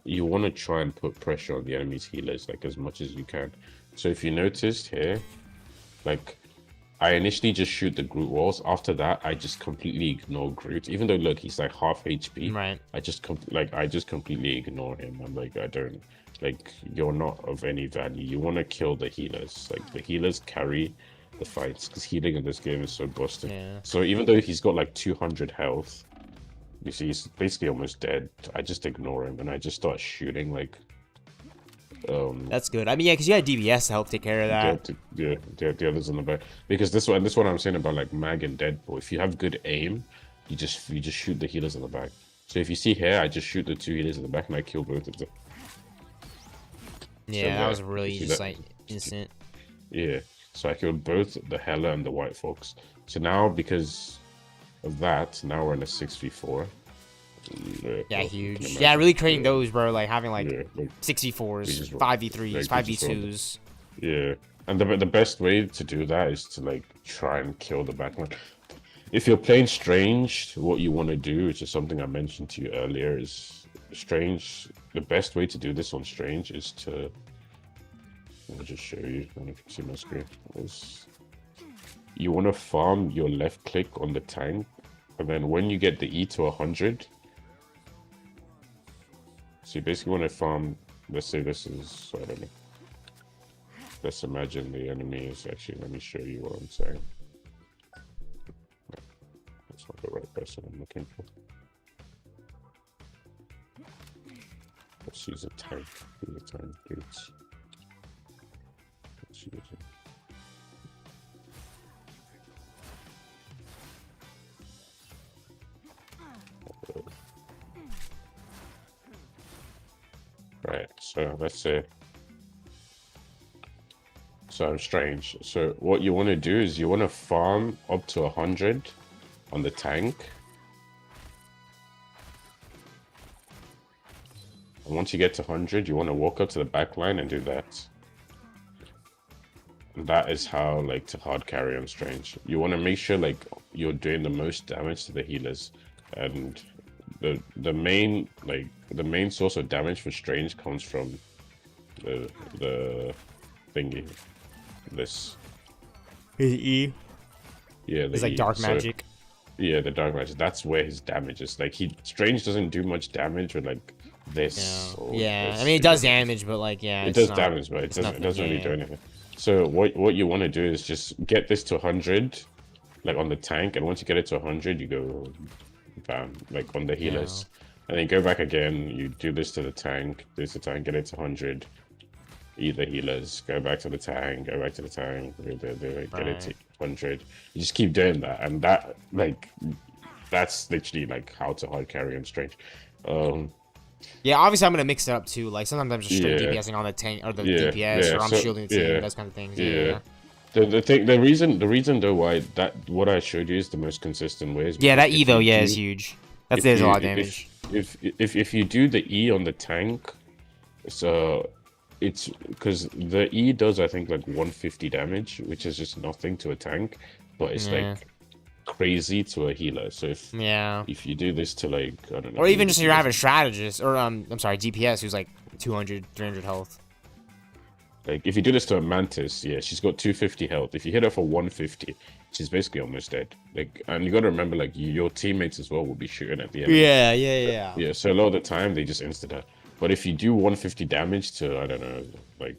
you want to try and put pressure on the enemy's healers like as much as you can. So if you noticed here, like, I initially just shoot the Groot walls. After that, I just completely ignore Groot. Even though, look, he's like half HP. Right. I just completely ignore him. I'm like, I don't, like, you're not of any value. You want to kill the healers. Like, the healers carry the fights, because healing in this game is so busted. Yeah. So even though he's got like 200 health, you see, he's basically almost dead. I just ignore him and I just start shooting, like, that's good. I mean, yeah, because you had DPS to help take care of that. The others in the back. Because this one I'm saying about like Mag and Deadpool. If you have good aim, you just shoot the healers in the back. So if you see here, I just shoot the 2 healers in the back and I kill both of them. Yeah, so, that was really just like instant. Yeah. So I killed both the Hela and the White Fox. So now, because of that, now we're in a 6v4. Yeah, huge. Yeah, really creating those, bro. Like having like 6v4s, 5v3s, 5v2s. Yeah, and the best way to do that is to like try and kill the backline. If you're playing Strange, what you want to do, which is something I mentioned to you earlier, is Strange. The best way to do this on Strange is to. I'll just show you. I don't know if you can see my screen. You want to farm your left click on the tank, and then when you get the E to 100. So you basically want to farm, let's say this is, I don't know. Let's imagine the enemy is actually, let me show you what I'm saying. That's not the right person I'm looking for. Let's use a tank. Use a tank, please. Let's use it. Right, so let's say, so I'm Strange. So what you want to do is you want to farm up to 100 on the tank. And once you get to 100, you want to walk up to the back line and do that. And that is how, like, to hard carry on Strange. You want to make sure, like, you're doing the most damage to the healers. And the main source of damage for Strange comes from the thingy. This. His E. Yeah, it's like dark magic. Yeah, the dark magic. That's where his damage is. Like Strange doesn't do much damage with like this. Yeah, this. I mean it does damage, but like it does damage, but it doesn't really do anything. So what you want to do is just get this to 100, like on the tank, and once you get it to 100, you go bam, like on the healers, and then go back again. You do this to the tank, get it to 100. Eat the healers, go back to the tank, get it to 100. You just keep doing that, and that's literally like how to hard carry on Strange. Yeah, obviously I'm gonna mix it up too. Like sometimes I'm just straight DPSing on the tank or the DPS, or I'm shielding the team, those kind of things. The reason though why what I showed you is the most consistent way. That E though, is huge. That does a lot of damage. If you do the E on the tank, so it's because the E does I think like 150 damage, which is just nothing to a tank, but it's like crazy to a healer. So if you do this to like I don't know, or even just you're having a strategist or I'm sorry DPS who's like 200 300 health. Like, if you do this to a Mantis, yeah, she's got 250 health. If you hit her for 150, she's basically almost dead. Like, and you gotta remember, like, your teammates as well will be shooting at the enemy. Yeah. So a lot of the time, they just insta that. But if you do 150 damage to, I don't know, like...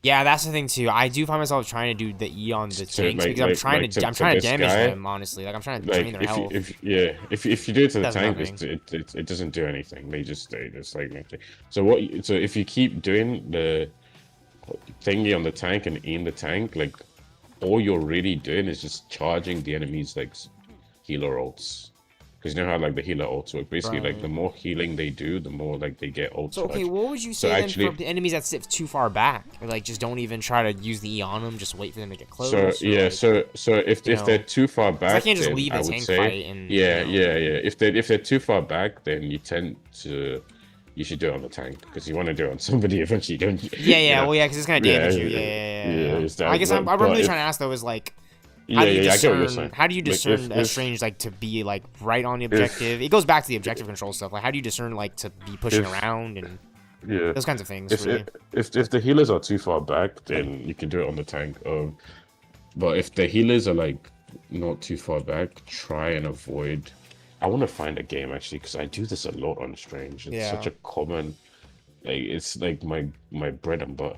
Yeah, that's the thing, too. I do find myself trying to do the E on the tanks because I'm trying to damage them, honestly. Like, I'm trying to drain their health. If you do it to the tank, it doesn't do anything. They just stay. It's like nothing. So if you keep doing the thingy on the tank and in the tank, like, all you're really doing is just charging the enemies, like, healer ults. Because you know how, like, the healer ults work. Basically, like, the more healing they do, the more, like, they get ults. So, okay, what would you say then for the enemies that sit too far back? Or, like, just don't even try to use the E on them, just wait for them to get close? So, yeah, like, so if they're too far back, I can't just leave the tank fight and... Yeah. If they're too far back, then you should do it on the tank, because you want to do it on somebody eventually, don't you? Yeah, well, yeah, because it's going to damage you. Yeah. I guess I'm really trying to ask, though, is, like... How do you discern? How do you discern a strange, like, to be like right on the objective? It goes back to the objective control stuff. Like, how do you discern, like, to be pushing around and those kinds of things? If the healers are too far back, then you can do it on the tank. But if the healers are like not too far back, try and avoid. I want to find a game actually, because I do this a lot on Strange. It's such a common, like, it's like my bread and butter.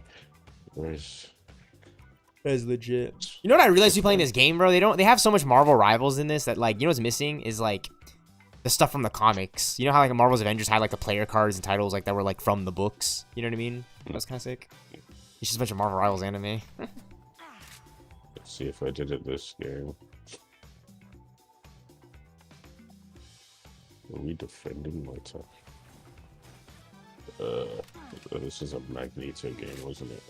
That's legit. You know what I realized playing this game, bro? They have so much Marvel Rivals in this that, like, you know what's missing is, like, the stuff from the comics. You know how, like, Marvel's Avengers had, like, the player cards and titles, like, that were, like, from the books? You know what I mean? That's kind of sick. It's just a bunch of Marvel Rivals anime. Let's see if I did it this game. Are we defending my top? This is a Magneto game, wasn't it?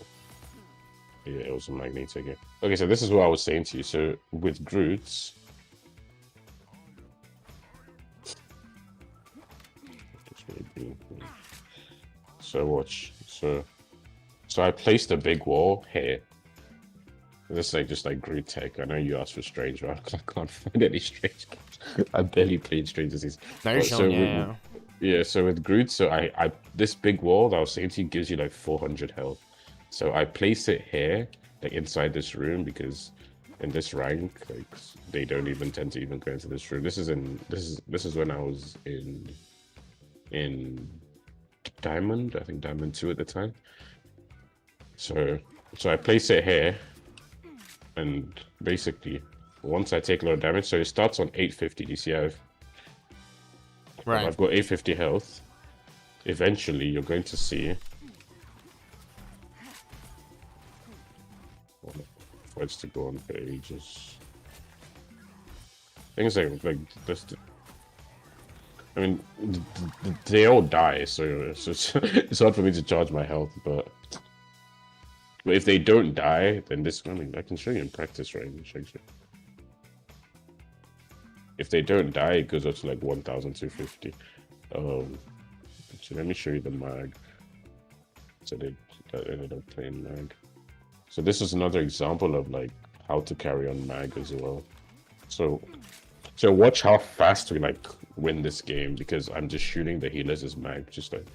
Yeah, it was a Magneto game. Okay, so this is what I was saying to you. So with Groots, so watch. So I placed a big wall here. This is like just like Groot tech. I know you asked for Strange, right? I can't find any Strange games. I barely played Strange Disease. No, you're showing, yeah. So with Groot, so I this big wall that I was saying to you gives you like 400 health. So I place it here, like inside this room, because in this rank, like, they don't even tend to even go into this room. This is when I was in Diamond, I think Diamond 2 at the time. So I place it here, and basically once I take a lot of damage, so it starts on 850. You see I've got 850 health. Eventually you're going to see fights to go on for ages. Things like this. I mean, they all die, so it's hard for me to charge my health. But if they don't die, then this. I mean, I can show you in practice range actually. If they don't die, it goes up to like 1,250. So let me show you the mag. So they ended up playing mag. So this is another example of like how to carry on mag as well. So watch how fast we like win this game, because I'm just shooting the healers as mag, just like.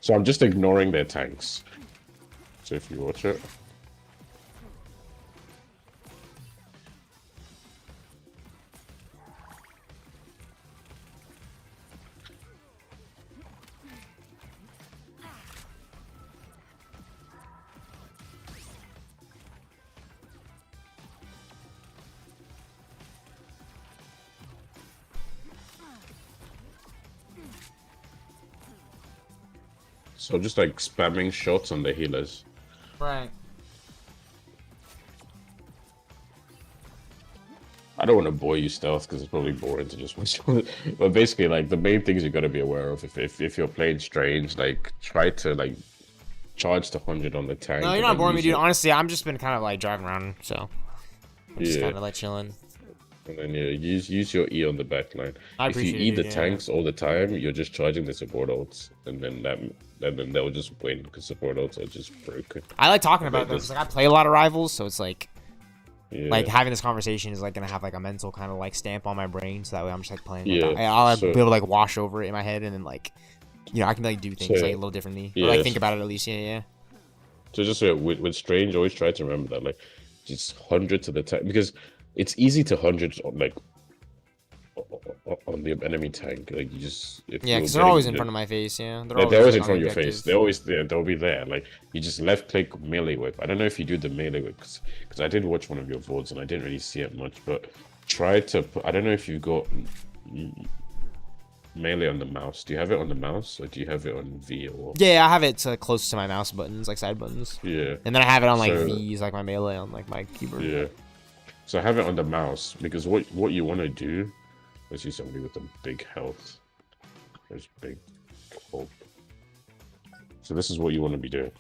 So I'm just ignoring their tanks. So if you watch it. So just like spamming shots on the healers. Right. I don't want to bore you stealth because it's probably boring to just watch. But basically, like, the main things you got to be aware of if you're playing Strange, like, try to like charge to 100 on the tank. No, you're not boring me, dude. Honestly, I'm just been kind of like driving around, so I'm just kind of like chilling. And then use your E on the back line. If you E the tanks all the time, you're just charging the support ults, and then they'll just win because support ults are just broken. I like talking about them because like I play a lot of Rivals, so it's like having this conversation is like gonna have like a mental kind of like stamp on my brain, so that way I'm just like playing. I'll like, be able to like wash over it in my head, and then like you know, I can like do things like a little differently, or like think about it at least. Yeah. So just with Strange, always try to remember that, like, just 100 to the tank, because it's easy to 100 on, like, on the enemy tank. Like, you just because they're always in front of my face. Yeah, they're always in front of your face. They're always there. They'll be there. Like, you just left click melee whip. I don't know if you do the melee whip, because I did watch one of your VODs and I didn't really see it much, but try to put, I don't know if you got melee on the mouse. Do you have it on the mouse, or do you have it on V or? Yeah, I have it close to my mouse buttons, like side buttons. Yeah. And then I have it on like V's, like my melee on like my keyboard. Yeah. So I have it on the mouse, because what you want to do. I see somebody with a big health. There's big hope. So this is what you want to be doing.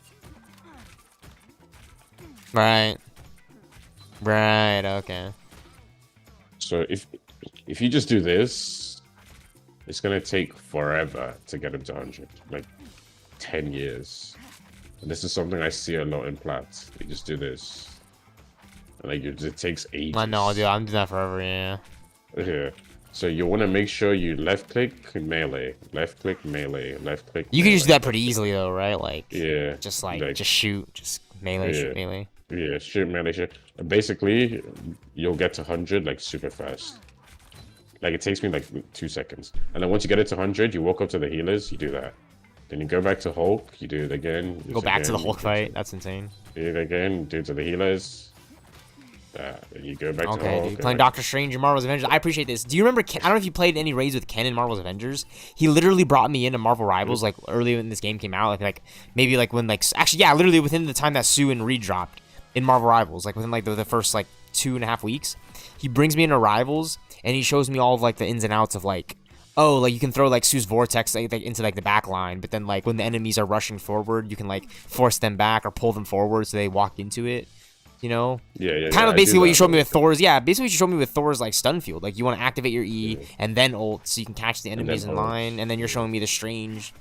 Right. Okay. So if you just do this, it's gonna take forever to get him to 100, like 10 years. And this is something I see a lot in Plat. You just do this, and like it takes ages. I know, dude. I'm doing that forever. Yeah. Yeah. So you want to make sure you left click melee, left click melee, left click. You can just do that pretty easily though, right? Like just just shoot, just melee, shoot melee. Yeah, shoot melee, shoot. Basically, you'll get to 100 like super fast. Like it takes me like 2 seconds, and then once you get it to 100, you walk up to the healers, you do that. Then you go back to Hulk, you do it again. Go back to the Hulk fight. That's insane. Do it again, do it to the healers. Then you go back to Hulk. Dude, playing Doctor Strange in Marvel's Avengers. I appreciate this. Do you remember Ken? I don't know if you played any raids with Ken in Marvel's Avengers. He literally brought me into Marvel Rivals like early when this game came out. Like maybe like when literally within the time that Sue and Reed dropped in Marvel Rivals, like within like the first like 2.5 weeks. He brings me into Rivals and he shows me all of like the ins and outs of like, oh, like you can throw like Sue's Vortex like into like the back line, but then like when the enemies are rushing forward, you can like force them back or pull them forward so they walk into it. You know, kind of basically what you showed me with Thor's. Yeah, basically what you showed me with Thor's like stun field. Like you want to activate your E and then ult so you can catch the enemies in line, and then you're showing me the strange,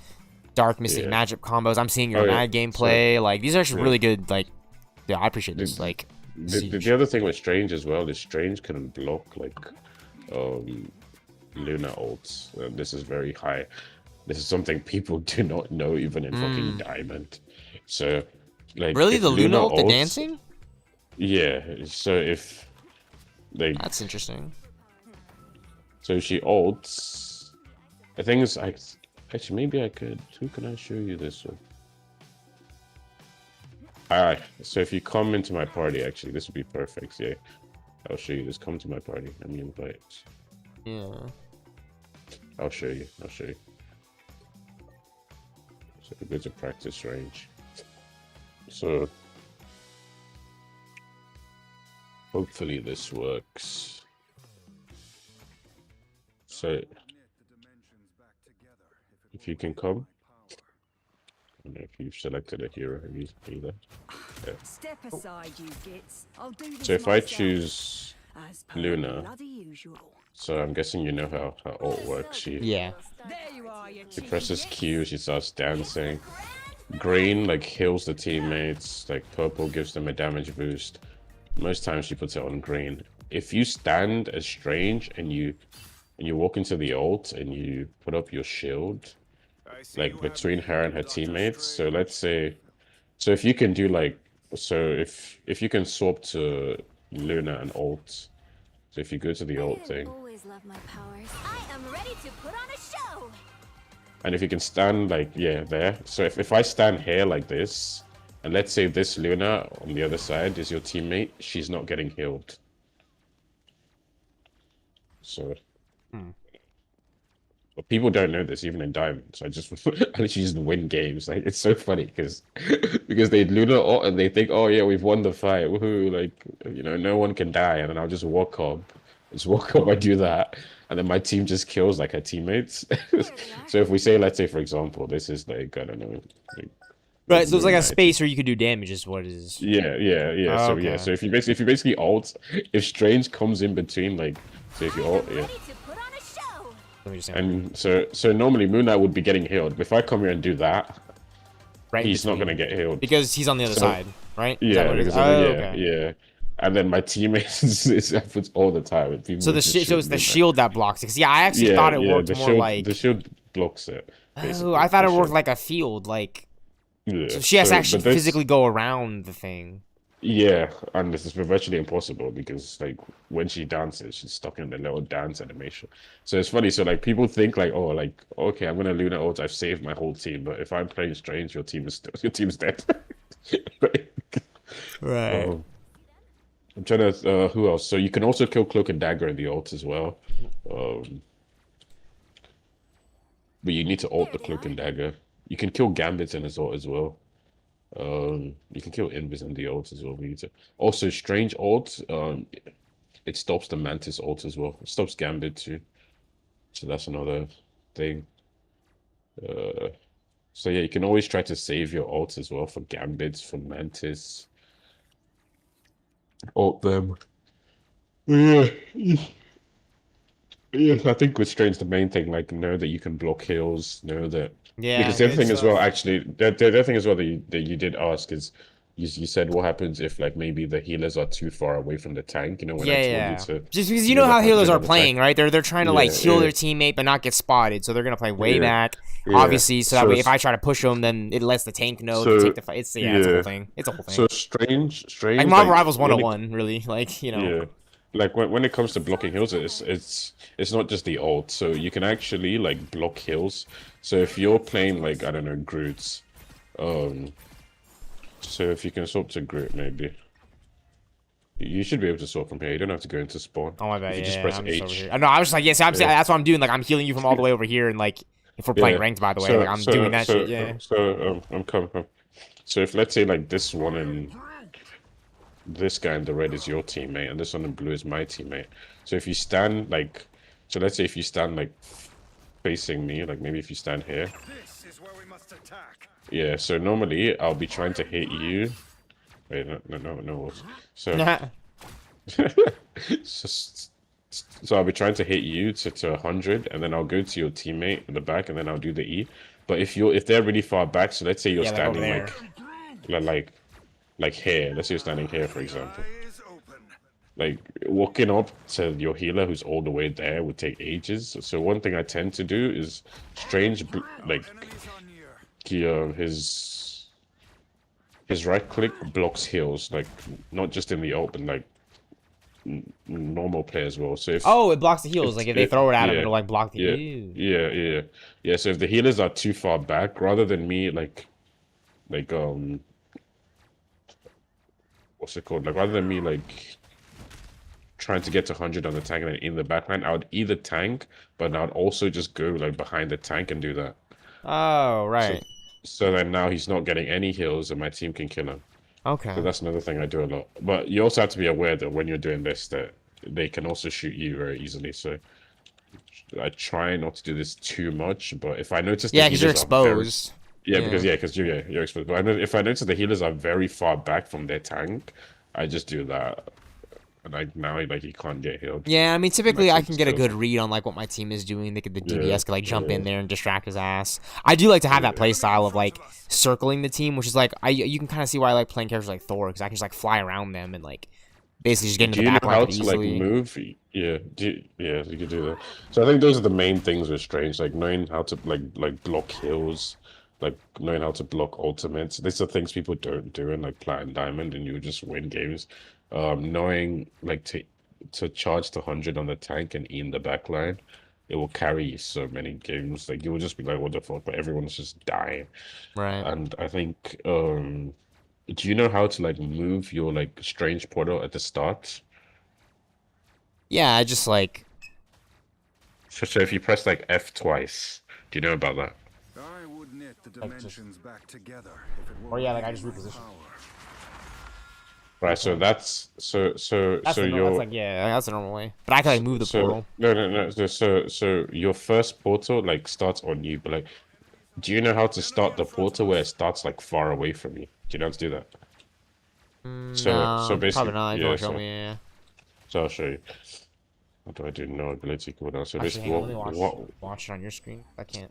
dark mystic magic combos. I'm seeing your mad gameplay. Like these are actually really good. Like, yeah, I appreciate this. Like, the other thing with Strange as well is Strange can block like Luna ults. This is very high. This is something people do not know even in fucking Diamond. So, like, really, the Luna ult, the dancing. Yeah, so if like that's interesting. So she ults. The thing is, actually maybe I could. Who can I show you this one? Alright, so if you come into my party, actually, this would be perfect. Yeah, I'll show you this. Come to my party. Let me invite. Yeah. I'll show you. So go to practice range. So. Hopefully this works. So, if you can come, I don't know if you've selected a hero either. Yeah. Step aside, you gits. I'll do this. So if I choose Luna, so I'm guessing you know how ult works. She presses Q, she starts dancing. Green like heals the teammates. Like purple gives them a damage boost. Most times she puts it on green. If you stand as Strange and you walk into the ult and you put up your shield, like between her and her teammates. So let's say, so if you can do like, so if you can swap to Luna and ult. So if you go to the ult thing. I am ready to put on a show. And if you can stand like there. So if I stand here like this. And let's say this Luna on the other side is your teammate, she's not getting healed. So, but people don't know this even in Diamond. So I just win games. Like it's so funny because they Luna and they think, oh yeah, we've won the fight. Woohoo! Like no one can die, and then I'll just walk up. I do that, and then my team just kills like her teammates. So if we say, let's say for example, this is like I don't know. Like, right, so it's like a space where you could do damage is what it is. Yeah. Oh, so okay. So if you basically ult, if Strange comes in between, like, so if you ult, and so normally Moon Knight would be getting healed. If I come here and do that, he's not gonna get healed because he's on the other side, right? Yeah, yeah. And then my teammates it happens all the time. So it's the shield that blocks it. Cause I actually thought it worked more like the shield. blocks it. Oh, I thought it worked like a field, like. Yeah. So she has to actually but this- physically go around the thing. Yeah, and this is virtually impossible because like when she dances, she's stuck in the little dance animation. So it's funny. So like people think like, oh, like okay, I'm gonna Luna ult, I've saved my whole team. But if I'm playing Strange, your team's dead. Right. I'm trying to who else? So you can also kill Cloak and Dagger in the ult as well. But you need to ult the Cloak and Dagger. You can kill Gambit in his ult as well. You can kill Invis in the ult as well. We need to also Strange ult. It stops the Mantis ult as well. It stops Gambit too. So that's another thing. So yeah, you can always try to save your ults as well for Gambits, for Mantis. Ult them. Yeah. Yeah, I think with Strange the main thing, like know that you can block heals, know that because the other thing as well, actually, the other thing as well that you did ask is you said what happens if like maybe the healers are too far away from the tank, you know, when I told you to just because you know how healers are playing, tank. right? They're trying to like heal their teammate but not get spotted, so they're gonna play way back. Obviously, so that way if I try to push them, then it lets the tank know to take the fight. It's it's a whole thing. It's a whole thing. So Strange like Marvel Rivals 101, really, like you know. Yeah. Like when it comes to blocking heals, it's not just the ult. So you can actually like block heals. So if you're playing like I don't know Groot's, so if you can swap to Groot maybe, you should be able to swap from here. You don't have to go into spawn. Oh my bad. If you Yeah, just press I'm H. just over here. No, I was just like, yes, that's what I'm doing. Like I'm healing you from all the way over here, and like if we're playing ranked, by the way, like I'm doing that shit. Yeah. So I'm coming. So if let's say like this one and this guy in the red is your teammate, and this one in blue is my teammate. So if you stand like, so let's say if you stand like facing me, like maybe if you stand here. This is where we must attack. Yeah. So normally I'll be trying to hit you. Wait, no. So, so I'll be trying to hit you to 100, and then I'll go to your teammate in the back, and then I'll do the E. But if they're really far back, so let's say you're standing like here. Let's say you're standing here, for example. Like walking up to your healer who's all the way there would take ages. So one thing I tend to do is Strange, like his right click blocks heals, like not just in the ult, but like normal play as well. So if it blocks the heals. Like if they throw it at him, it'll like block the. Yeah. So if the healers are too far back, rather than me like what's it called? Like rather than me like trying to get to 100 on the tank and then in the backline, I would either tank, but I would also just go like behind the tank and do that. Oh, right. So then now he's not getting any heals and my team can kill him. Okay. So that's another thing I do a lot. But you also have to be aware that when you're doing this, that they can also shoot you very easily. So I try not to do this too much, but if I notice because you're exposed. Because you're exposed. But if I notice the healers are very far back from their tank, I just do that. And now he can't get healed. Yeah, I mean typically I can get a good read on like what my team is doing. The DPS can like jump in there and distract his ass. I do like to have that play style of like circling the team, which is like you can kind of see why I like playing characters like Thor, because I can just like fly around them and like basically just get into the backline easily. Like move? Yeah, you can do that. So I think those are the main things with Strange, like knowing how to like block heals, like knowing how to block ultimates. These are things people don't do in like Plat and Diamond, and you just win games. Knowing like to charge to 100 on the tank and in the backline, it will carry you so many games. Like you will just be like, what the fuck? But everyone's just dying. Right. And I think do you know how to like move your like Strange portal at the start? Yeah, I just like so if you press like F twice, do you know about that? I would knit the dimensions back together if it or like I just reposition. Right, so that's so that's that's like that's the normal way. But I can like move the portal. No. So your first portal like starts on you, but like, do you know how to start the portal where it starts like far away from you? Do you know how to do that? So basically, probably not. Show me. Yeah. So I'll show you. What do I do? No ability cooldown. So actually, let me watch it on your screen. I can't.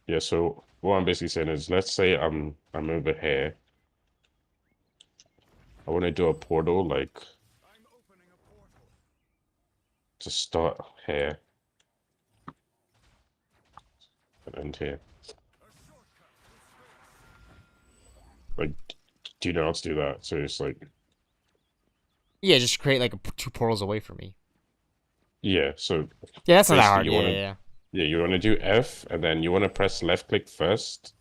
Yeah, so what I'm basically saying is, let's say I'm over here. I want to do a portal like to start here and end here. Like, do you know how to do that? So it's like, Yeah, just create like 2 portals away from me. yeah. So yeah, that's not that basically hard. you Yeah, wanna, yeah, yeah, you want to do F, and then you want to press left click first.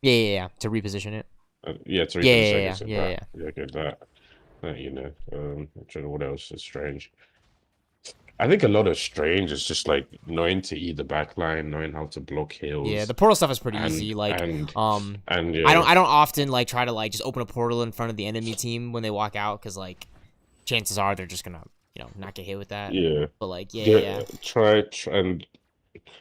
yeah. To reposition it. Yeah, to Yeah, reposition yeah, it. yeah, yeah. Yeah, good. That you know. I'm trying to, what else is strange? I think a lot of strange is just like knowing to eat the backline, knowing how to block heals. Yeah, the portal stuff is pretty easy. Like, and I don't often like try to like just open a portal in front of the enemy team when they walk out, because like chances are they're just gonna not get hit with that. Yeah. But like yeah. Try and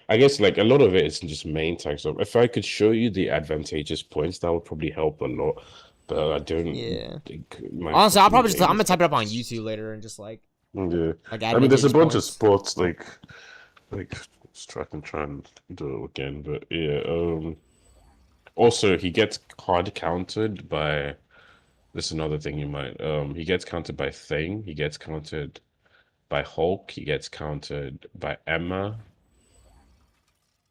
I guess like a lot of it is just main tank stuff. If I could show you the advantageous points, that would probably help a lot. But I don't think Honestly, I'm gonna type it up on YouTube later and just like I mean, there's a bunch of sports like let's try and do it again. But yeah, also he gets hard countered by. This is another thing you might. He gets countered by Thing. He gets countered by Hulk. He gets countered by Emma.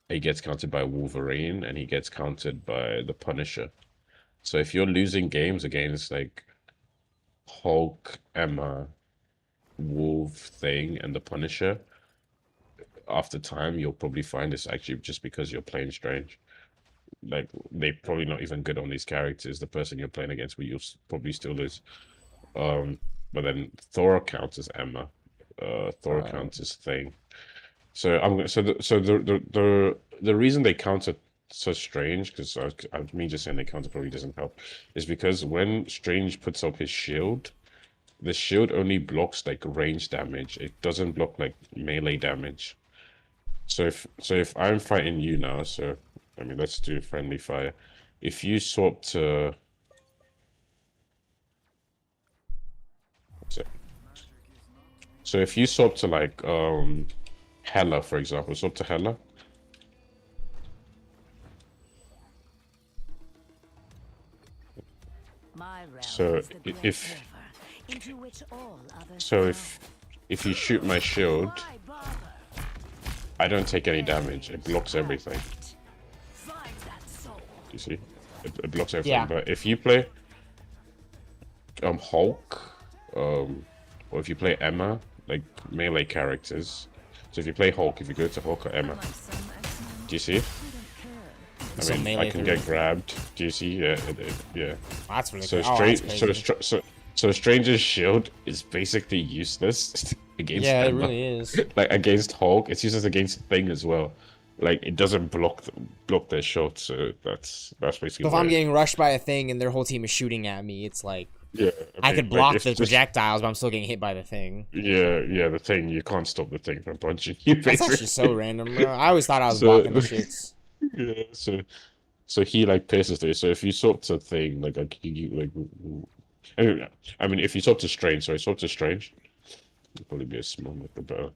He gets countered by Wolverine, and he gets countered by the Punisher. So if you're losing games against like Hulk, Emma, Wolf, Thing, and the Punisher, after time you'll probably find it's actually just because you're playing Strange. Like, they're probably not even good on these characters, the person you're playing against, but you'll probably still lose. But then Thor counts as Emma, Thor counts as Thing. So the reason they counter so Strange, because me just saying they counter probably doesn't help, is because when Strange puts up his shield, the shield only blocks like range damage. It doesn't block like melee damage. So if I'm fighting you now, so I mean let's do friendly fire. If you swap to so if you swap to like Hela, for example, swap to Hela. So if you shoot my shield, I don't take any damage. It blocks everything. You see, it blocks everything. Yeah. But if you play Hulk, or if you play Emma, like melee characters. So if you play Hulk, if you go to Hulk or Emma, do you see? I mean, I can get grabbed. Do you see? Yeah, yeah. That's really cool. So Stranger's shield is basically useless against Emma. It really is. Like against Hulk, it's useless against Thing as well. Like it doesn't block their shots. So that's basically. So if I'm getting rushed by a Thing and their whole team is shooting at me, it's like I could block the projectiles, but I'm still getting hit by the Thing. Yeah, the Thing, you can't stop the Thing from punching you. That's actually so random, bro. I always thought I was blocking the shits. Yeah, so he like pierces through. So if you swap to Thing, like I mean, if you swap to Strange, swap to Strange, it'd probably be a small bit better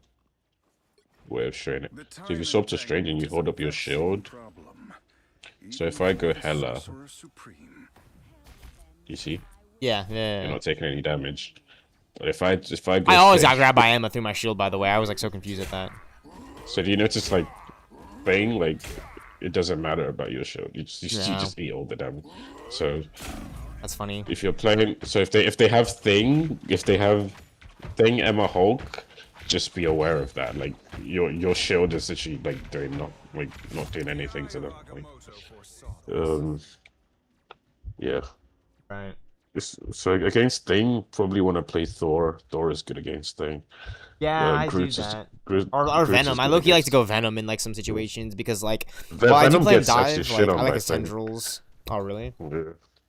way of showing it. So if you swap to Strange and you hold up your shield, so if I go Hela, you see? Yeah. You're not taking any damage. But if I go I always got grabbed by Emma through my shield, by the way. I was like so confused at that. So do you notice like Thing, like it doesn't matter about your shield. You just eat all the damage. So that's funny. If you're playing, so if they have Thing, Emma, Hulk, just be aware of that. Like your shield is literally like not doing anything to them. Like, yeah. Right. So against Thing, probably want to play Thor. Thor is good against Thing. Yeah, I do that. Or Venom. I low-key like to go Venom in like some situations because like I do play dive. Like, I like his tendrils. Oh really?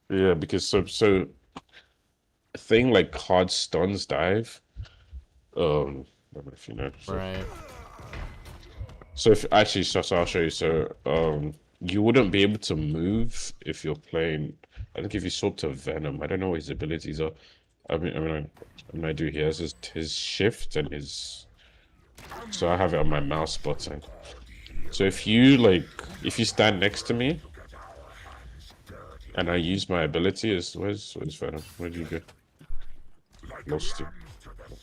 Yeah, because so Thing like hard stuns dive. I don't know if you know. Right. So if actually, so I'll show you. So you wouldn't be able to move if you're playing. I think if you swap to Venom, I don't know what his abilities are. I mean, I do. He has his shift and his. So I have it on my mouse button. So if you stand next to me, and I use my ability as where's Venom? Where do you go? Lost you.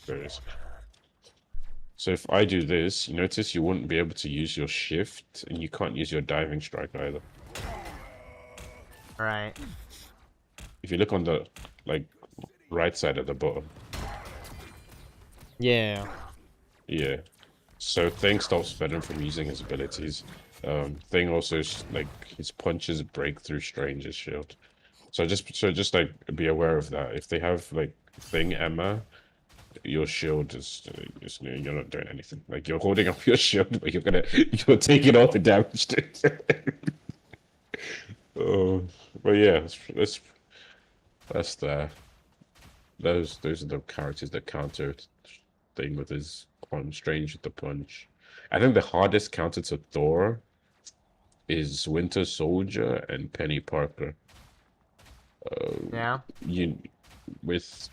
There he is. So if I do this, you notice you wouldn't be able to use your shift, and you can't use your diving strike either. Right. If you look on the like right side at the bottom. Yeah. Yeah. So Thing stops Venom from using his abilities. Thing also like his punches break through Strange's shield. So just like be aware of that. If they have like Thing Emma, your shield is you're not doing anything. Like you're holding up your shield, but you're taking all the damage. But yeah, that's the those are the characters that counter Thing with his punch, Strange with the punch. I think the hardest counter to Thor is Winter Soldier and Penny Parker. Yeah. You with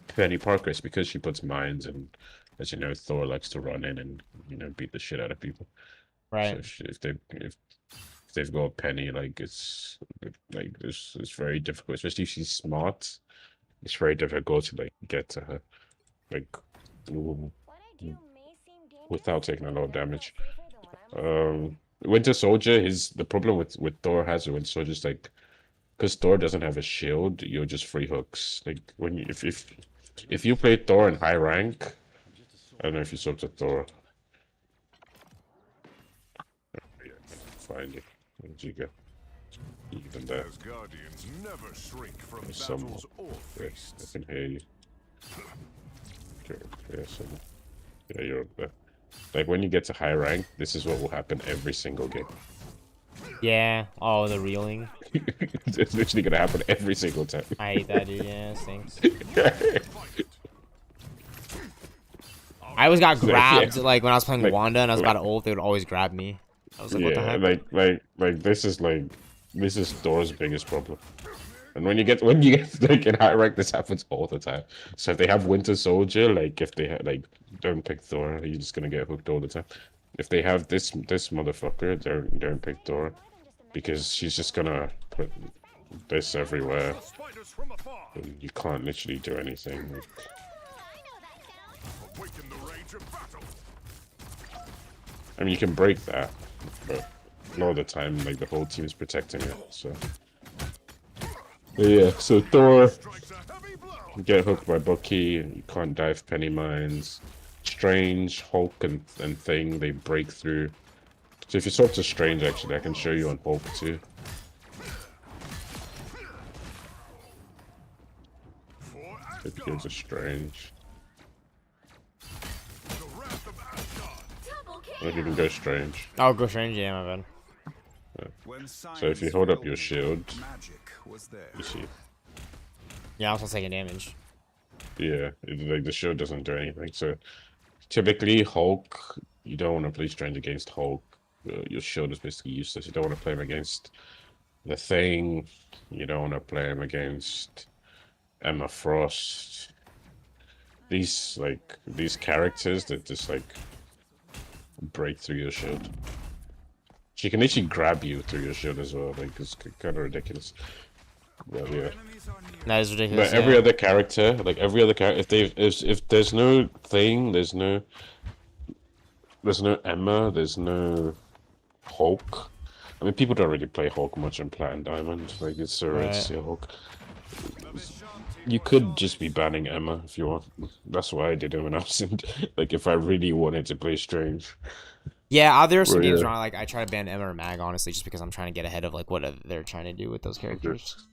Penny Parker, it's because she puts mines, and as you know, Thor likes to run in and beat the shit out of people. Right. So if they've got Penny, like it's very difficult, especially if she's smart. It's very difficult to like get to her, like without taking a lot of damage. Winter Soldier is the problem with Thor has with Winter Soldier is like, because Thor doesn't have a shield, you're just free hooks. Like when you, if you play Thor in high rank, I don't know if you saw to Thor. Find it. Where did you go? Even there. Guardians never shrink from There's someone. battles or Yes, I can hear you. Okay, yeah, someone. Yeah, you're up there. Like when you get to high rank, this is what will happen every single game. Yeah. Oh, the reeling. It's literally gonna happen every single time. I hate that, dude. Yeah, stinks. I always got grabbed, like when I was playing Wanda and I was about to ult, they would always grab me. I was like, what the heck? Like this is Thor's biggest problem. And when you get like in high rank, this happens all the time. So if they have Winter Soldier, like if they like don't pick Thor, you're just gonna get hooked all the time. If they have this motherfucker, don't pick Thor, because she's just gonna put this everywhere, and you can't literally do anything. I mean, you can break that, but a lot of the time, like the whole team is protecting it. So, but yeah. So Thor, you get hooked by Bucky. You can't dive Penny mines. Strange, Hulk, and Thing, they break through. So if you swap to Strange, actually, I can show you on Hulk too. If you go to Strange. Or you can go Strange. Oh, go Strange, yeah, my bad. Yeah. So if you hold up your shield, you see. Yeah, I'm also taking damage. Yeah, like the shield doesn't do anything. So typically, Hulk, you don't want to play Strange against Hulk. Your shield is basically useless. You don't want to play him against the Thing. You don't want to play him against Emma Frost. These characters that just like break through your shield. She can actually grab you through your shield as well. Like it's kind of ridiculous. But yeah. That is ridiculous. But every other character, like every other character, if there's no Thing, there's no Emma, there's no Hulk. I mean, people don't really play Hulk much in Plat and Diamond. Like it's so rare to see a Hulk. You could just be banning Emma if you want. That's why I did it when I was in. Like if I really wanted to play Strange. Yeah, there are some games where I try to ban Emma or Mag, honestly, just because I'm trying to get ahead of like what they're trying to do with those characters.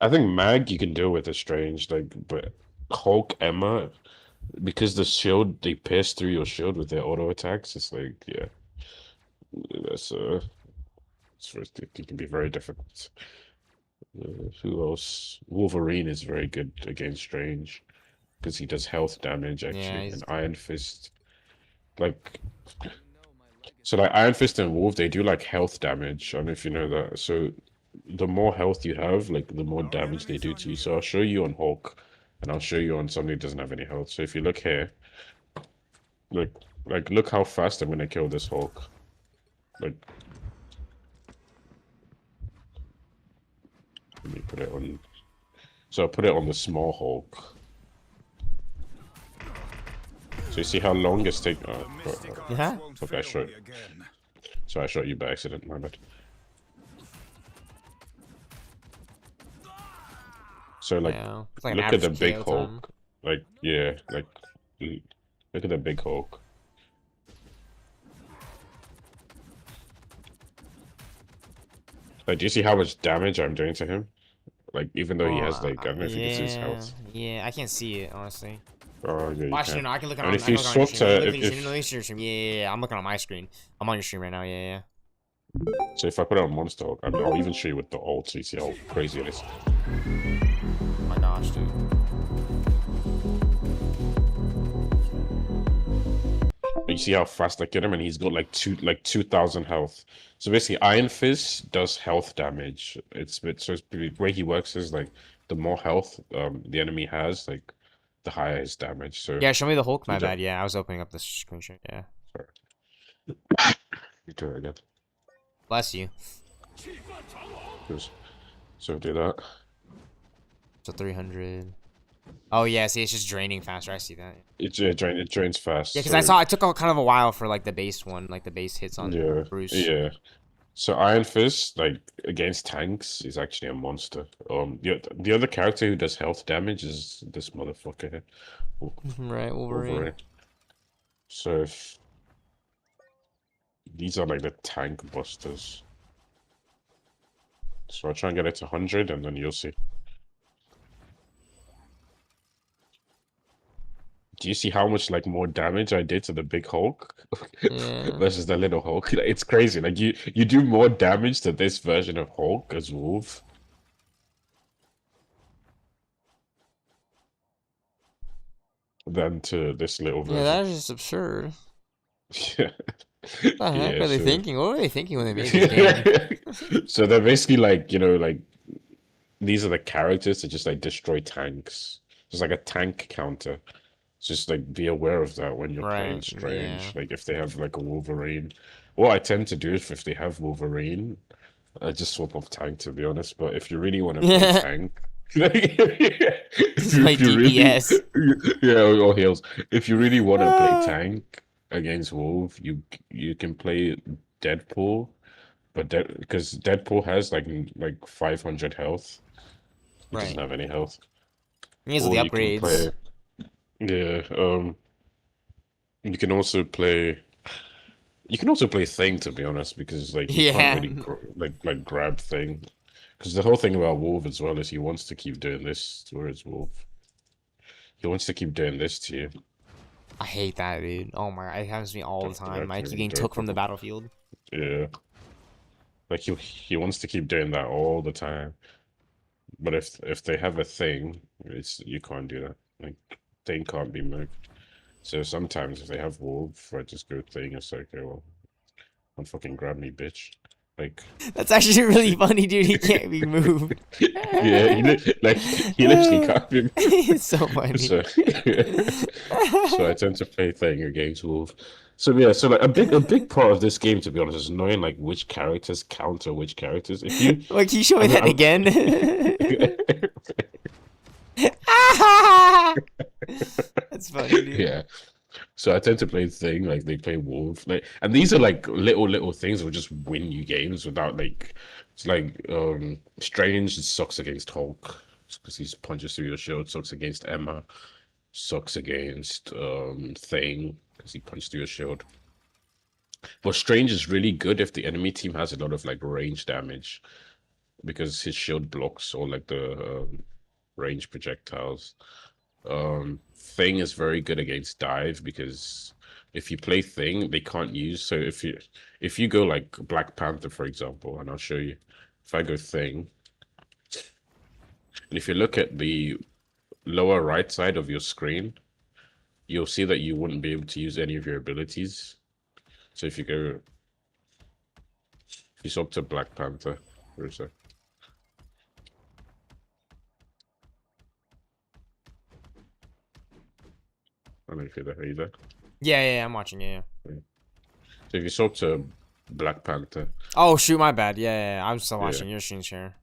I think Mag you can deal with a Strange, like, but Hulk, Emma, because the shield, they pierce through your shield with their auto attacks. It's like, yeah, that's it can be very difficult. Who else? Wolverine is very good against Strange because he does health damage actually, and Iron Fist, like. So like Iron Fist and Wolf, they do like health damage. I don't know if you know that. So the more health you have, like the more damage they do to you. So I'll show you on Hulk, and I'll show you on somebody who doesn't have any health. So if you look here, like look how fast I'm gonna kill this Hulk. Like, let me put it on. So I'll put it on the small Hulk. So you see how long it's taking? Yeah. Okay, I shot. So I shot you by accident. My bad. So like, Yeah, it's like an look at the average big KO Hulk. time. Like, yeah, like, look at the big Hulk. Like, do you see how much damage I'm doing to him? Like, even though he has like, I don't know if you can see his health. Yeah, I can't see it honestly. Oh yeah, you Actually, can. no, I can look at I on. mean, I if can you look on your swap stream. to, Look at your if stream. Look at your stream. Yeah, I'm looking on my screen. I'm on your stream right now. Yeah. so if I put it on Monster Hulk, I mean, I'll even show you with the ult so you see how crazy it is. Oh my gosh, dude. You see how fast I get him, and he's got like 2,000 health. So basically, Iron Fist does health damage. The way he works is like the more health the enemy has, like the higher his damage. So Yeah, show me the Hulk. My bad. Yeah, I was opening up the screenshot. Yeah. Sorry. You do it again. Bless you. So do that. So 300. Oh yeah, see, it's just draining faster. I see that. It drains fast. Yeah, because I saw it took kind of a while for like the base one, like the base hits on Bruce. Yeah. So Iron Fist, like against tanks, is actually a monster. The other character who does health damage is this motherfucker here. Right, Wolverine. So these are like the tank busters. So I'll try and get it to 100, and then you'll see. Do you see how much like more damage I did to the big Hulk versus the little Hulk? It's crazy. Like you do more damage to this version of Hulk as Wolf than to this little version. Yeah, that is just absurd. Yeah. What the heck are they thinking? What were they thinking when they made this game? So they're basically like, like these are the characters that just like destroy tanks. Just like a tank counter. Just like be aware of that when you're playing Strange. Yeah. Like if they have like a Wolverine. What I tend to do is if they have Wolverine, I just swap off tank, to be honest. But if you really want to play tank, This is my DPS. Or heals. If you really want to play tank against Wolf, you can play Deadpool, but because Deadpool has like 500 health, he doesn't have any health. He has the upgrades. You can also play. You can also play Thing, to be honest, because like you can't really like grab Thing. Because the whole thing about Wolf as well is he wants to keep doing this. Where is Wolf? He wants to keep doing this to you. I hate that, dude. Oh my god, it happens to me all the time. I keep getting took from the battlefield. Yeah. Like he wants to keep doing that all the time. But if they have a Thing, you can't do that. Like Thing can't be moved. So sometimes if they have Wolf, I just go Thing and say, okay, well, don't fucking grab me, bitch. Like that's actually really funny, dude. He can't be moved. Yeah, he literally can't be moved. It's so funny. So I tend to play Thing against Wolf. So yeah, so like a big part of this game, to be honest, is knowing like which characters counter which characters. If you like, can you show me that again? That's funny, dude. Yeah. So I tend to play Thing, like they play Wolf, like, and these are like little things that will just win you games without like, it's like Strange sucks against Hulk because he punches through your shield, sucks against Emma, sucks against Thing because he punches through your shield. But Strange is really good if the enemy team has a lot of like range damage, because his shield blocks all like the range projectiles. Thing is very good against dive, because if you play Thing, they can't use. So if you go like Black Panther, for example, and I'll show you. If I go Thing, and if you look at the lower right side of your screen, you'll see that you wouldn't be able to use any of your abilities. So if you swap to Black Panther, where is that? I don't know if you're there. Are you there? Yeah, I'm watching. Yeah. So if you swap to Black Panther. Oh shoot, my bad. Yeah. I'm still watching your screen share.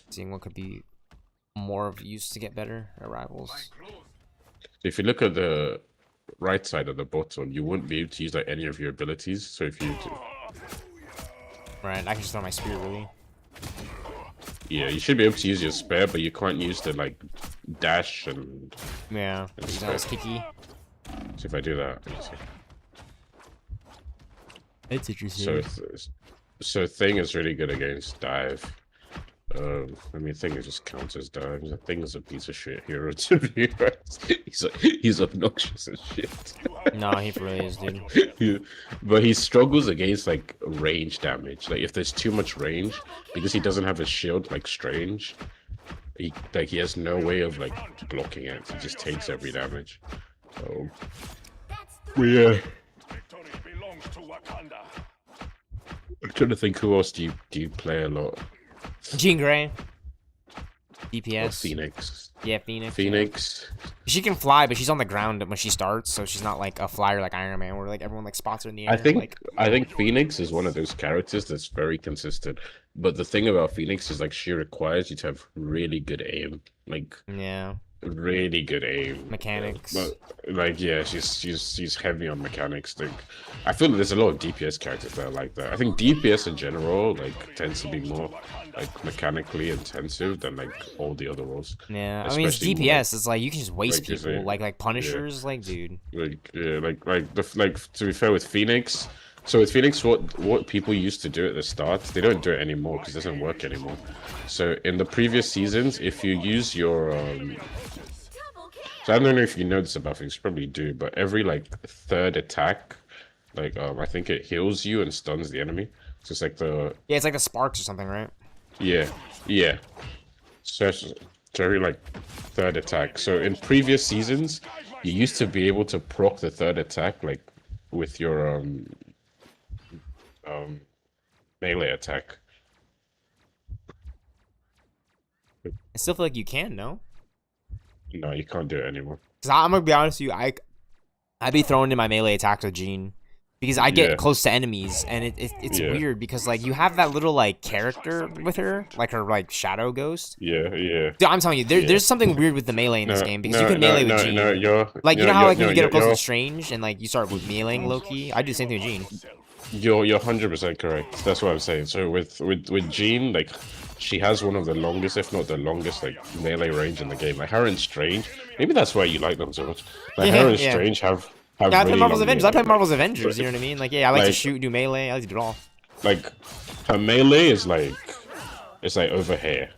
Seeing what could be more of use to get better at Rivals. if you look at the right side of the bottom, you wouldn't be able to use like any of your abilities. So if you Right, I can just throw my spear really. yeah, you should be able to use your spare, but you can't use the like dash and yeah. And That was kicky. So if I do that, It's interesting. So Thing is really good against dive. I mean, Thing is just counts as dive. The Thing is a piece of shit hero to be honest. He's obnoxious as shit. No, he really is, dude. But he struggles against like range damage. Like if there's too much range, because he doesn't have a shield like Strange, he has no way of like blocking it. He just takes every damage. So, but yeah. I'm trying to think who else do you play a lot. Jean Grey. DPS. Or Phoenix. Yeah, Phoenix. Phoenix. Yeah. She can fly, but she's on the ground when she starts, so she's not like a flyer like Iron Man, where like everyone like spots her in the air. I think Phoenix is one of those characters that's very consistent. But the thing about Phoenix is like she requires you to have really good aim. Like yeah. Really good aim. Mechanics. But like yeah, she's heavy on mechanics. Like I feel like there's a lot of DPS characters that are like that. I think DPS in general like tends to be more like mechanically intensive than like all the other roles. Yeah, I mean it's DPS. It's like you can just waste like people. Like Punishers. Yeah. Like dude. Like yeah, like to be fair with Phoenix. So with Phoenix, what people used to do at the start, they don't do it anymore because it doesn't work anymore. So in the previous seasons, if you use your so I don't know if you know this about Phoenix, you probably do, but every like third attack, like I think it heals you and stuns the enemy. So it's like the it's like the sparks or something, right? Yeah. So every like third attack. So in previous seasons, you used to be able to proc the third attack like with your melee attack. I still feel like you can, no? No, you can't do it anymore. Cause I'm gonna be honest with you, I'd be throwing in my melee attacks with Jean. Because I get close to enemies, and it's weird because like you have that little like character with her, like her like shadow ghost. Yeah. Dude, I'm telling you, there's something weird with the melee in this game because you can melee with Jean. Like you know how like when you get up close to Strange and like you start with meleeing Loki, I do the same thing with Jean. You're 100% correct. That's what I'm saying. So with Jean, like she has one of the longest, if not the longest, like melee range in the game. Like her and Strange, maybe that's why you like them so much. Like her and Strange have I play really Marvel's Avengers. melee. I play Marvel's Avengers. You know what I mean? Like yeah, I like to shoot, do melee. I like to do it all. Like her melee is like it's like over here.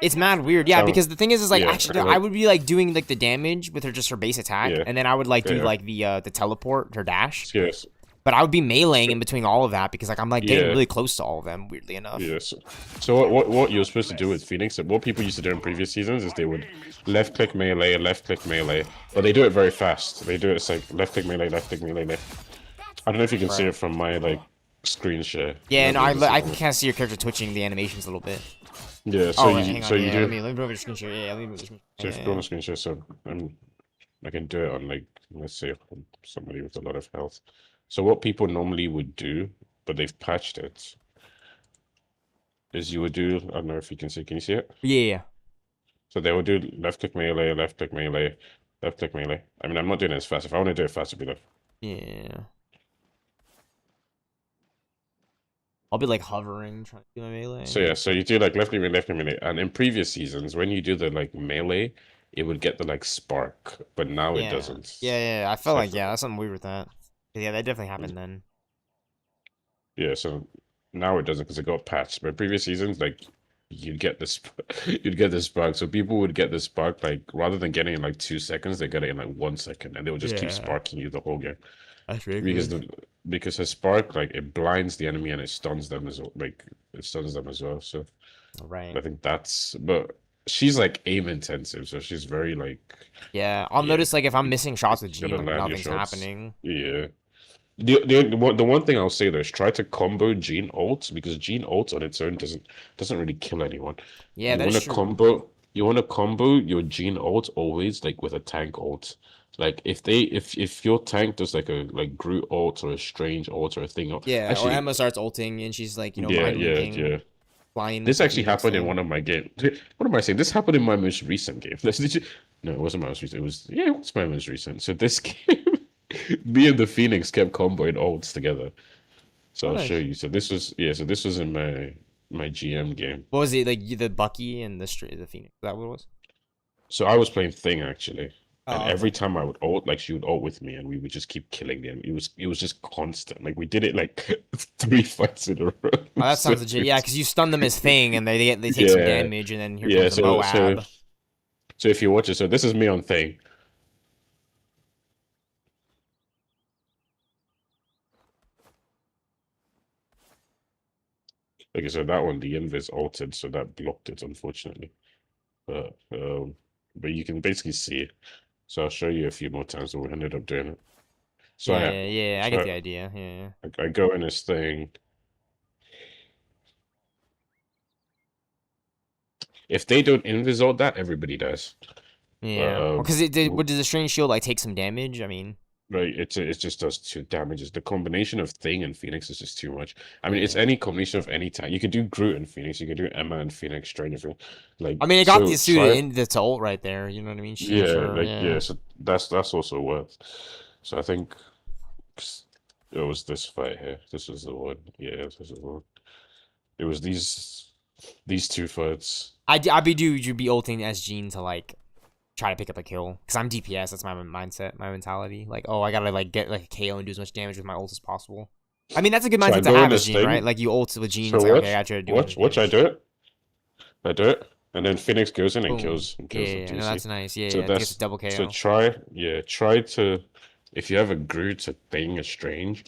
It's mad weird, yeah. Because the thing is like actually, I would be like doing like the damage with her just her base attack, and then I would like do like the teleport, her dash. Yes. But I would be meleeing in between all of that because like I'm like getting really close to all of them, weirdly enough. Yes. So what you're supposed to do with Phoenix, what people used to do in previous seasons is they would left click melee, but they do it very fast. They do it, it's like left click melee, left. I don't know if you can see it from my like screen share. Yeah, no, I can kind of see your character twitching the animations a little bit. Yeah. So you do. Let me move over to screen share. Yeah, let me move to screen share. So if you go on the screen share, so I can do it on like let's say somebody with a lot of health. So what people normally would do, but they've patched it, is you would do, I don't know if you can see, can you see it? Yeah. So they would do left click melee. I mean, I'm not doing it as fast. If I want to do it fast, it'd be left. Yeah. I'll be like hovering, trying to do my melee. So yeah, so you do like left click melee. And in previous seasons, when you do the like melee, it would get the like spark, but now it doesn't. Yeah, I felt like, that's something weird with that. Yeah, that definitely happened then. Yeah, so now it doesn't because it got patched. But previous seasons, like you'd get this spark. So people would get the spark like rather than getting it in like 2 seconds, they get it in like 1 second, and they would just keep sparking you the whole game. That's really because her spark like it blinds the enemy and it stuns them as well. Like it stuns them as well. So right, I think but she's like aim intensive, so she's very like I'll notice like if I'm missing shots with Jean, like, nothing's happening. Yeah. The one thing I'll say though is try to combo Jean ult because Jean ult on its own doesn't really kill anyone. Yeah, that's true. You want to combo your Jean ult always like with a tank ult. Like if your tank does like a like Groot ult or a Strange ult or a thing. Yeah, actually, or Emma starts ulting and she's like flying. This actually happened in one of my games. What am I saying? This happened in my most recent game. No, it wasn't my most recent. It was yeah, it was my most recent. So this game, me and the Phoenix kept comboing ults together. So Oh, I'll nice. show you. So this was So this was in my GM game. What was it like? The Bucky and the Phoenix. Is that what it was? So I was playing Thing actually, and Oh, every okay. time I would ult, like she would ult with me, and we would just keep killing them. It was just constant. Like we did it like 3 fights in a row. Oh, that So sounds legit. Yeah, because you stun them as Thing, and they take some yeah, damage, and then here yeah. comes the Moab. So if you watch it, so this is me on Thing. Okay, so that one, the invis altered, so that blocked it, unfortunately. But you can basically see it. So I'll show you a few more times that we ended up doing it. So Yeah, I get the idea. Yeah. I go in this thing. If they don't invis ult that, everybody does. Yeah. Because what does the Strange Shield like take some damage? I mean, right, it just does 2 damages. The combination of Thing and Phoenix is just too much. I mean, it's any combination of any time. You could do Groot and Phoenix. You could do Emma and Phoenix, Strange. Like, I mean, it got so the suit in the ult right there. You know what I mean? yeah. So that's also worth. So I think it was this fight here. This is the one. Yeah, this is the one. It was these 2 fights. I'd be you'd be ulting as Jean to like try to pick up a kill because I'm DPS. That's my mindset, my mentality. Like, oh, I gotta like get like a KO and do as much damage with my ult as possible. I mean, that's a good mindset to have as Jean, right? Like you ult with Jean. So It's like, okay, I try to do watch. I do it, and then Phoenix goes in and kills the Yeah, DC. no, that's nice. Yeah, So that's a double KO. So try to, if you have a Groot, a Thing, a Strange,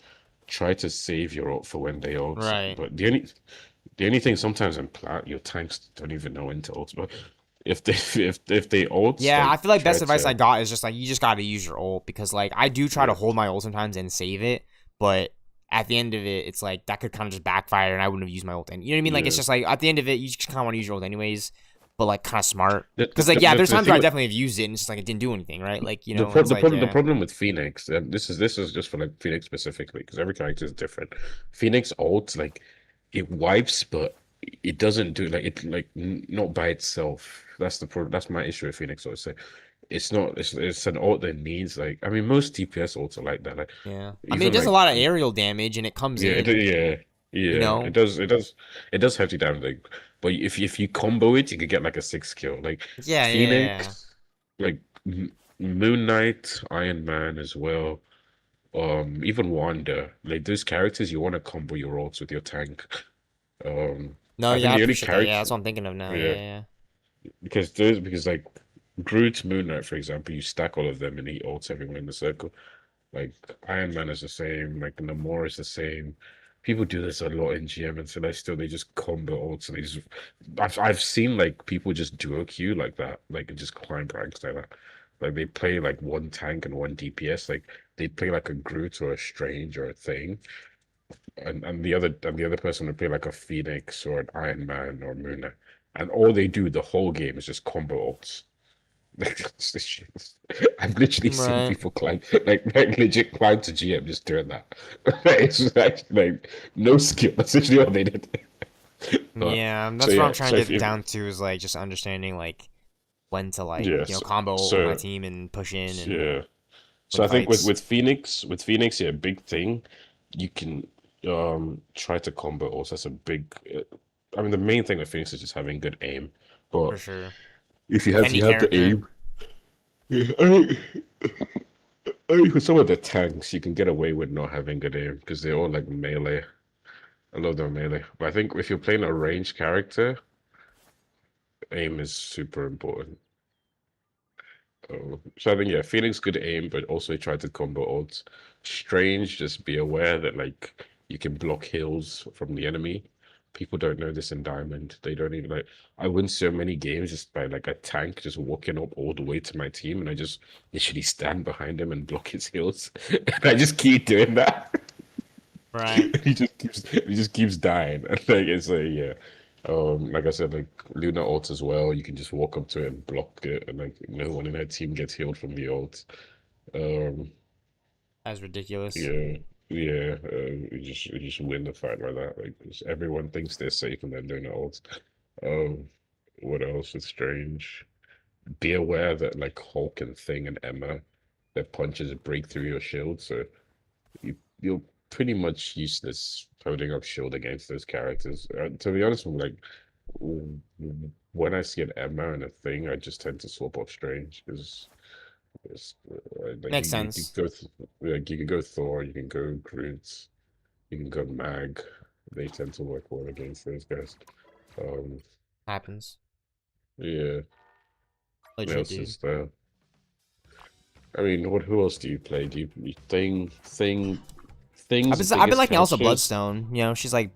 try to save your ult for when they ult. Right. But the only thing sometimes in plat, your tanks don't even know when to ult. But if they ult, yeah, like, I feel like best advice I got is just like you just gotta use your ult because like I do try to hold my ult sometimes and save it, but at the end of it, it's like that could kind of just backfire and I wouldn't have used my ult. And you know what I mean? Like it's just like at the end of it, you just kind of want to use your ult anyways, but like kind of smart because like yeah, there's times where I definitely have used it and it's just like it didn't do anything, right? Like you know, the problem with Phoenix, and this is just for like Phoenix specifically because every character is different. Phoenix ult like it wipes, but it doesn't do not by itself. That's the problem. That's my issue with Phoenix. I would say it's not. It's an ult that needs like. I mean, most DPS ults are like that. Like yeah, I mean, it does a lot of aerial damage and it comes in. Yeah. You know? It does hefty damage. Like, but if you combo it, you could get like a 6 kill. Like Phoenix, like Moon Knight, Iron Man as well. Even Wanda. Like those characters, you want to combo your ults with your tank. No, yeah, I appreciate that. Yeah, that's what I'm thinking of now. Yeah. Because like Groot, Moon Knight, for example, you stack all of them and he ults everyone in the circle. Like Iron Man is the same, like Namor is the same. People do this a lot in GM, and so they just combo ults and they just. I've seen like people just duo queue like that, like and just climb ranks like that. Like they play like one tank and one DPS, like they play like a Groot or a Strange or a Thing, and the other person would play like a Phoenix or an Iron Man or Moon Knight, and all they do the whole game is just combo ults. I've literally seen people climb, like legit climb to GM just doing that. It's like no skill. That's literally all they did. Yeah, that's what I'm trying to get down to is like just understanding like when to like combo with my team and push in. And so I think with Phoenix, yeah, big thing, you can try to combo also. That's a big. I mean, the main thing with Phoenix is just having good aim. But for sure. If you have the aim, I think with some of the tanks you can get away with not having good aim because they're all like melee. I love their melee, but I think if you're playing a ranged character, aim is super important. So I think Phoenix good aim, but also try to combo ults. Strange, just be aware that like you can block heals from the enemy. People don't know this in Diamond. They don't even like. I win so many games just by like a tank just walking up all the way to my team, and I just literally stand behind him and block his heals. And I just keep doing that. Right. he just keeps dying. And like it's like like I said, like Luna ult as well. You can just walk up to it and block it, and like no one in her team gets healed from the ult. That's ridiculous. You just win the fight like that. Like everyone thinks they're safe and then doing ult. What else is strange? be aware that like Hulk and Thing and Emma, their punches break through your shield, so you're pretty much useless holding up shield against those characters. To be honest, like when I see an Emma and a Thing, I just tend to swap off Strange because like Makes you sense. go like you can go Thor, you can go Groot, you can go Mag. They tend to work well against those guys. Happens. Yeah. What Legit, else dude. is there? I mean, who else do you play? Do you Thing's I've been liking Elsa biggest Bloodstone. You know, she's like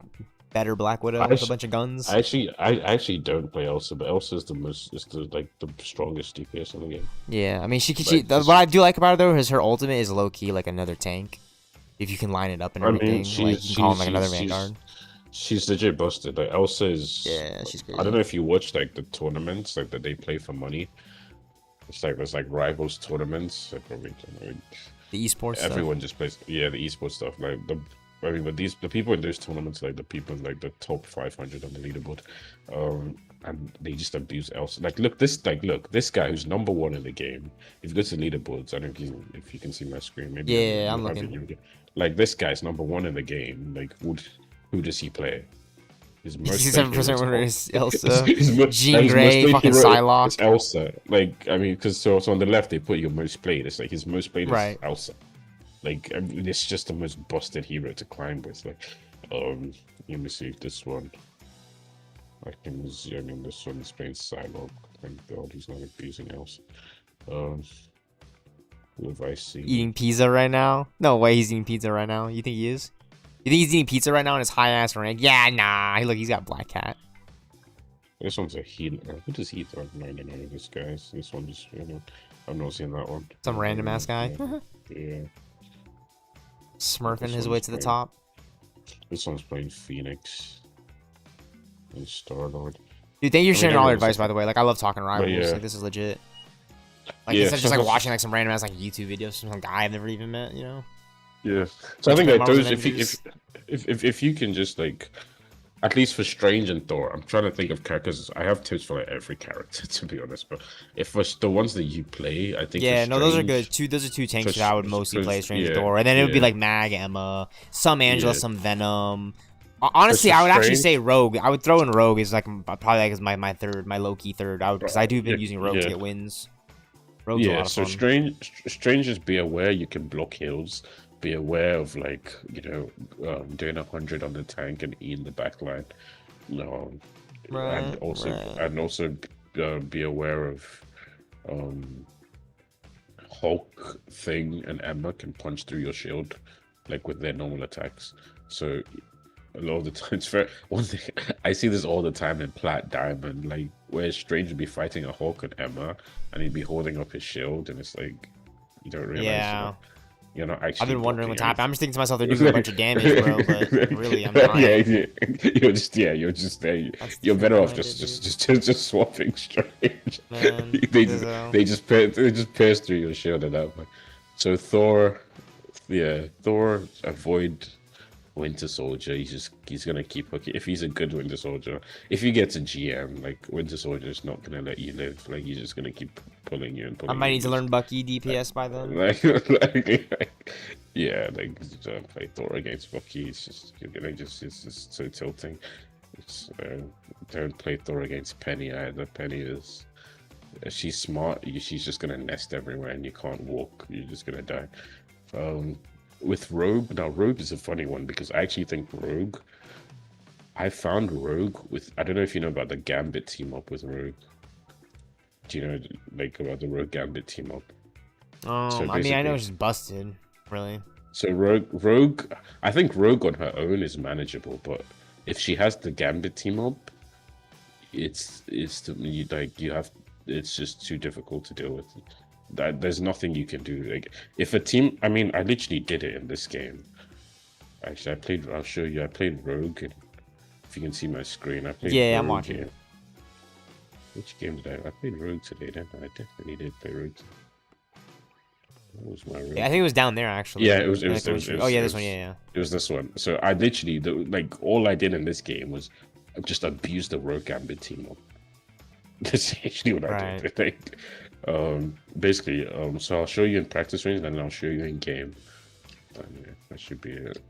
better Black Widow with a bunch of guns. I actually don't play Elsa, but Elsa is the strongest DPS in the game. Yeah, I mean, Like, what I do like about her though is her ultimate is low key like another tank. If you can line it up and everything, like you can call him like another Vanguard. She's legit busted. Like Elsa is. Yeah, she's crazy. I don't know if you watch like the tournaments like that they play for money. It's like there's like rivals tournaments. Like, probably, like, the esports. Everyone stuff. just plays. Yeah, the esports stuff. Like but the people in those tournaments, like the people like the top 500 on the leaderboard, and they just abuse Elsa. Like look this guy who's #1 in the game. If you go to the leaderboards, I don't know if you can see my screen. Maybe Yeah, I'm looking. Like this guy's #1 in the game. Like who does he play? His most 67% winner is Elsa. Jean Jean Grey, fucking Psylocke. It's Elsa. Like I mean, because so on the left they put your most played. It's like his most played is Elsa. Like it's just the most busted hero to climb with. Like, let me see if this one. I can zoom in. This one is playing Psylocke. Thank God he's not abusing Elsa. Who have I seen? Eating pizza right now? No way, he's eating pizza right now. You think he is? You think he's eating pizza right now in his high ass rank? Yeah, nah. Hey, look, he's got Black Cat. This one's a healer. Who does he throw? No, this guy's. This one just. I'm not seeing that one. Some random ass guy. Yeah. Smurfing his way to the top. This one's playing Phoenix and Star-Lord. Dude, thank you for sharing all your advice, by the way. Like, I love talking rivals. Yeah. Like, this is legit. Like, instead of just like watching like some random ass like YouTube videos from some guy I've never even met, you know? Yeah. So I think like those, if you can just like, at least for Strange and Thor, I'm trying to think of characters. I have tips for like every character, to be honest. But if for the ones that you play, I think. Yeah, no, those are good. Those are two tanks that I would mostly play: Strange and Thor, and then it would be like Mag, Emma, some Angela, some Venom. Honestly, I would actually say Rogue. I would throw in Rogue as like probably like as my third, my low key third. Because I do been using Rogue to get wins. Rogue's a lot of so fun. Strange is be aware you can block heals. Be aware of like doing 100 on the tank and E in the backline. And also be aware of Hulk, Thing, and Emma can punch through your shield like with their normal attacks. So a lot of the times, one thing I see this all the time in Plat Diamond, like where Strange would be fighting a Hulk and Emma, and he'd be holding up his shield, and it's like you don't realize. Yeah. You're not actually. I've been wondering what's happening. I'm just thinking to myself, they're doing a bunch of damage, bro. But really, I'm not. You're just there. You're better off just swapping Strange. Man, they just pierce through your shield at that point. So Thor, avoid Winter Soldier. He's gonna keep hooking. If he's a good Winter Soldier, if you get to GM, like Winter Soldier is not gonna let you live. Like he's just gonna keep pulling you and pulling. I might need to learn Bucky DPS by then. Play Thor against Bucky. It's just so tilting. Don't play Thor against Penny either. Penny is. She's smart. She's just gonna nest everywhere, and you can't walk. You're just gonna die. With Rogue, now Rogue is a funny one because I actually think Rogue. I found Rogue with. I don't know if you know about the Gambit team up with Rogue. Do you know like about the Rogue Gambit team up? I mean, I know she's busted, really. So Rogue, I think Rogue on her own is manageable, but if she has the Gambit team up, it's just too difficult to deal with. There's nothing you can do. Like if a team, I mean, I literally did it in this game. Actually, I'll show you. I played Rogue. And if you can see my screen, I played. Yeah, Rogue I'm watching. Here. Which game did I played Rogue today? Didn't I? I definitely did play Rogue. What was my Rogue? Yeah, I think it was down there actually. Yeah, it was. This one. Yeah. It was this one. So I literally all I did in this game was just abuse the Rogue Gambit team up. That's actually what I did. Like, basically, so I'll show you in practice range, and then I'll show you in game. Yeah, that should be it.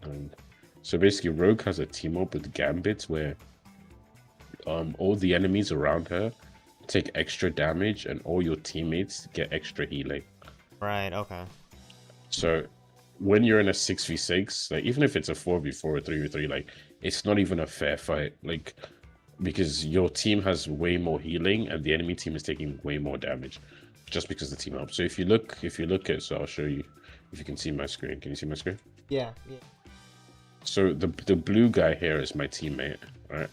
So basically, Rogue has a team up with Gambit where all the enemies around her take extra damage, and all your teammates get extra healing. Right. Okay. So when you're in a 6v6, like even if it's a 4v4 or 3v3, like it's not even a fair fight, like because your team has way more healing and the enemy team is taking way more damage, just because the team helps. So if you look at, so I'll show you if you can see my screen. Can you see my screen? Yeah. So the blue guy here is my teammate, right?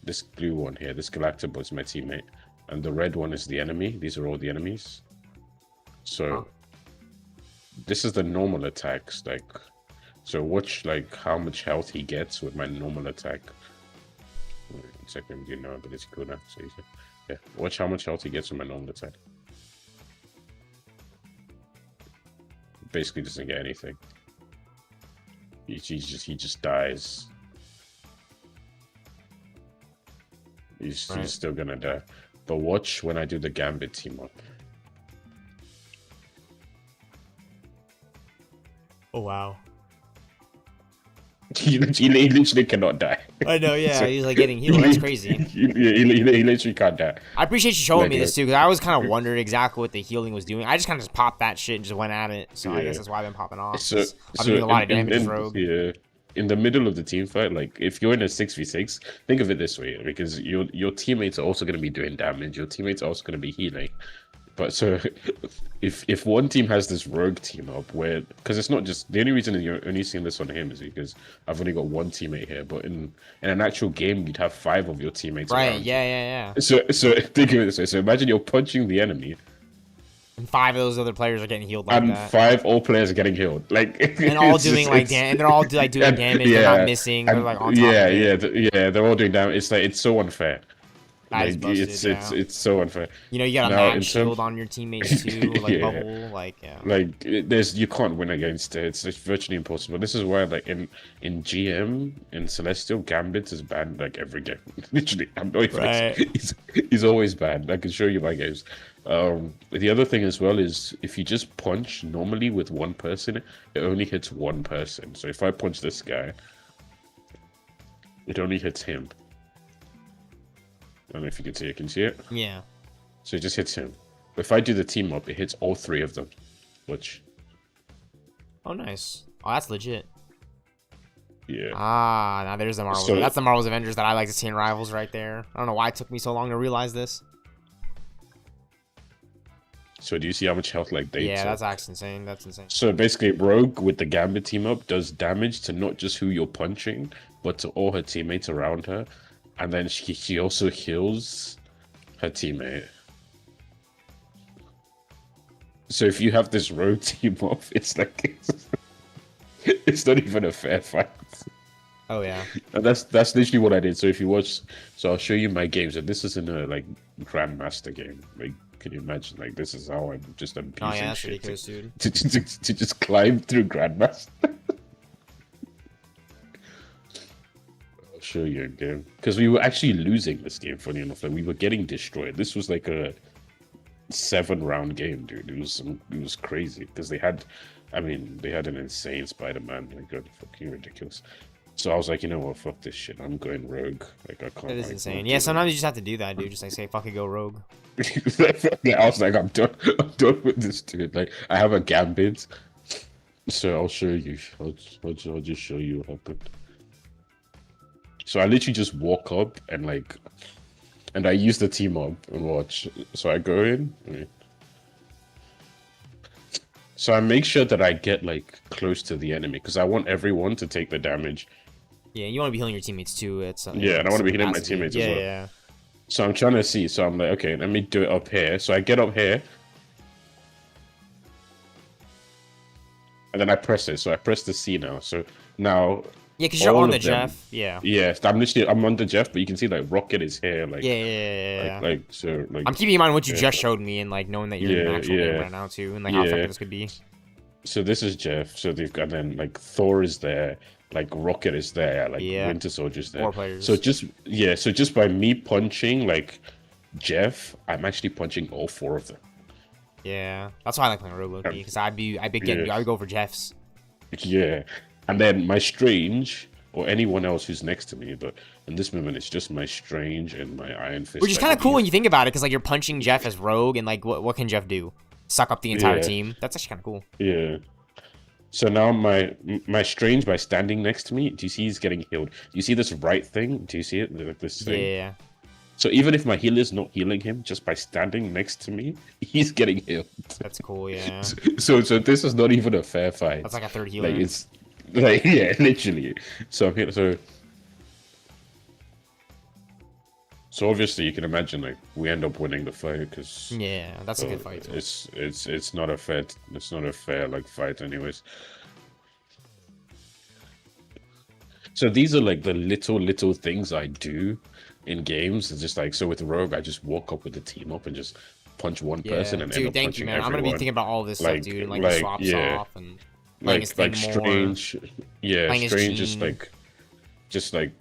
This blue one here, this Galactable is my teammate, and the red one is the enemy. These are all the enemies. So this is the normal attacks, like, so watch like how much health he gets with my normal attack. Wait a second, you know, but it's cool now. So yeah, watch how much health he gets with my normal attack. Basically doesn't get anything. He just dies. He's still gonna die. But watch when I do the Gambit team up. Oh wow. He literally cannot die. I know, yeah. So, he's like getting healed. That's crazy. He literally can't die. I appreciate you showing me this too, because I always kind of wondered exactly what the healing was doing. I just kind of just popped that shit and just went at it. So I guess that's why I've been popping off. So I've been doing a lot of damage, Rogue. Yeah. In the middle of the team fight, like if you're in a 6v6, think of it this way, because your teammates are also going to be doing damage. Your teammates are also going to be healing. But so if one team has this rogue team up where, because it's not just, the only reason you're only seeing this on him is because I've only got one teammate here, but in an actual game you'd have 5 of your teammates around. Yeah. So think of it this way. So imagine you're punching the enemy, and 5 of those other players are getting healed like and that. 5 all players are getting healed, like and all doing like and they're all like doing damage. Yeah, they're not missing. They're like on top of it. They're all doing damage. It's like it's so unfair. Like, busted, it's so unfair. You know, you got a max shield on your teammates too, like bubble, like Like you can't win against it. It's virtually impossible. This is why, like in GM in Celestial, Gambit is banned like every game. Literally, I'm not even. He's always banned. I can show you my games. The other thing as well is if you just punch normally with one person, it only hits one person. So if I punch this guy, it only hits him. I don't know if you can see it. Can you see it? Yeah. So it just hits him. But if I do the team up, it hits all 3 of them. Watch. Oh, nice. Oh, that's legit. Yeah. Ah, now there's the Marvel's. That's the Marvel's Avengers that I like to see in Rivals right there. I don't know why it took me so long to realize this. So do you see how much health like they Yeah, that's actually insane. That's insane. So basically, Rogue with the Gambit team up does damage to not just who you're punching, but to all her teammates around her. And then she also heals her teammate. So if you have this Rogue team up, it's like it's not even a fair fight. Oh yeah. And that's literally what I did. So if you watch, so I'll show you my games, and this is in a like Grandmaster game. Like, can you imagine? Like, this is how I'm just abusing shit to just climb through Grandmaster. Show you again, because we were actually losing this game. Funny enough, like we were getting destroyed. This was like a 7-round game, dude. It was crazy because they had an insane Spider-Man. Like, God, fucking ridiculous. So I was like, you know what, fuck this shit. I'm going Rogue. Like, I can't. It is insane. Yeah, sometimes you just have to do that, dude. Just like say, fucking go Rogue. Yeah, I was like, I'm done with this, dude. Like, I have a Gambit, so I'll show you. I'll just show you what happened. So I literally just walk up and I use the team up and watch. So I go in. So I make sure that I get like close to the enemy because I want everyone to take the damage. Yeah, you want to be healing your teammates too. And I want to be healing my teammates as well. Yeah. So I'm trying to see. So I'm like, okay, let me do it up here. So I get up here. And then I press it. So I press the C now. So now... Yeah, because you're on the Jeff. Yeah. Yeah, I'm on the Jeff, but you can see like Rocket is here. Like yeah. Like I'm keeping in mind what you just showed me and like knowing that you're in an actual game right now too, and like how effective this could be. So this is Jeff. So they've got then like Thor is there, like Rocket is there, like Winter Soldier's there. 4 players. So just by me punching, like Jeff, I'm actually punching all 4 of them. Yeah, that's why I like playing Rogue Loki, because I would go for Jeff's. Yeah, and then my Strange, or anyone else who's next to me, but in this moment it's just my Strange and my Iron Fist. Which is kind of cool when you think about it, because like you're punching Jeff as Rogue, and like what can Jeff do? Suck up the entire team. That's actually kind of cool. Yeah. So now my Strange, by standing next to me, do you see he's getting healed? Do you see this right thing? Do you see it? Like this thing? Yeah. So even if my healer's not healing him, just by standing next to me, he's getting healed. That's cool, yeah. So this is not even a fair fight. That's like a third healer. Like it's like yeah, literally. So I'm here. So obviously you can imagine like we end up winning the fight because that's a good fight. Too. It's not a fair like fight anyways. So these are like the little things I do in games. It's just like, so with Rogue, I just walk up with the team up and just punch one person and end up thank you, man. I'm gonna be thinking about all this stuff, dude, and like the swaps off and like Strange, Strange just like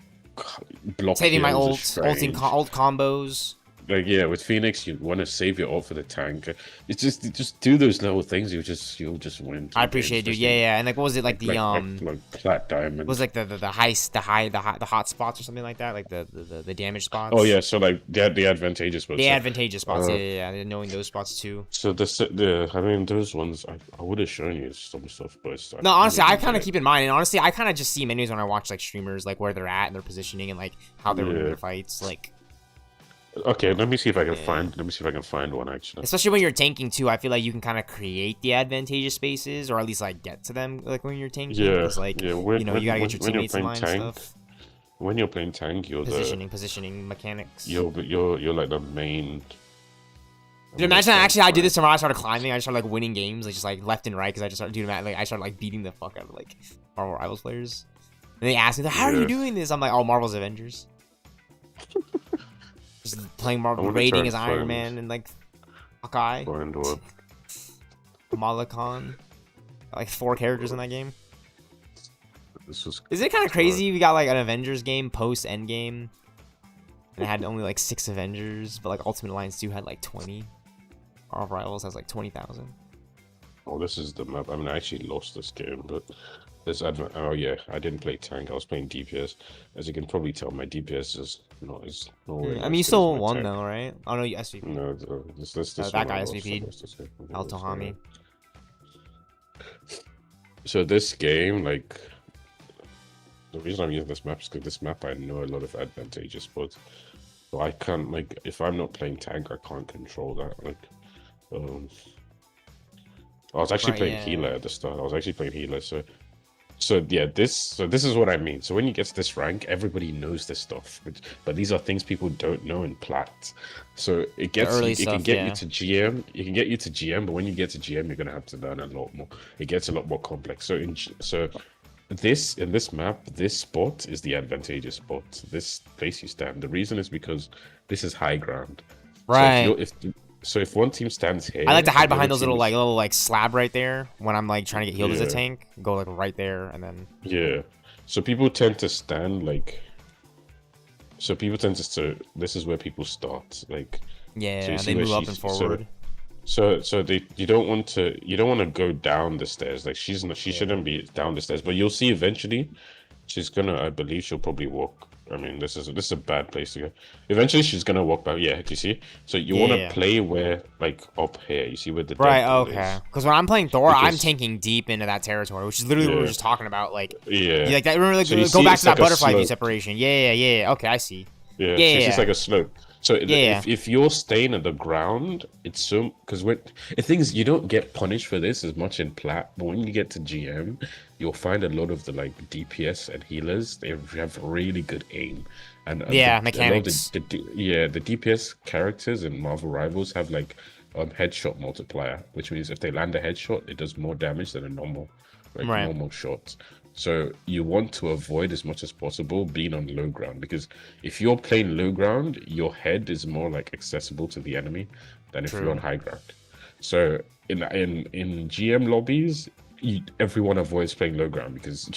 block saving my ult combos. Like with Phoenix, you want to save your ult for the tank. It's just do those little things. You'll just win. I appreciate it, dude. Yeah. And like, what was it like the like plat diamond? Was like the hot spots or something like that, like the damage spots. Oh yeah, so like the advantageous spots. The advantageous spots. Yeah. Knowing those spots too. So I mean those ones I would have shown you some stuff, but no, honestly, I kind of keep in mind, and honestly, I kind of just see menus when I watch like streamers, like where they're at and their positioning and like how they're winning their fights, like. Okay, let me see if I can find one actually. Especially when you're tanking too, I feel like you can kind of create the advantageous spaces, or at least like get to them, like when you're tanking. Yeah, like, you gotta get your teammates in line and stuff. When you're playing tank, you're positioning mechanics. You're like the main. Dude, imagine I did this when I started climbing. I just started like winning games, like just like left and right, because I just started doing that. Like I started like beating the fuck out of like Marvel Rivals players. And they asked me, "How are you doing this?" I'm like, "Oh, Marvel's Avengers." Just playing Marvel, raiding as Iron Man and like Hawkeye, Malakan, like 4 characters in that game. Is it kind of crazy? We got like an Avengers game post Endgame, and it had only like 6 Avengers, but like Ultimate Alliance 2 had like 20. Marvel Rivals has like 20,000. Oh, this is the map. I mean, I actually lost this game, but this oh yeah, I didn't play tank. I was playing DPS. As you can probably tell, my DPS is no way. I mean, you still won though, right? Oh no, you SVP. No, this that guy SVP'd. Al-Tahami. So this game, like, the reason I'm using this map is because this map I know a lot of advantageous spots. So I can't, like, if I'm not playing tank, I can't control that. Like, I was actually playing healer at the start. So yeah, this is what I mean. So when you get to this rank, everybody knows this stuff, but these are things people don't know in plat. So it can get you to GM. It can get you to GM, but when you get to GM, you're gonna have to learn a lot more. It gets a lot more complex. So in this map, this spot is the advantageous spot. This place you stand. The reason is because this is high ground. Right. So if one team stands here, I like to hide behind those little slab right there when I'm like trying to get healed as a tank. Go like right there and then. Yeah, so people tend to stand like. So people tend to. This is where people start like. Yeah, so they move up and forward. So you don't want to go down the stairs. Like she shouldn't be down the stairs. But you'll see eventually, she's gonna. I believe she'll probably walk. I mean, this is a bad place to go. Eventually, she's gonna walk back. Yeah, do you see? So you want to play where, like, up here. You see where the okay. Because when I'm playing Thor, I'm tanking deep into that territory, which is literally what we were just talking about. Like, like that. Remember, like, so go back to that butterfly view separation. Yeah. Okay, I see. Yeah, it's just like a slope. So if you're staying at the ground, it's so because the thing is you don't get punished for this as much in plat, but when you get to GM, you'll find a lot of the like DPS and healers they have really good aim and mechanics. The DPS characters in Marvel Rivals have like headshot multiplier, which means if they land a headshot, it does more damage than a normal shot. So you want to avoid as much as possible being on low ground because if you're playing low ground, your head is more like accessible to the enemy than if you're on high ground. So in GM lobbies, everyone avoids playing low ground because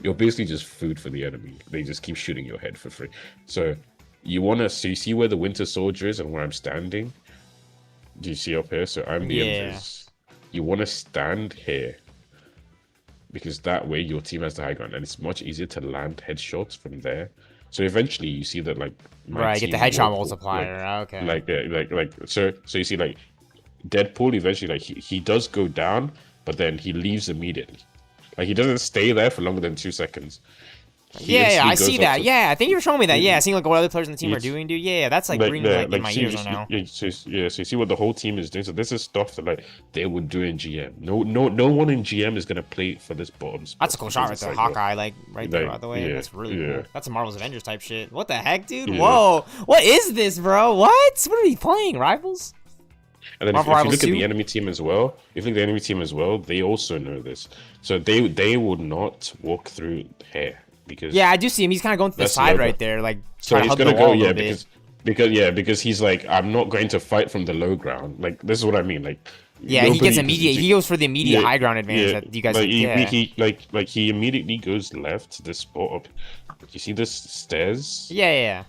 you're basically just food for the enemy. They just keep shooting your head for free. So you wanna, so you see where the Winter Soldier is and where I'm standing? Do you see up here? So I'm the Empress. You wanna stand here. Because that way your team has the high ground, and it's much easier to land headshots from there. So eventually you see that, like, right, get the headshot multiplier. Okay. So you see, like, Deadpool eventually, like, he does go down, but then he leaves immediately. Like, he doesn't stay there for longer than 2 seconds. Yeah, I see that. Yeah, I think you were showing me that. Yeah, seeing like what other players on the team are doing, dude. Yeah, that's like bringing like in my ears right now. So you see what the whole team is doing. So this is stuff that like they would do in GM. No one in GM is gonna play for this bottom spot. That's a cool shot right there, Hawkeye, like right there, by the way. That's really cool. That's a Marvel's Avengers type shit. What the heck, dude? Whoa, what is this, bro? What are we playing? Rivals? And then if you look at the enemy team as well, they also know this. So they would not walk through here. Because I do see him. He's kind of going to the side right there, like so he's gonna go, because he's like, I'm not going to fight from the low ground. Like, this is what I mean. Like, he gets immediate. He goes for the immediate high ground advantage that you guys. Like, he immediately goes left to this spot up. You see this stairs? Yeah.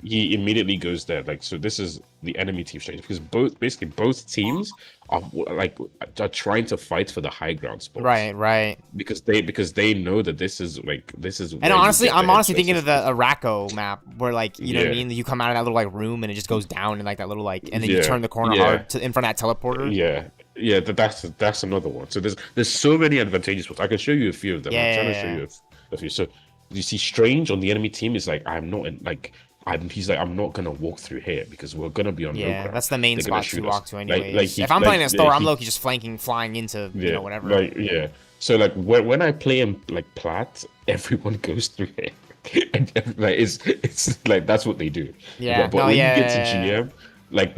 He immediately goes there. Like, so this is the enemy team strategy, because both teams are trying to fight for the high ground spots. Right. Because they know that this is. And honestly, I'm honestly thinking of the Araco map where, like, you know what I mean. You come out of that little like room and it just goes down in like that little like, and then you turn the corner hard in front of that teleporter. Yeah. That's another one. So there's so many advantageous spots. I can show you a few of them. I'm trying to show you a few. So you see, Strange on the enemy team is like, he's like, I'm not gonna walk through here because we're gonna be on low ground. That's the main spot to walk to anyway. If I'm playing in a store, I'm low-key just flying into whatever. So like when I play in like Plat, everyone goes through here. And like it's like that's what they do. But when you get to GM, like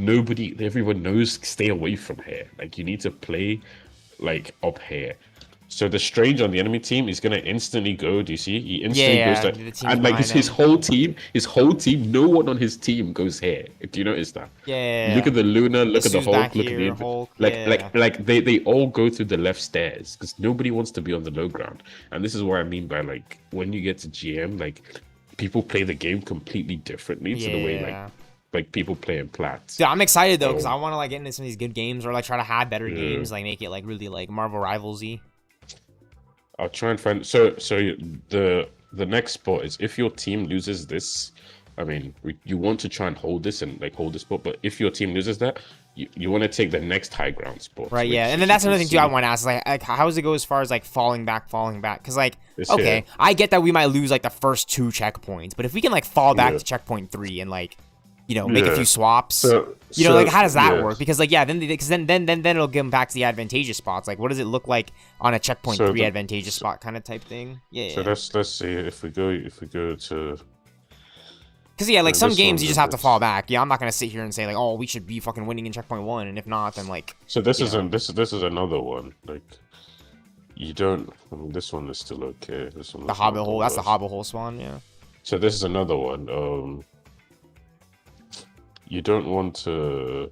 everyone knows, stay away from here. Like, you need to play like up here. So the Strange on the enemy team is gonna instantly go. Do you see? He instantly goes there, and like his whole team, no one on his team goes here. Do you notice that? Look at the Luna. Look at the Hulk. Look at the Hulk. Like they all go through the left stairs because nobody wants to be on the low ground. And this is what I mean by, like, when you get to GM, like, people play the game completely differently to the way like people play in Plat. Yeah, I'm excited though because I want to like get into some of these good games or like try to have better games, like make it like really like Marvel Rivals-y. I'll try and find. So the next spot is if your team loses this. I mean, you want to try and hold this and like hold this spot, but if your team loses that, you want to take the next high ground spot. Right. Yeah, and then that's another thing too. I want to ask, like how does it go as far as like falling back? Because like, okay, I get that we might lose like the first 2 checkpoints, but if we can like fall back to checkpoint 3 and like, you know, make a few swaps. Like, how does that work? Because like, then it'll give them back to the advantageous spots. Like, what does it look like on a checkpoint 3 advantageous spot kind of type thing? So let's see if we go to. Because like some games you just have to fall back. I'm not gonna sit here and say like, oh, we should be fucking winning in checkpoint 1, and if not, then like. So this is another one. Like, you don't. I mean, this one is still okay. This one. The Hobbit hole. That's the Hobbit hole spawn. Yeah. So this is another one. You don't want to,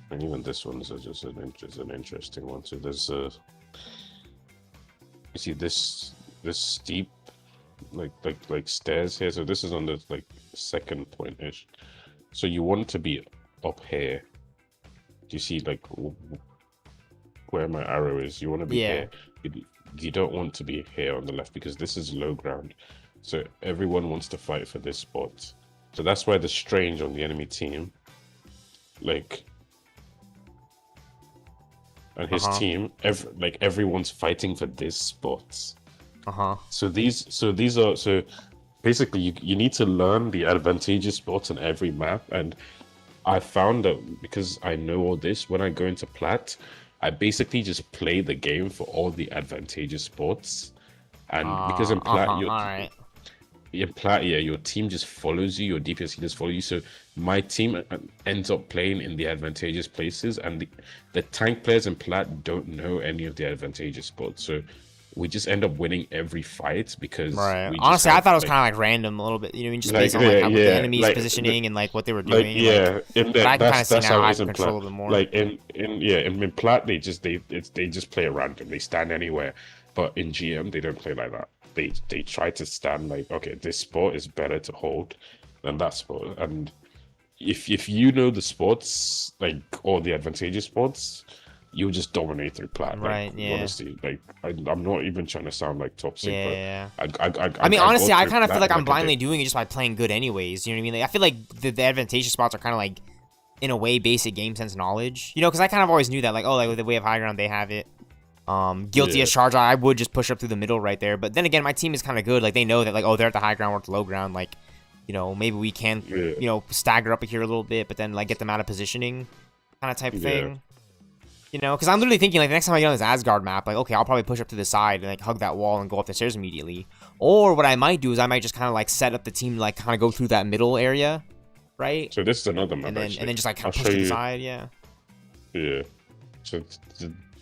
and even this one is just an interesting one. So there's you see this steep, like stairs here. So this is on the like second point ish. So you want to be up here. Do you see like where my arrow is? You want to be here. You don't want to be here on the left because this is low ground. So everyone wants to fight for this spot. So that's why the Strange on the enemy team, like, and his team, everyone's fighting for this spot. So basically, you need to learn the advantageous spots on every map. And I found that because I know all this, when I go into Plat, I basically just play the game for all the advantageous spots. And because in Plat, in Plat, your team just follows you, your DPS just follow you. So my team ends up playing in the advantageous places, and the tank players in Plat don't know any of the advantageous spots. So we just end up winning every fight because honestly, I thought it was kind of like random a little bit. You know, I mean, just based on like how the enemy's positioning and like what they were doing. But I can kind of see now how I can control them more. Like in Plat, they just play it random. They stand anywhere, but in GM they don't play like that. they try to stand like, okay, this sport is better to hold than that sport. And if you know the sports, like all the advantageous sports, you'll just dominate through plat. Right, like, yeah. Honestly, like I'm not even trying to sound like top secret. Yeah. I mean, honestly, I kind of feel like I'm a blindly day. doing it just by playing good anyways. You know what I mean? Like, I feel like the advantageous spots are kind of like, in a way, basic game sense knowledge. You know, because I kind of always knew that, like, oh, like if we have high ground, they have it. Guilty as charged, I would just push up through the middle right there. But then again, my team is kind of good. Like, they know that, like, oh, they're at the high ground, we're at the low ground. Like, you know, maybe we can, you know, stagger up here a little bit, but then, like, get them out of positioning kind of type thing. You know, because I'm literally thinking, like, the next time I get on this Asgard map, like, okay, I'll probably push up to the side and, like, hug that wall and go up the stairs immediately. Or what I might do is I might just kind of, like, set up the team to, like, kind of go through that middle area, right? So this is another map, and then just, like, kind of I'll push show to the you. side, yeah. Yeah. So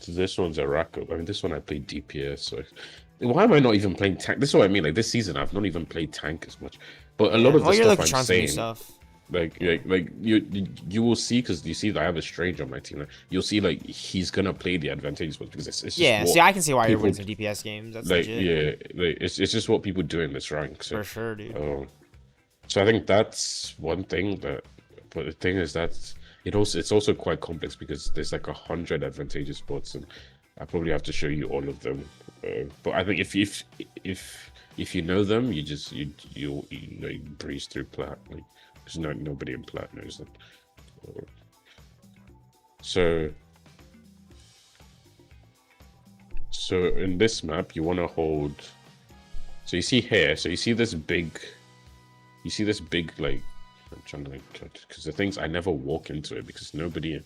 this one's a rack up. I mean, this one I played DPS. So why am I not even playing tank? This is what I mean. Like this season, I've not even played tank as much. But a lot of the stuff I'm saying, like you will see, because you see that I have a strange on my team. Like, you'll see like he's gonna play the advantageous ones because it's just see, I can see why you're winning some DPS games. That's like legit. yeah, like it's just what people do in this rank. So, for sure, dude. So I think that's one thing. But the thing is that it's also quite complex because there's like 100 advantageous spots, and I probably have to show you all of them. But I think if you know them, you like breeze through plat. Like there's nobody in plat knows them. So in this map, you want to hold. So you see here. So you see this big. Like. I'm trying to like, because the things I never walk into it because nobody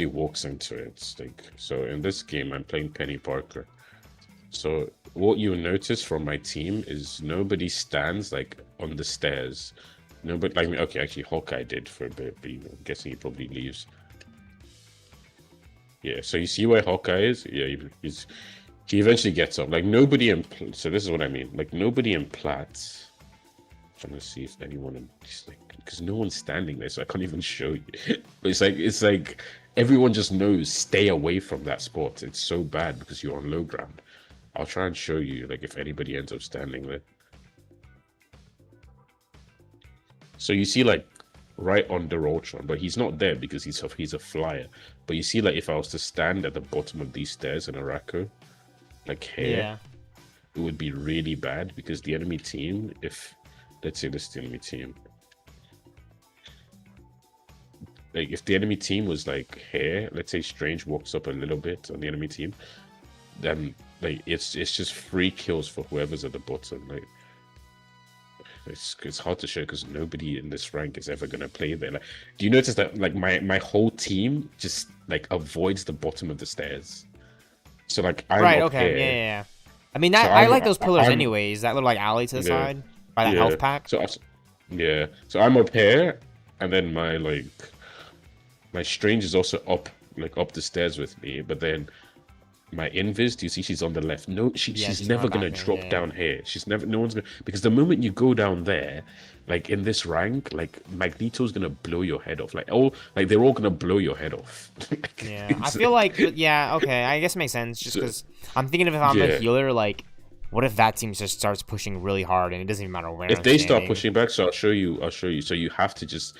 walks into it. It's like, so in this game I'm playing Penny Parker. So what you'll notice from my team is nobody stands like on the stairs. Nobody like me. Okay, actually Hawkeye did for a bit, but I'm guessing he probably leaves. Yeah. So you see where Hawkeye is? Yeah, he eventually gets up. Like nobody in. So this is what I mean. Like nobody in plats. Trying to see if anyone like because no one's standing there, so I can't even show you. But it's like everyone just knows stay away from that spot. It's so bad because you're on low ground. I'll try and show you like if anybody ends up standing there. So you see like right under Ultron, but he's not there because he's a flyer. But you see like if I was to stand at the bottom of these stairs in Araco, like here, it would be really bad because the enemy team, if let's say this is the enemy team. Like if the enemy team was like here, let's say Strange walks up a little bit on the enemy team, then like it's just free kills for whoever's at the bottom. Like it's hard to show because nobody in this rank is ever gonna play there. Like, do you notice that like my whole team just like avoids the bottom of the stairs? So like I'm up here. Yeah. I mean that I like those pillars anyways. That little like alley to the side by that health pack. So I'm up here, and then my Strange is also up the stairs with me, but then my Invis, do you see she's on the left? No, she's never gonna drop down here. No one's gonna, because the moment you go down there, like in this rank, like Magneto's gonna blow your head off. They're all gonna blow your head off. I feel like okay, I guess it makes sense just because I'm thinking if I'm a healer, like what if that team just starts pushing really hard and it doesn't even matter where if they start pushing back, so I'll show you. So you have to just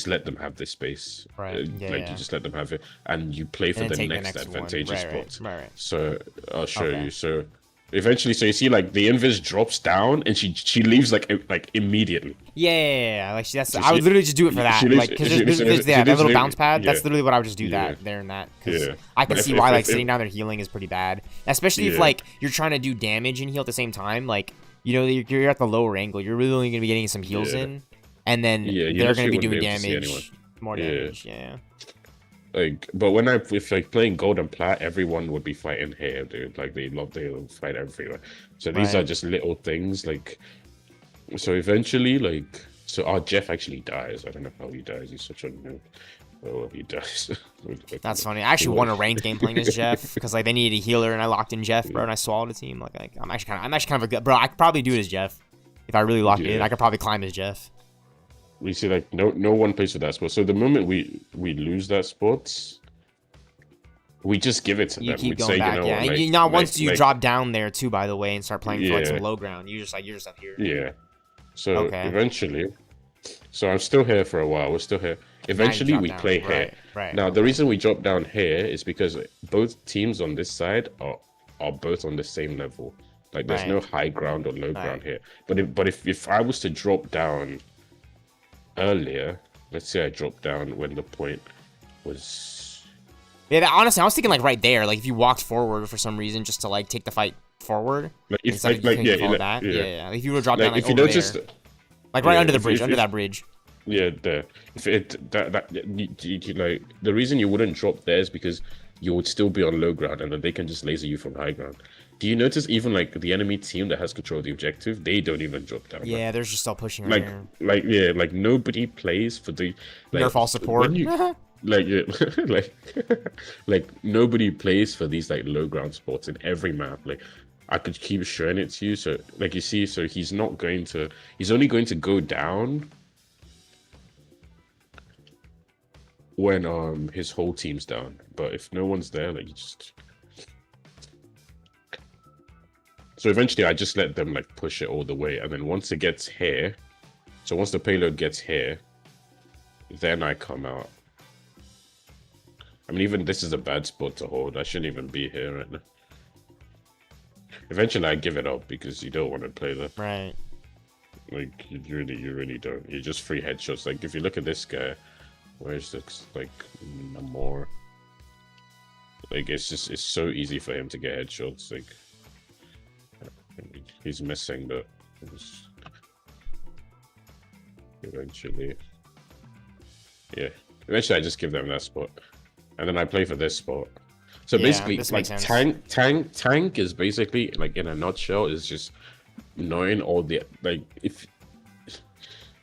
let them have this space, right? You just let them have it, and you play for the next advantageous spot. Right. So I'll show you. So eventually, so you see, like the Invis drops down, and she leaves like immediately. Yeah. Like I would literally just do it for that, like because there's that little bounce pad. That's literally what I would just do there and that. Because I can see why like sitting down there healing is pretty bad, especially if like you're trying to do damage and heal at the same time. Like you're at the lower angle, you're really only gonna be getting some heals in. And then they're going to be doing damage, more damage, Like, but if like playing gold and plat, everyone would be fighting here, dude. Like they fight everywhere. So these are just little things, like. So eventually, like, so our Jeff actually dies. I don't know how he dies. He's such a noob. Oh, he dies. That's funny. I actually won a ranked game playing as Jeff because like they needed a healer and I locked in Jeff, bro, and I swallowed a team. Like I'm actually kind of a good bro. I could probably do it as Jeff if I really locked it in. I could probably climb as Jeff. We see like no one plays for that spot. So the moment we lose that spot, We just give it to You them. keep We'd going say, back, you know, yeah. like, And you not once like, do you like, drop down there too, by the way, and start playing for like some Yeah. low ground. You're just up here. Yeah. So Okay. eventually, so I'm still here for a while. We're still here. Eventually, drop we down. play here. Right. Now, the reason we drop down here is because both teams on this side are both on the same level. Like, there's no high ground or low ground here. But if I was to drop down earlier, let's say I dropped down when the point was. Yeah, honestly, I was thinking like right there. Like if you walked forward for some reason just to like take the fight forward. Like if instead of like you yeah, back. yeah. Yeah. If you would drop down like if you over notice, there. Like right yeah, under the if- bridge, if- under if- that bridge. Yeah, there. If it that you like the reason you wouldn't drop there is because you would still be on low ground, and then they can just laser you from high ground. Do you notice even like the enemy team that has control of the objective, they don't even drop down? Yeah, they're just still pushing Like, right like yeah, like nobody plays for the like, Nerf all support. when you- like yeah, like nobody plays for these like low ground spots in every map. Like I could keep showing it to you. So like you see, so he's only going to go down when his whole team's down. But if no one's there, like you just. So eventually I just let them like push it all the way, and then once it gets here, so once the payload gets here, then I come out. I mean, even this is a bad spot to hold. I shouldn't even be here right now. Eventually I give it up because you don't want to play that. Right. Like you really don't. You just free headshots. Like if you look at this guy, where's this like more? Like it's so easy for him to get headshots. Like he's missing, but eventually, yeah. Eventually, I just give them that spot, and then I play for this spot. So basically, like tank is basically like in a nutshell is just knowing all the like if.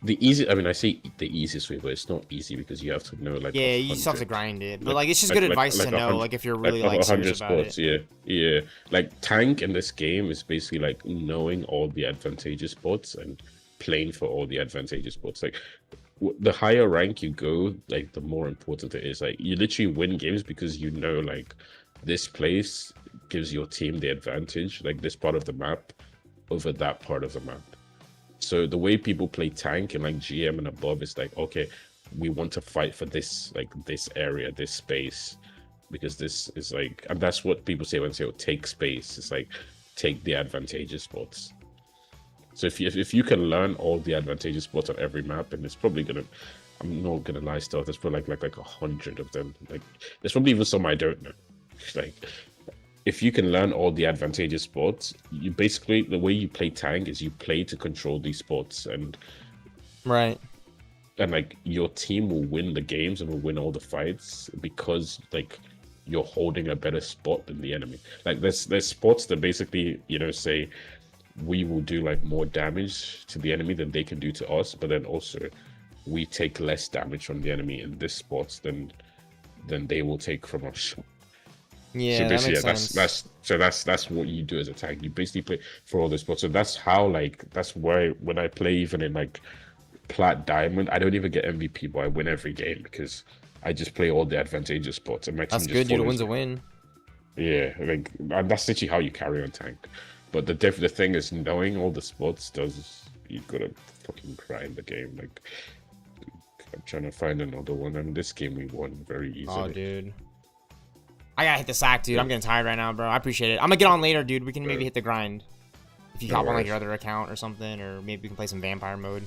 The easy, I mean, I say the easiest way, but it's not easy because you have to know, like, yeah, you still have to grind it. But like, it's just good advice to know, like, if you're really like serious about it. Yeah. Like tank in this game is basically like knowing all the advantageous spots and playing for all the advantageous spots. Like, the higher rank you go, like, the more important it is. Like, you literally win games because you know, like, this place gives your team the advantage, like this part of the map, over that part of the map. So the way people play tank and like GM and above is like, okay, we want to fight for this, like this area, this space, because this is like, and that's what people say when they say, oh, take space. It's like, take the advantageous spots. So if you can learn all the advantageous spots on every map, and it's probably gonna, I'm not gonna lie, still, there's probably like 100 of them. Like there's probably even some I don't know. Like, if you can learn all the advantageous spots, you basically, the way you play tank is you play to control these spots, and like your team will win the games and will win all the fights because like you're holding a better spot than the enemy. Like there's spots that basically, you know, say we will do like more damage to the enemy than they can do to us, but then also we take less damage from the enemy in this spots than they will take from us. Yeah, so basically, that makes sense. that's what you do as a tank. You basically play for all the spots. So that's how, like, that's why when I play even in like plat diamond, I don't even get MVP, but I win every game because I just play all the advantageous spots. And my that's team good, just dude. A win's a win. Yeah, like, and that's literally how you carry on tank. But the thing is, knowing all the spots does, you gotta fucking grind the game. Like, I'm trying to find another one, and this game we won very easily. Oh, dude. I gotta hit the sack, dude. I'm getting tired right now, bro. I appreciate it. I'm gonna get on later, dude. We can maybe hit the grind. If you hop on like your other account or something, or maybe we can play some vampire mode.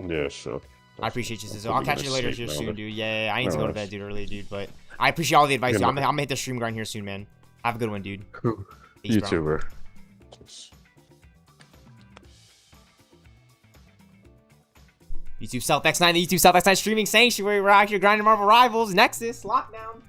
Yeah, sure. I appreciate you, Sizzle. I'll catch you later here soon, dude. Yeah, I need to go to bed, dude, early, dude. But I appreciate all the advice, dude. I'm gonna hit the stream grind here soon, man. Have a good one, dude. Peace, you too, bro. YouTube Stealthxknight, the YouTube Stealthxknight streaming sanctuary. We're out here grinding Marvel Rivals, Nexus, Lockdown.